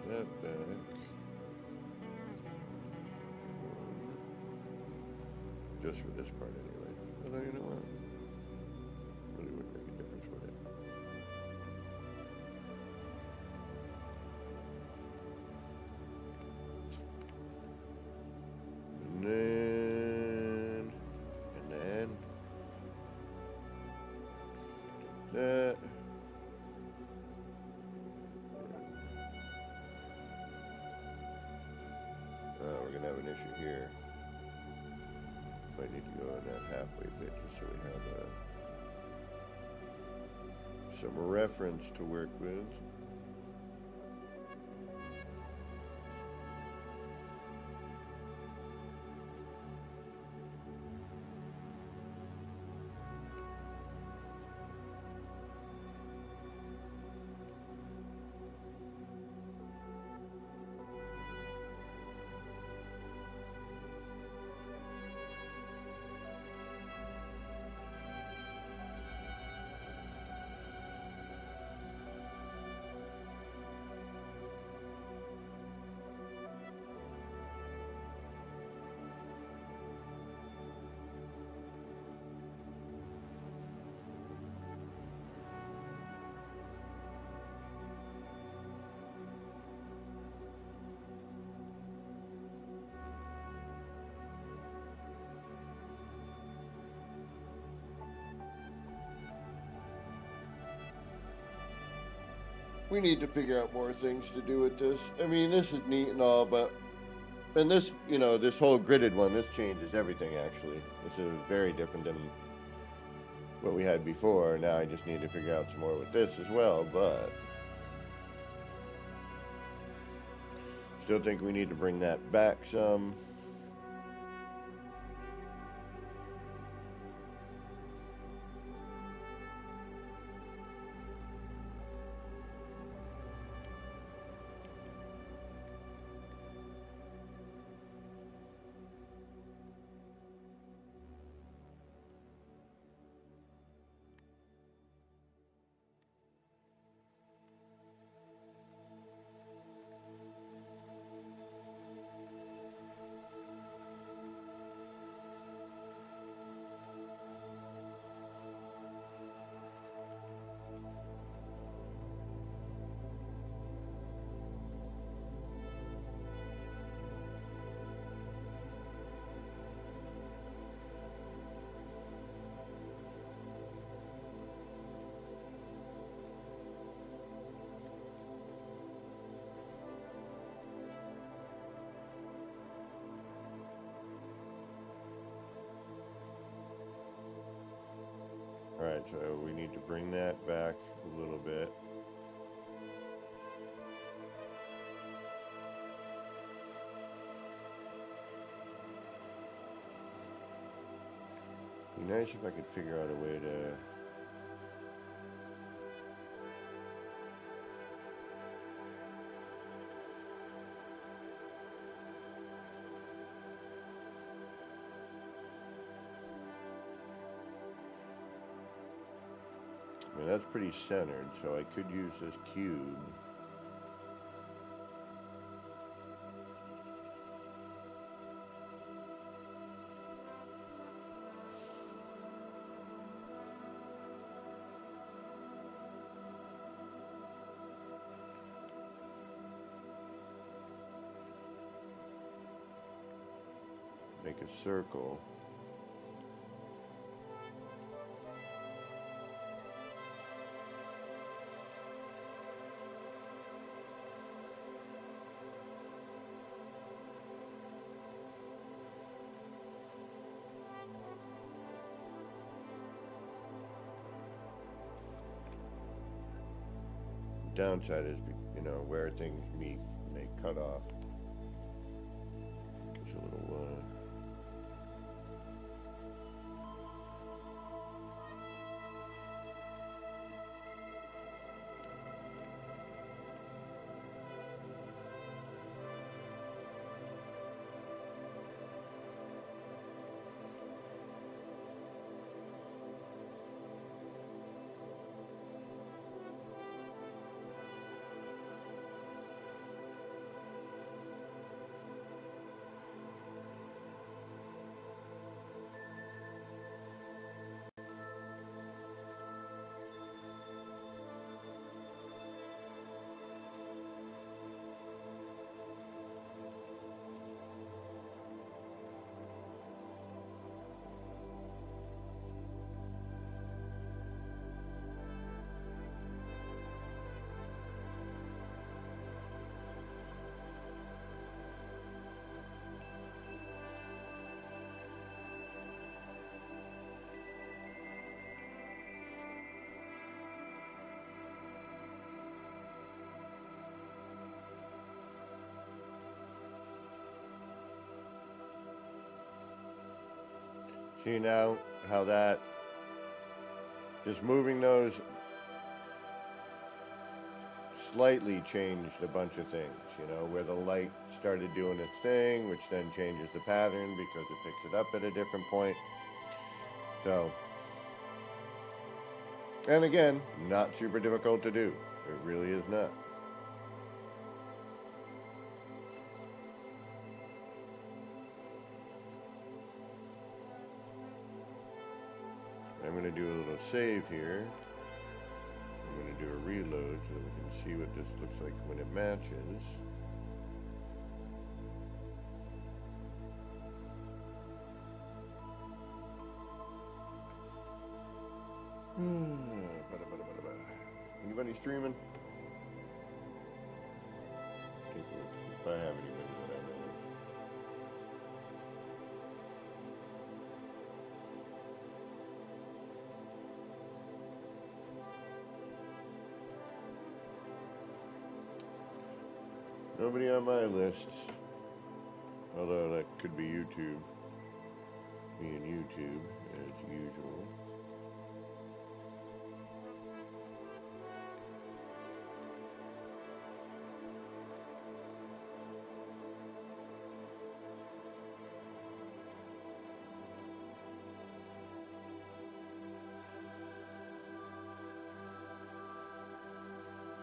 That back. Just for this part anyway. Although you know what? Really wouldn't make a difference with it. And then that. We're gonna have an issue here. Might need to go on that halfway bit just so we have some reference to work with. we need to figure out more things to do with this. I mean, this is neat and all, but and this, you know, this whole gridded one, this changes everything. Actually, this is very different than what we had before. Now I just need to figure out some more with this as well, but still think we need to bring that back some. Alright, so we need to bring that back a little bit. Be nice if I could figure out a way to I mean, that's pretty centered, so I could use this cube. Make a circle. Downside is, you know, where things meet and they cut off. Gives a little See now how that, just moving those slightly changed a bunch of things, you know, where the light started doing its thing, which then changes the pattern because it picks it up at a different point. So, and again, not super difficult to do. It really is not. I'm going to do a little save here. I'm going to do a reload so we can see what this looks like when it matches. Anybody streaming? If I have anybody that I know of. Nobody on my list. Although that could be YouTube. Me and YouTube, as usual.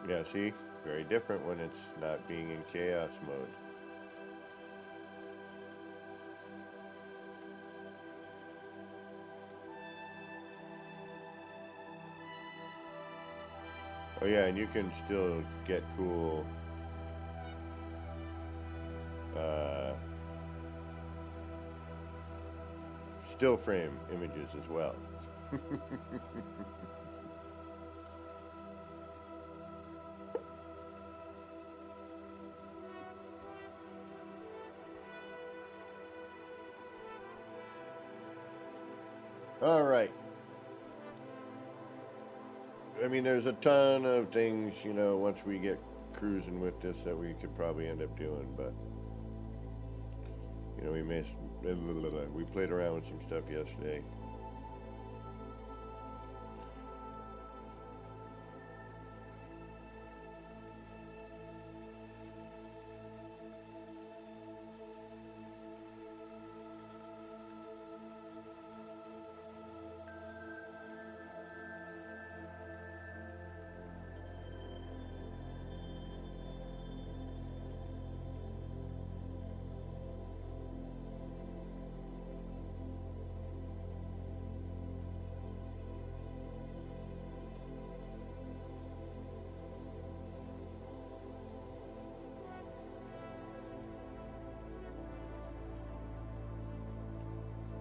Yeah, see? Very different when it's not being in chaos mode. Oh yeah, and you can still get cool still frame images as well. All right. I mean, there's a ton of things, you know, once we get cruising with this that we could probably end up doing, but, you know, we played around with some stuff yesterday.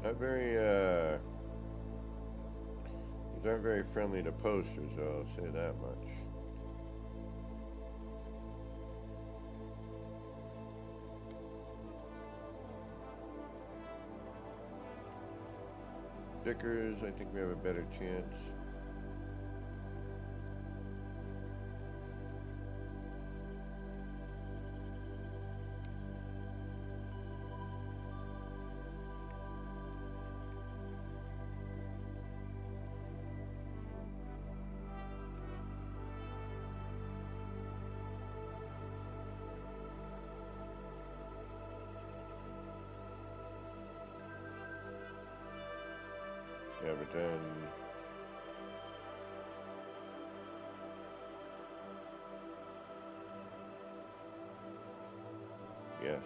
Not very, these aren't very friendly to posters, though, I'll say that much. Stickers, I think we have a better chance. Yeah, but then yes.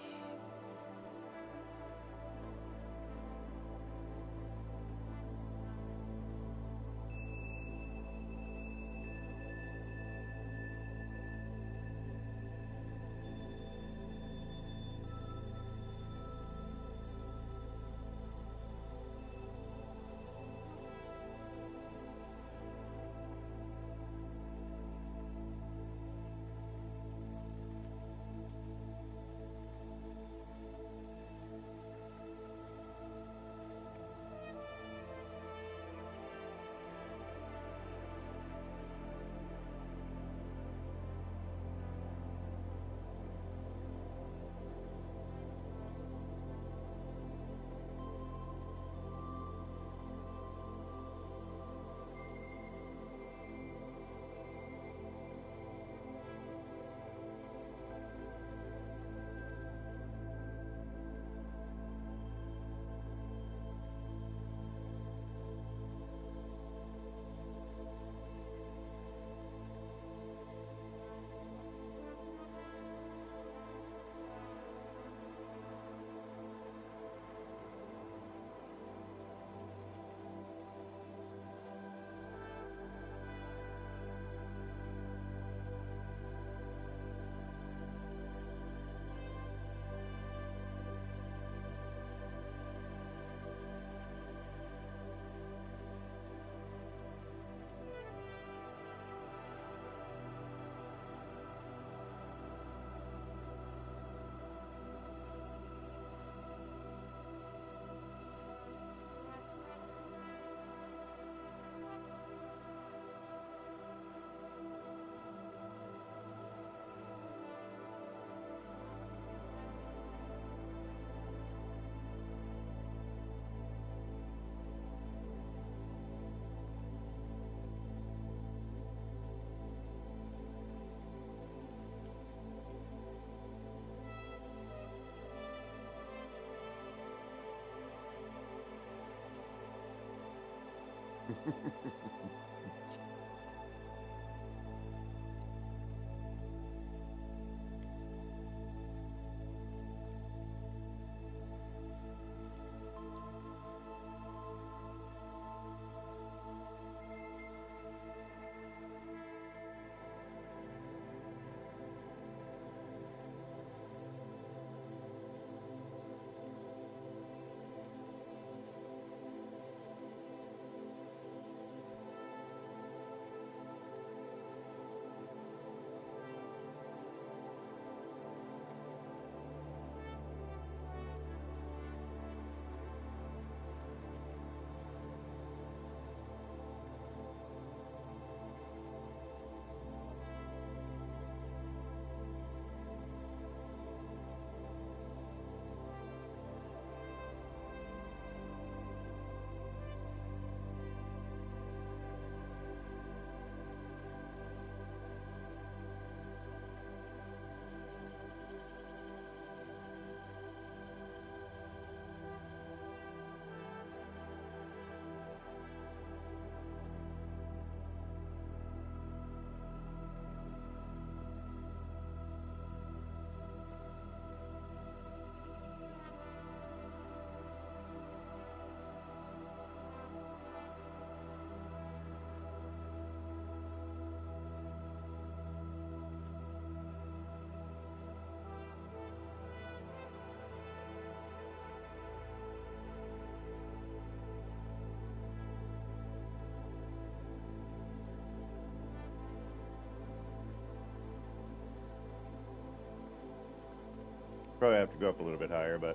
Probably have to go up a little bit higher, but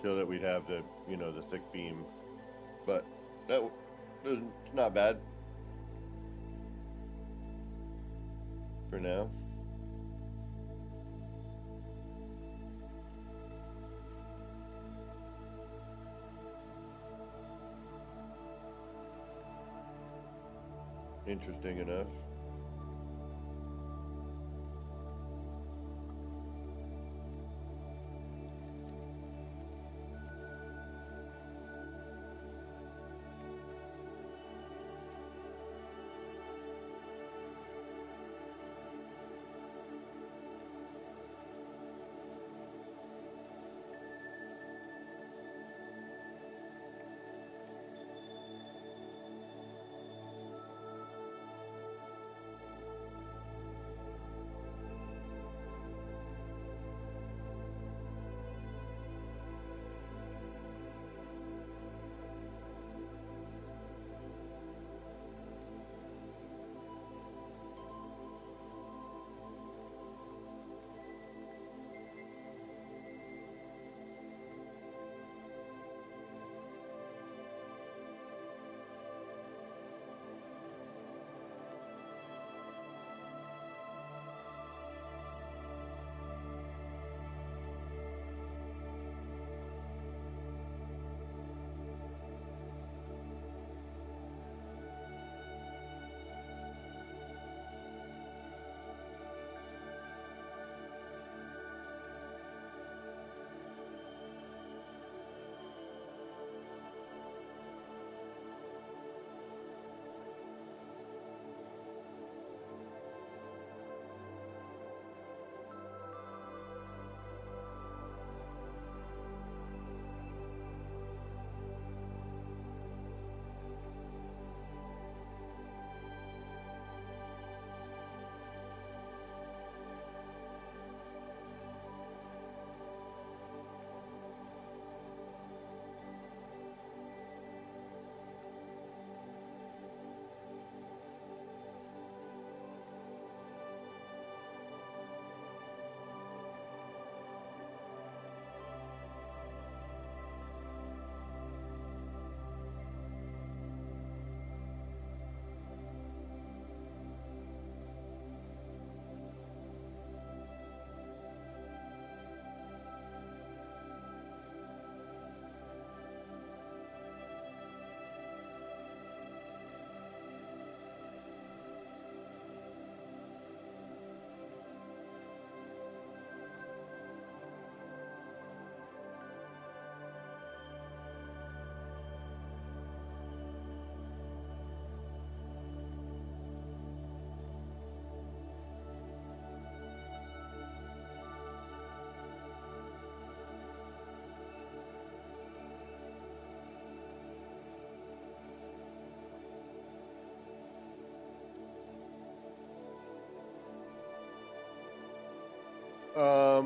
so that we'd have the, you know, the thick beam. But it's not bad for now. Interesting enough.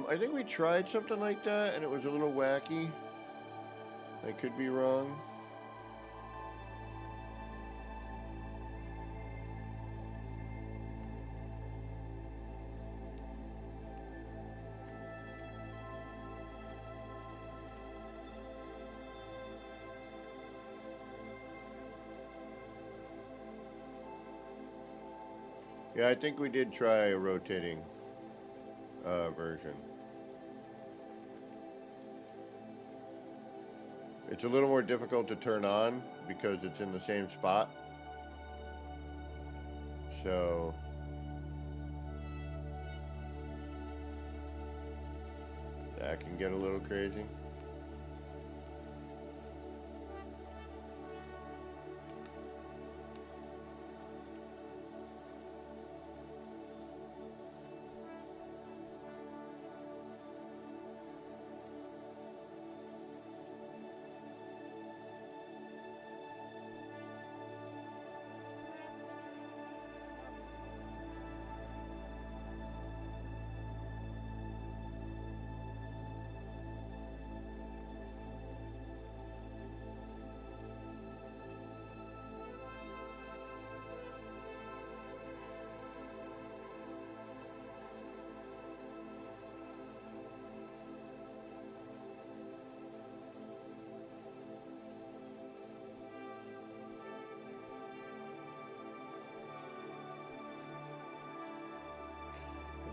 I think we tried something like that, and it was a little wacky. I could be wrong. Yeah, I think we did try a rotating version. It's a little more difficult to turn on because it's in the same spot. So that can get a little crazy.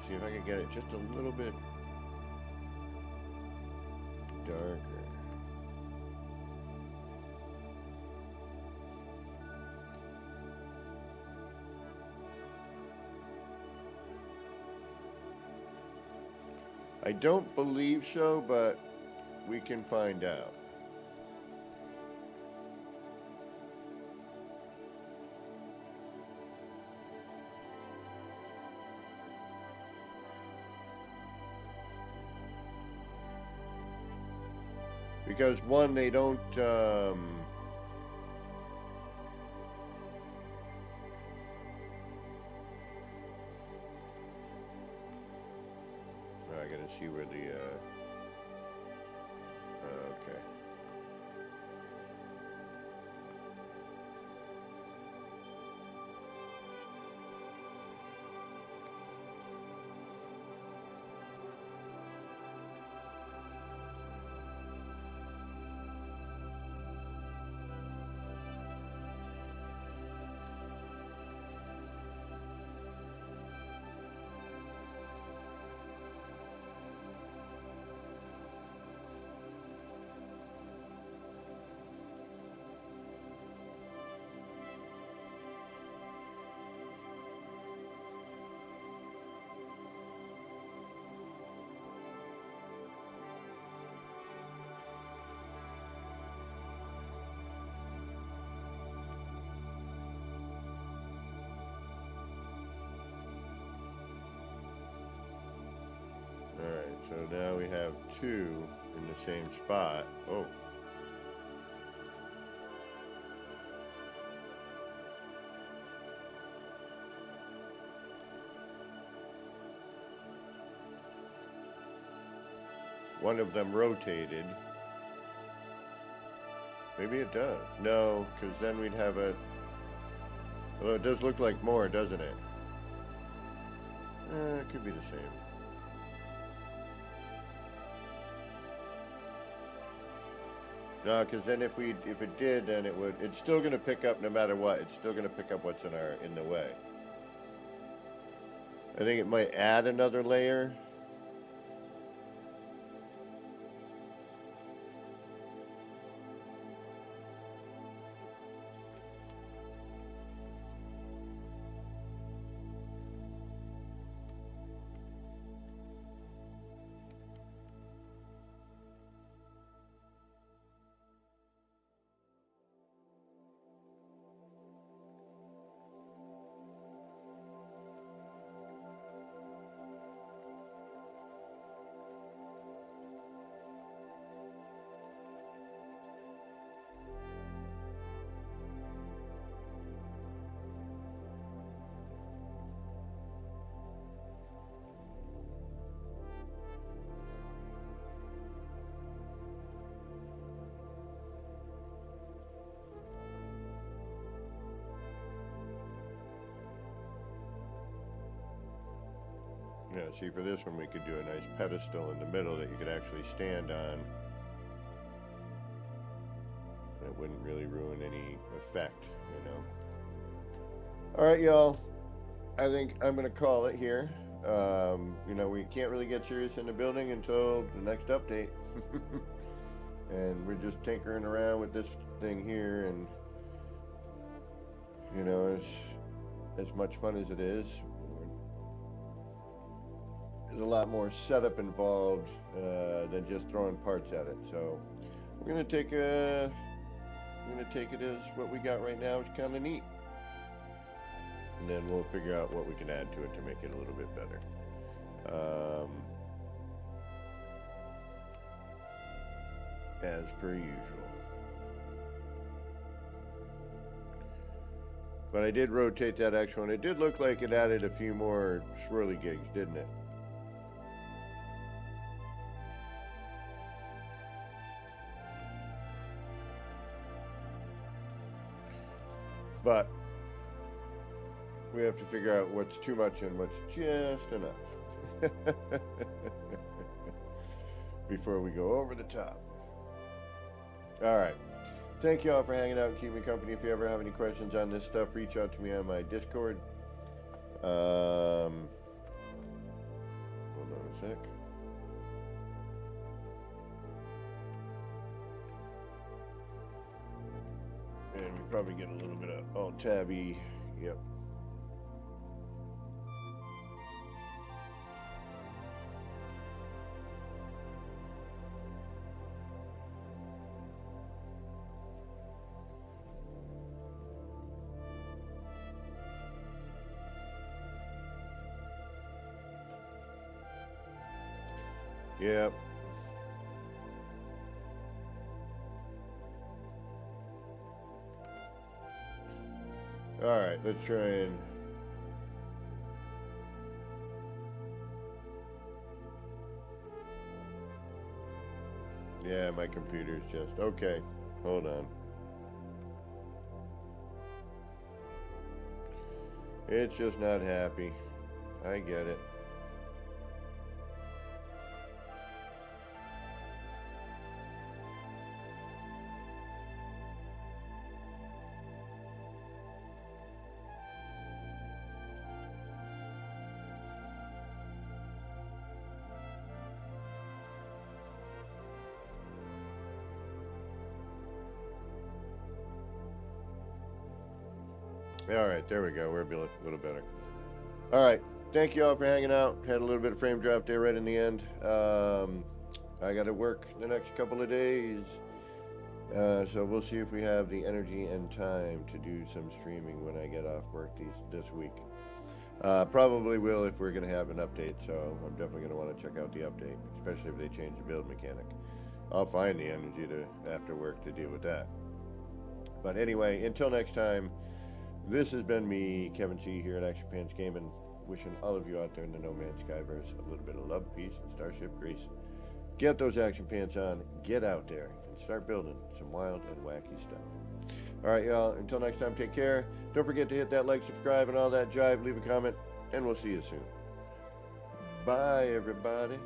See if I can get it just a little bit darker. I don't believe so, but we can find out. Because one, they don't, oh, I gotta see where the, okay. Alright, so now we have two in the same spot. Oh. One of them rotated. Maybe it does. No, because then we'd have a... Although it does look like more, doesn't it? It could be the same. No, because then if it did, then it's still going to pick up no matter what. It's still going to pick up what's in the way. I think it might add another layer. Yeah, see, for this one we could do a nice pedestal in the middle that you could actually stand on. It wouldn't really ruin any effect, you know. Alright, y'all. I think I'm going to call it here. You know, we can't really get serious in the building until the next update. And we're just tinkering around with this thing here, and you know, it's as much fun as it is. There's a lot more setup involved than just throwing parts at it. So we're gonna take it as what we got right now. It's kind of neat, and then we'll figure out what we can add to it to make it a little bit better. As per usual. But I did rotate that actual, and it did look like it added a few more swirly gigs, didn't it? But we have to figure out what's too much and what's just enough before we go over the top. All right. Thank you all for hanging out and keeping me company. If you ever have any questions on this stuff, reach out to me on my Discord. Hold on a sec. And we probably get a little bit of alt tabby. Yep. Yep. All right, let's try and yeah, my computer's just okay. Hold on. It's just not happy. I get it. All right, there we go. We're a little better. All right, thank you all for hanging out. Had a little bit of frame drop there right in the end. I got to work the next couple of days, so we'll see if we have the energy and time to do some streaming when I get off work this week. Probably will if we're going to have an update, so I'm definitely going to want to check out the update, especially if they change the build mechanic. I'll find the energy after work to deal with that. But anyway, until next time, this has been me, Kevin C, here at Action Pants Gaming, wishing all of you out there in the No Man's Skyverse a little bit of love, peace, and Starship Grease. Get those action pants on, get out there, and start building some wild and wacky stuff. All right, y'all, until next time, take care. Don't forget to hit that like, subscribe, and all that jive. Leave a comment, and we'll see you soon. Bye, everybody.